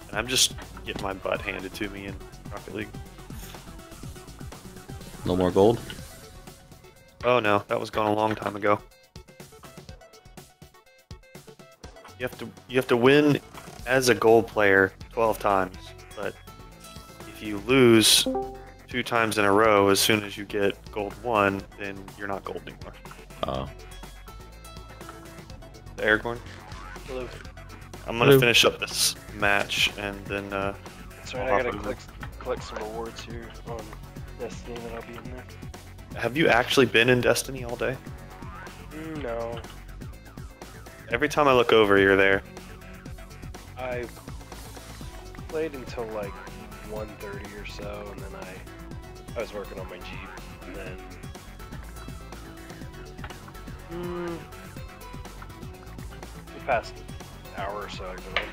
and I'm just getting my butt handed to me in Rocket League. No more gold? Oh no, that was gone a long time ago. You have to win as a gold player 12 times, but if you lose 2 times in a row as soon as you get gold 1, then you're not gold anymore. Oh. Aragorn? Hello. I'm gonna finish up this match and then Sorry, I gotta collect some rewards here on Destiny, and then I'll be in there. Have you actually been in Destiny all day? No. Every time I look over, you're there. I played until like 1:30 or so, and then I was working on my Jeep, and then the past hour or so I've been on.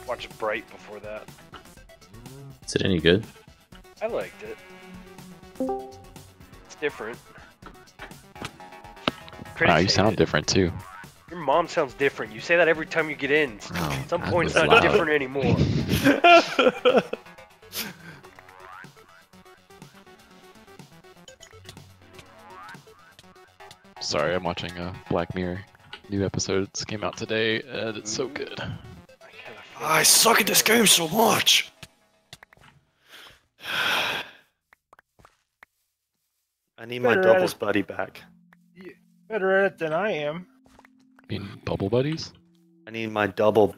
Watched Bright before that. Is it any good? I liked it. It's different. Wow, you sound different too. Your mom sounds different. You say that every time you get in. Oh, At some God, point, it's that's not loud. different anymore. Sorry, I'm watching Black Mirror. New episodes came out today, and it's so good. I suck at this game so much! I need my Better at doubles it. buddy back. Better at it than I am. You mean Bubble Buddies? I need my doubles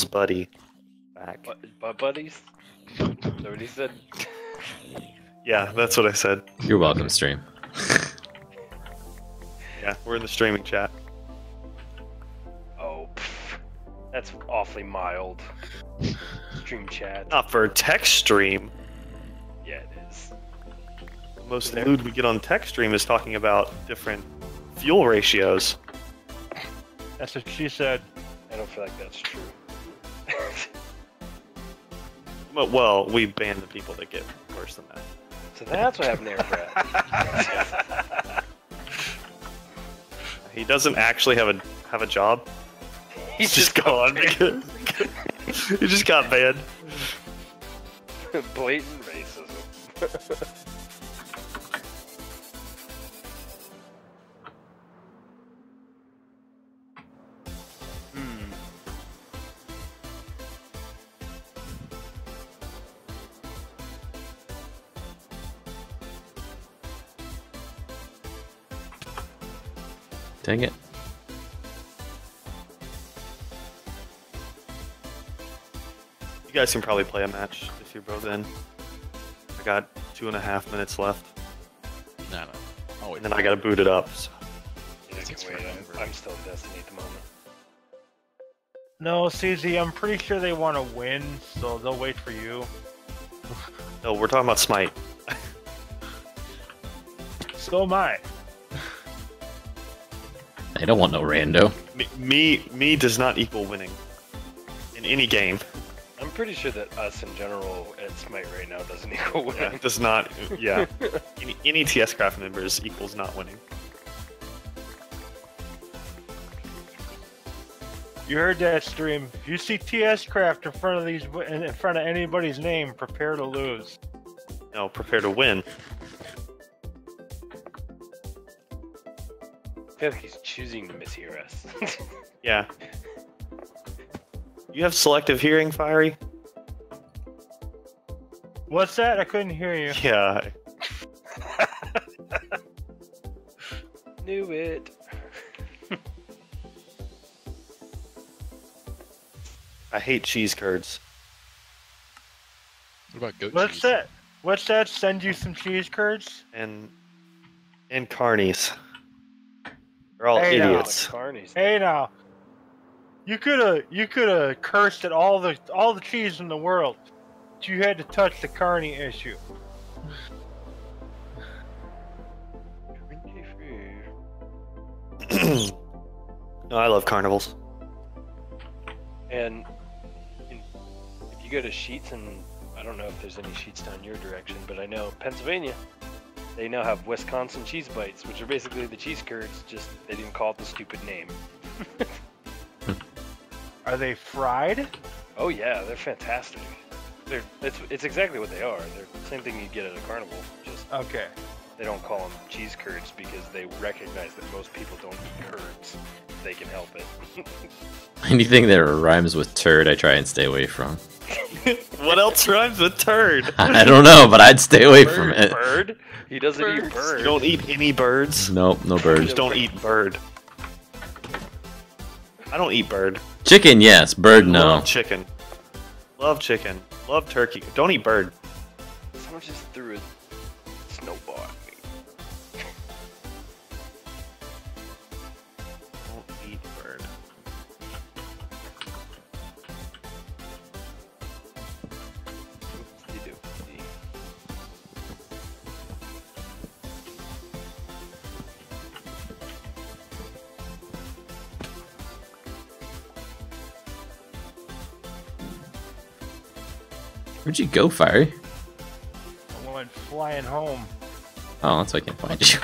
buddy back. Butt buddies? Is that what he said? Yeah, that's what I said. You're welcome, stream. Yeah, we're in the streaming chat. Oh, that's awfully mild. Stream chat. Not for tech stream. Yeah, it is. The most lewd we get on tech stream is talking about different fuel ratios. That's what she said. I don't feel like that's true. Well, we ban the people that get worse than that. So that's what happened to Airbrat. He doesn't actually have a job. He's just gone. He just got banned. blatant racism. Dang it. You guys can probably play a match if you're both in. I got 2.5 minutes left, No. Oh, wait. and then I gotta boot it up. So. Yeah, I can wait. I'm still in Destiny at the moment. No, CZ, I'm pretty sure they want to win, so they'll wait for you. No, we're talking about Smite. So am I. They don't want no rando. Me does not equal winning in any game. I'm pretty sure that us in general at Smite right now doesn't equal winning. Yeah, does not. Yeah, any TSCraft members equals not winning. You heard that, stream. If you see TSCraft in front of anybody's name, prepare to lose. No, prepare to win. I feel like he's choosing to mishear us. Yeah. You have selective hearing, Fiery? What's that? I couldn't hear you. Yeah. Knew it. I hate cheese curds. What about goat What's cheese? that? What's that? Send you some cheese curds? And carnies. They're all Hey, now. idiots. Carnies. Hey now. You coulda cursed at all the cheese in the world. But you had to touch the carny issue. No, I love carnivals. And if you go to Sheets, and I don't know if there's any Sheets down your direction, but I know Pennsylvania, they now have Wisconsin cheese bites, which are basically the cheese curds, just they didn't call it the stupid name. Are they fried? Oh yeah, they're fantastic. It's exactly what they are. They're the same thing you get at a carnival. Just Okay. they don't call them cheese curds because they recognize that most people don't eat curds. If they can help it. Anything that rhymes with turd, I try and stay away from. What else rhymes with turd? I don't know, but I'd stay away from it. Bird? He doesn't eat bird. You don't eat any birds? Nope, no You birds. just don't eat bird. I don't eat bird. Chicken, yes. Bird, no. Love chicken. Love chicken. Love turkey. Don't eat bird. Someone just threw a snowball at me. Don't eat bird. Oopsie-doopsie. Where'd you go, Fiery? I went flying home. Oh, that's why I can't find you.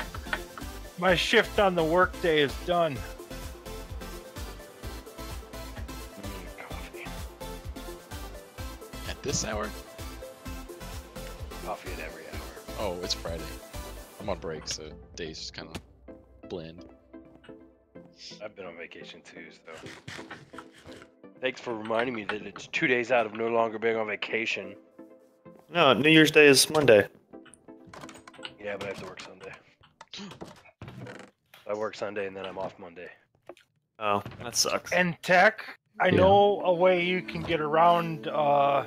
My shift on the workday is done. Coffee. At this hour? Coffee at every hour. Oh, it's Friday. I'm on break, so days just kind of blend. I've been on vacation too, so. Thanks for reminding me that it's 2 days out of no longer being on vacation. No, New Year's Day is Monday. Yeah, but I have to work Sunday. I work Sunday and then I'm off Monday. Oh, that sucks. And tech, I Yeah. know a way you can get around the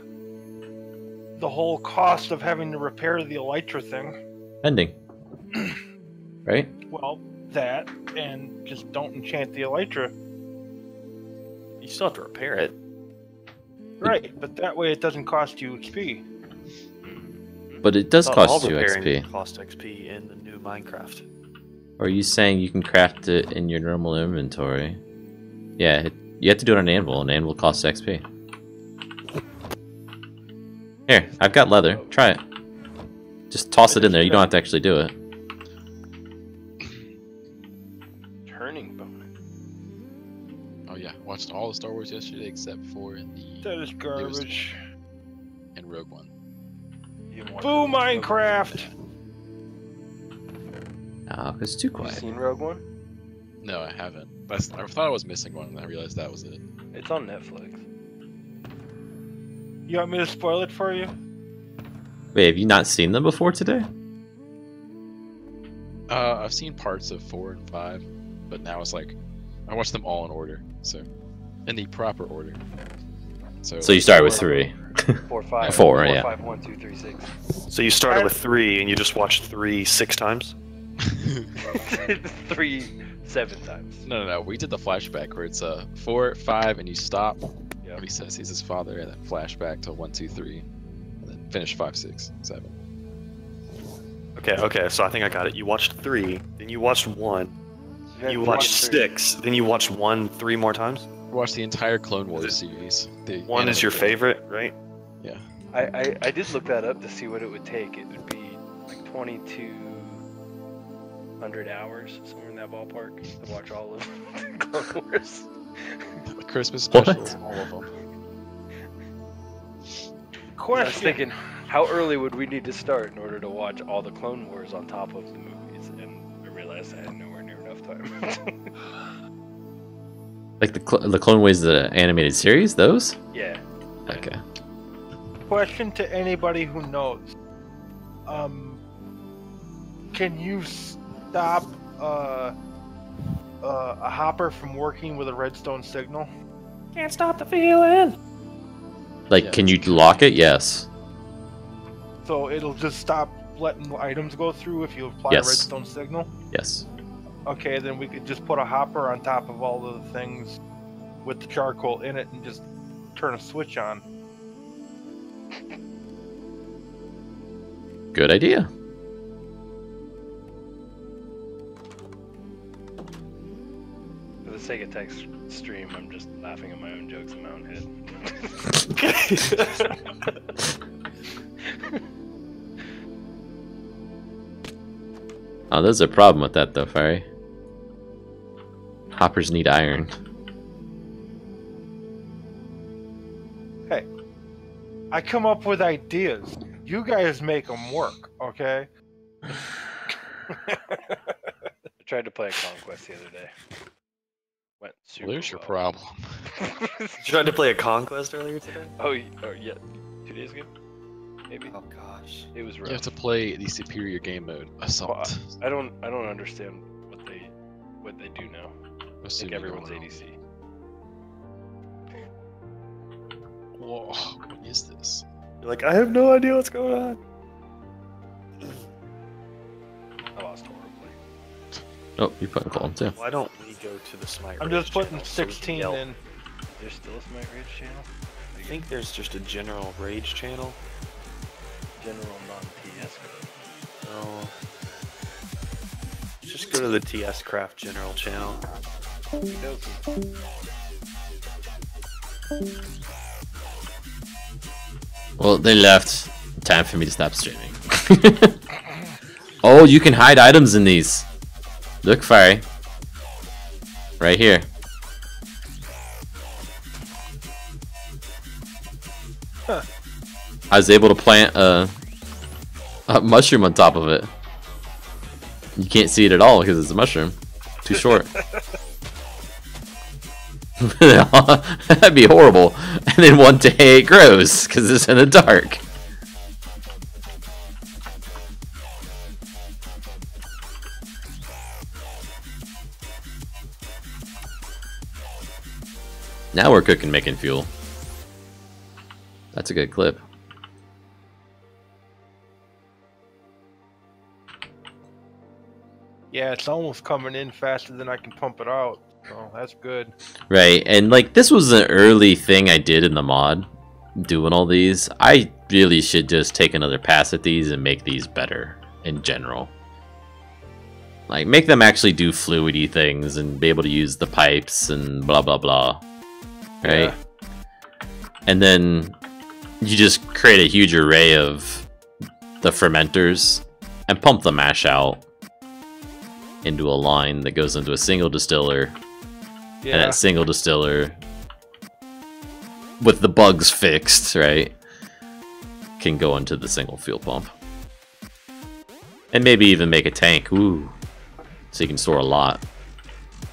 whole cost of having to repair the elytra thing. Ending. Right? Well, that, and just don't enchant the elytra. You still have to repair it. Right, but that way it doesn't cost you XP. But it does All cost you repairing XP. Cost XP in the new Minecraft. Or are you saying you can craft it in your normal inventory? Yeah, you have to do it on an anvil. An anvil costs XP. Here, I've got leather. Try it. Just toss it in there. You don't have to actually do it. Turning bonus. Oh yeah, watched all of Star Wars yesterday except for the That is garbage. and Rogue One. You want Boo, Minecraft! Oh, it's too Have you quiet. seen Rogue One? No, I haven't. But I thought I was missing one, and I realized that was it. It's on Netflix. You want me to spoil it for you? Wait, have you not seen them before today? I've seen parts of 4 and 5, but now it's like I watched them all in order, so in the proper order. So you started with 3. 4, 5. 4, yeah. 5, 1, 2, 3, 6. So you started with 3 and you just watched 3 6 times? 3, 7 times. No. We did the flashback where it's 4, 5, and you stop. Yep. What he says, he's his father, and then flashback to 1, 2, 3, and then finish 5, 6, 7. Okay. So I think I got it. You watched 3, then you watched 1, you watched 6, then you watched 1 3 more times. Watch the entire Clone Wars series. The 1 is your animated. favorite, right? Yeah. I did look that up to see what it would take. It would be like 2,200 hours, somewhere in that ballpark, to watch all of Clone Wars. The Christmas specials, What? all of them. I was Question. thinking, how early would we need to start in order to watch all the Clone Wars on top of the movies? And I realized I had nowhere near enough time. Like the Clone Wars, the animated series, those? Yeah. Okay. Question to anybody who knows. Can you stop a hopper from working with a redstone signal? Can't stop the feeling. Like, Yeah, can you lock it? Yes. So it'll just stop letting items go through if you apply Yes. a redstone signal? Yes. Okay, then we could just put a hopper on top of all of the things with the charcoal in it and just turn a switch on. Good idea. For the sake of text stream, I'm just laughing at my own jokes in my own head. Oh, there's a problem with that though, Fiery. Hoppers need iron. Hey, I come up with ideas. You guys make them work, okay? I tried to play a Conquest the other day. Went super Well, there's your well. problem. You tried to play a conquest earlier today? Oh, yeah. 2 days ago? Maybe. Oh gosh. It was You rough. have to play the superior game mode, Assault. I don't understand what they do now. I think Assuming you everyone's don't know. ADC. Whoa, what is this? You're like, I have no idea what's going on. I lost horribly. Oh, you're putting coal too. Why don't we go to the Smite I'm Rage just putting channel so we can 16 yell? in. There's still a Smite Rage channel? I think there's just a general Rage channel. General non-TS code. No. Just go to the TSCraft general channel. Okey-dokey. Well, they left. Time for me to stop streaming. Oh, you can hide items in these. Look, Fiery. Right here. Huh. I was able to plant a mushroom on top of it. You can't see it at all because it's a mushroom. Too short. That'd be horrible. And then one day it grows because it's in the dark. Now we're cooking, making fuel. That's a good clip. Yeah, it's almost coming in faster than I can pump it out. So that's good. Right, and like this was an early thing I did in the mod, doing all these. I really should just take another pass at these and make these better in general. Like make them actually do fluidy things and be able to use the pipes and blah blah blah. Right? Yeah. And then you just create a huge array of the fermenters and pump the mash out into a line that goes into a single distiller. And Yeah. that single distiller, with the bugs fixed, right, can go into the single fuel pump. And maybe even make a tank, ooh, so you can store a lot.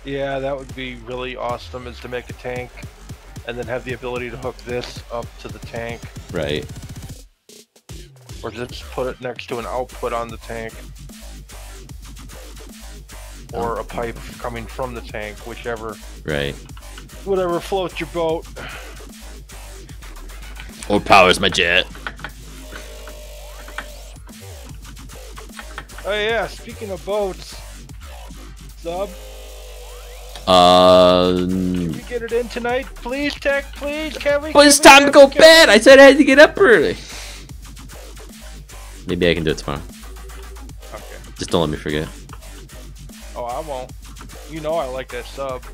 Yeah, that would be really awesome, is to make a tank and then have the ability to hook this up to the tank. Right. Or just put it next to an output on the tank. Or a pipe coming from the tank, whichever. Right. Whatever floats your boat. Or powers my jet. Oh yeah, speaking of boats. Sub, Um, can we get it in tonight? Please, Tech, please, can we? well, it's time to go bed. I said I had to get up early. Maybe I can do it tomorrow. Just don't let me forget. Oh, I won't. You know I like that sub.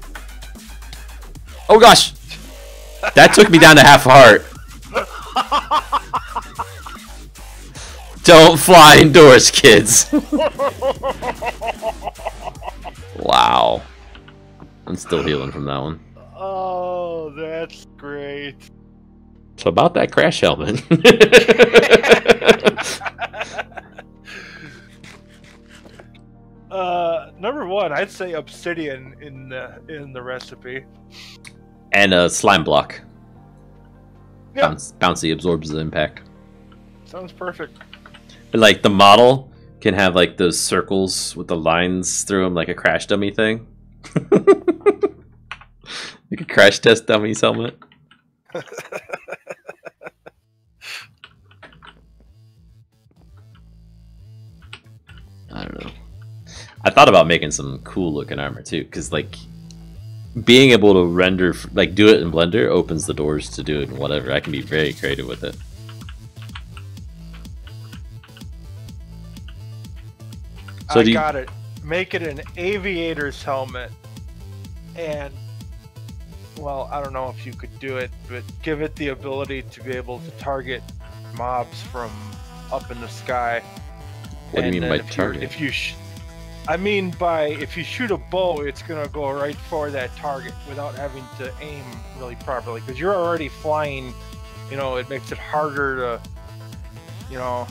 Oh gosh! That took me down to half a heart. Don't fly indoors, kids. Wow. I'm still healing from that one. Oh, that's great. So about that crash helmet. Number one, I'd say obsidian in the recipe. And a slime block. Yeah, Bouncy absorbs the impact. sounds perfect. Like the model can have like those circles with the lines through them, like a crash dummy thing. Like a crash test dummy's helmet. I don't know. I thought about making some cool looking armor too, because like being able to render, like do it in Blender, opens the doors to do it in whatever. I can be very creative with it. So I got it. Make it an aviator's helmet, and well, I don't know if you could do it, but give it the ability to be able to target mobs from up in the sky. What do you mean then by if target? If you shoot a bow, it's gonna go right for that target without having to aim really properly. Because you're already flying, you know, it makes it harder to, you know,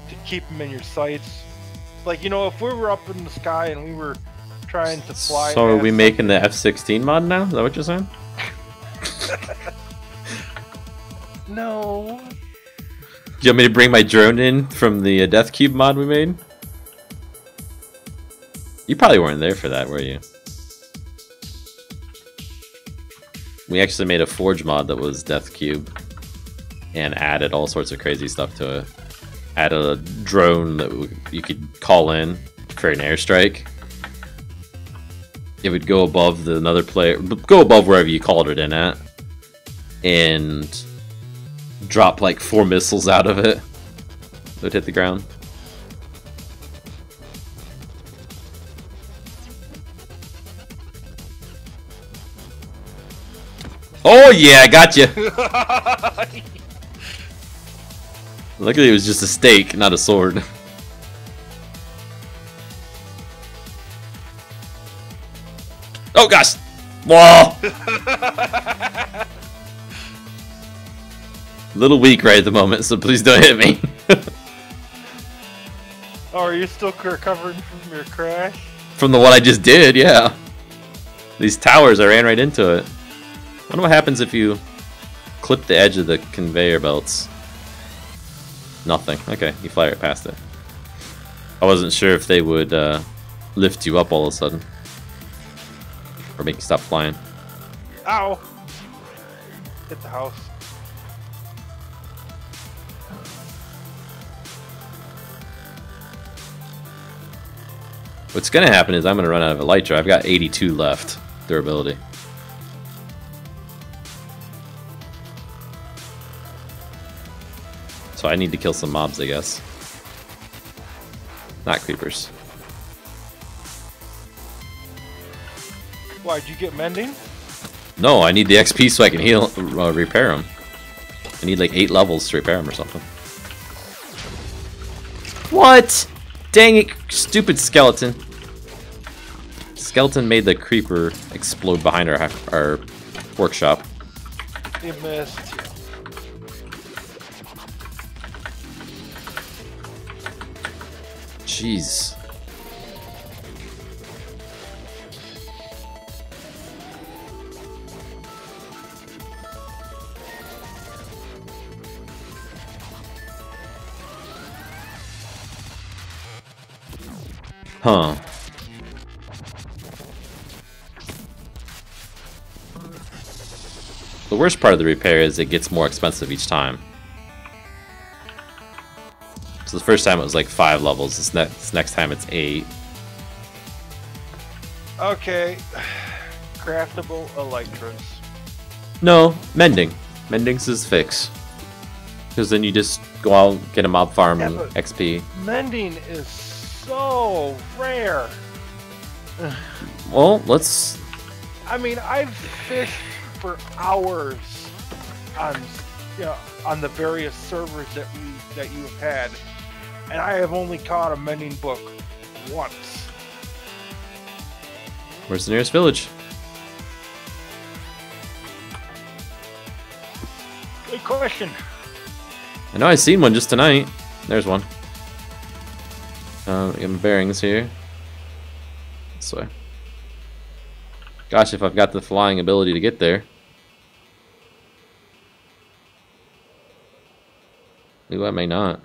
to keep them in your sights. Like, you know, if we were up in the sky and we were trying to fly. So are we making the F-16 mod now? Is that what you're saying? No. Do you want me to bring my drone in from the Death Cube mod we made? You probably weren't there for that, were you? We actually made a Forge mod that was Death Cube and added all sorts of crazy stuff to it. Added a drone that you could call in for an airstrike. It would go above another player, go above wherever you called it in at, and drop like 4 missiles out of it that would hit the ground. Oh yeah, I got you. Luckily it was just a stake, not a sword. Oh gosh! Whoa! Little weak right at the moment, so please don't hit me. Oh, are you still recovering from your crash? From the one I just did, yeah. These towers, I ran right into it. I wonder what happens if you clip the edge of the conveyor belts. Nothing. Okay, you fly right past it. I wasn't sure if they would lift you up all of a sudden. Or make you stop flying. Ow! Hit the house. What's gonna happen is I'm gonna run out of Elytra. I've got 82 left. Durability. So I need to kill some mobs, I guess. Not creepers. Why, did you get mending? No, I need the XP so I can heal, repair them. I need like 8 levels to repair them or something. What? Dang it, stupid skeleton. Skeleton made the creeper explode behind our workshop. You missed. Jeez. Huh. The worst part of the repair is it gets more expensive each time. So the first time it was like 5 levels, this next time it's 8. Okay. Craftable elytras. No, mending. Mending's his fix. Because then you just go out, get a mob farm Yeah, but- XP. Mending is so rare. Well, let's... I mean, I've fished for hours on, on the various servers that you've had, and I have only caught a mending book once. Where's the nearest village? Good question. I know I've seen one just tonight. There's one. Get my bearings here. This way. Gosh, if I've got the flying ability to get there. Ooh, I may not.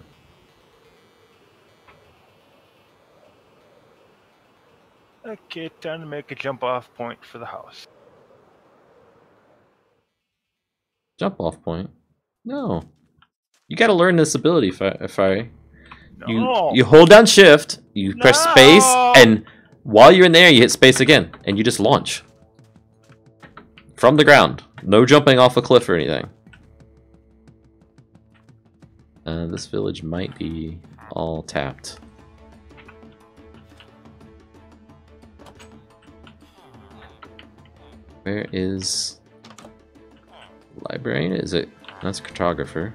Okay, time to make a jump off point for the house. Jump off point? No. You gotta learn this ability, Fiery. No. You hold down shift, you press space, No. and while you're in there, you hit space again, and you just launch. From the ground. No jumping off a cliff or anything. This village might be all tapped. Where is... Librarian? Is it? That's cartographer.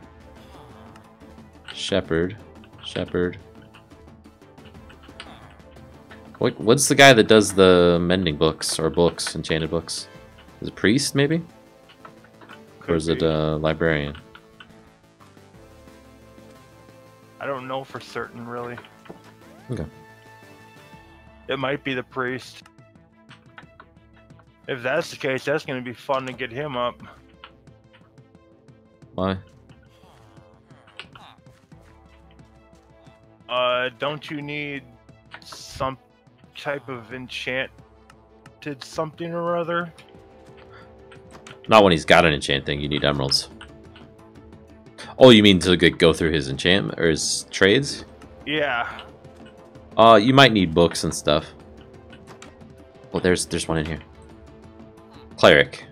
Shepherd. Shepherd. What's the guy that does the mending books, or books, enchanted books? Is it priest, maybe? Or is it librarian? I don't know for certain, really. Okay. It might be the priest. If that's the case, that's going to be fun to get him up. Why? Don't you need some type of enchanted something or other? Not when he's got an enchant thing, you need emeralds. Oh, you mean to go through his enchantment or his trades? Yeah. You might need books and stuff. Well, there's one in here. Cleric.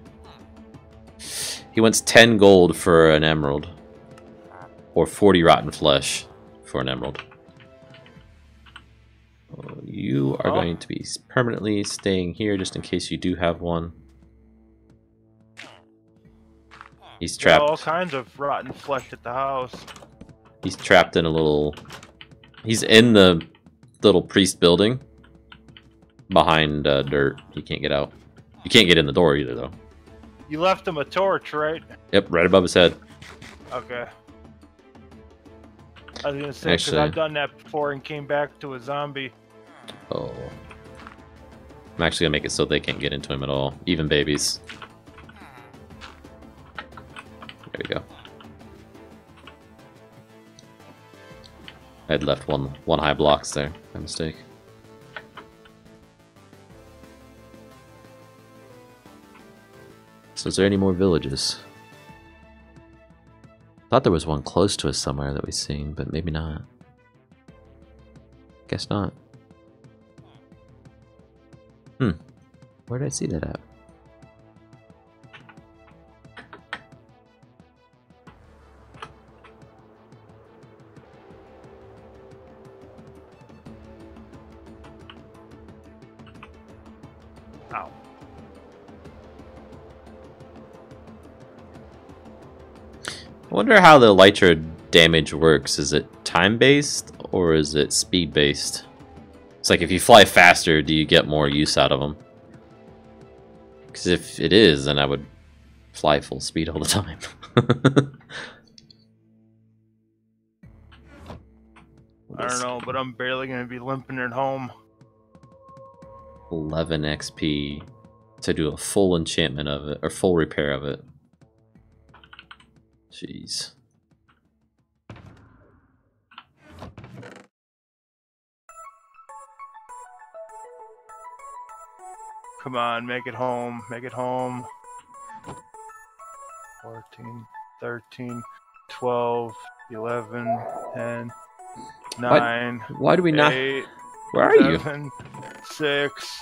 He wants 10 gold for an emerald. Or 40 rotten flesh for an emerald. You are going to be permanently staying here just in case you do have one. He's trapped. All kinds of rotten flesh at the house. He's trapped in a little... He's in the little priest building. Behind dirt. He can't get out. You can't get in the door either, though. You left him a torch, right? Yep, right above his head. Okay. I was gonna say, because Actually- I've done that before and came back to a zombie. Oh. I'm actually gonna make it so they can't get into him at all. Even babies. There we go. I had left one high blocks there by mistake. So is there any more villages? Thought there was one close to us somewhere that we've seen, but maybe not. Guess not. Where did I see that at? Ow. I wonder how the elytra damage works. Is it time-based or is it speed-based? It's like if you fly faster, do you get more use out of them? Because if it is, then I would fly full speed all the time. I don't know, but I'm barely gonna be limping at home. 11 XP to do a full enchantment of it, or full repair of it. Jeez. Come on, make it home, make it home. 14, 13, 12, 11, 10, 9, Why do we not? 8, Where are you? 7, 6,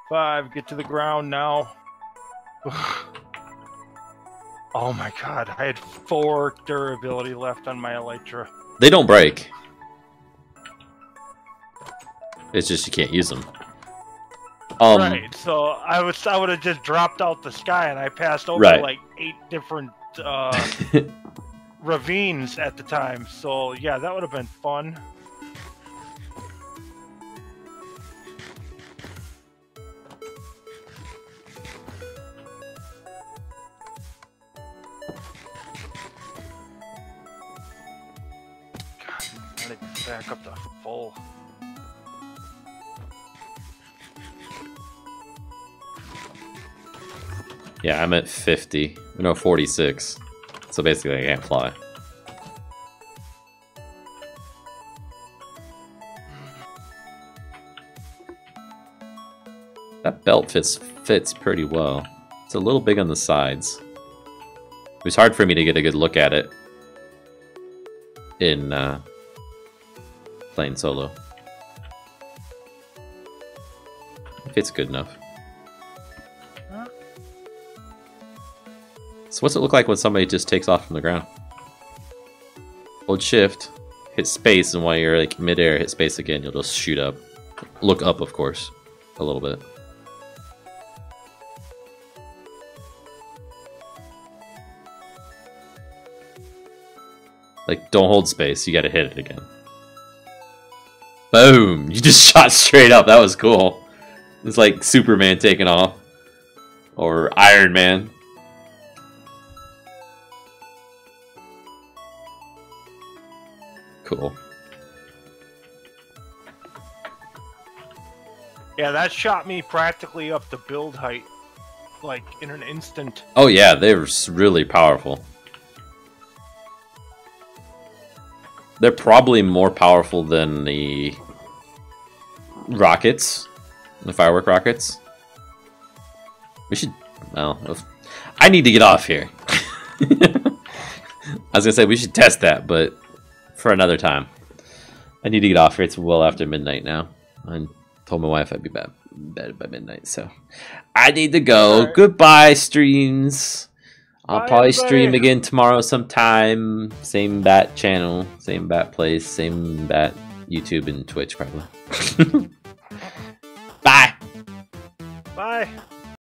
5. Get to the ground now. Oh my god, I had 4 durability left on my Elytra. They don't break. It's just you can't use them. Right, so I would have just dropped out the sky, and I passed over Right. like 8 different ravines at the time. So yeah, that would have been fun. God, I need to back up to full. Yeah, I'm at 50. No, 46. So basically, I can't fly. That belt fits pretty well. It's a little big on the sides. It was hard for me to get a good look at it in playing solo. It fits good enough. So what's it look like when somebody just takes off from the ground? Hold shift, hit space, and while you're like midair, hit space again, you'll just shoot up. Look up, of course, a little bit. Like, don't hold space, you gotta hit it again. Boom! You just shot straight up, that was cool. It's like Superman taking off. Or Iron Man. Cool. Yeah, that shot me practically up to build height, like in an instant. Oh yeah, they were really powerful. They're probably more powerful than the rockets, the firework rockets. We should, well, I need to get off here. I was gonna say we should test that, but for another time. I need to get off here. It's well after midnight now. I told my wife I'd be back bed by midnight, so I need to go. Right. Goodbye, streams. I'll probably stream again tomorrow sometime. Same bat channel, same bat place, same bat YouTube and Twitch probably. Bye. Bye.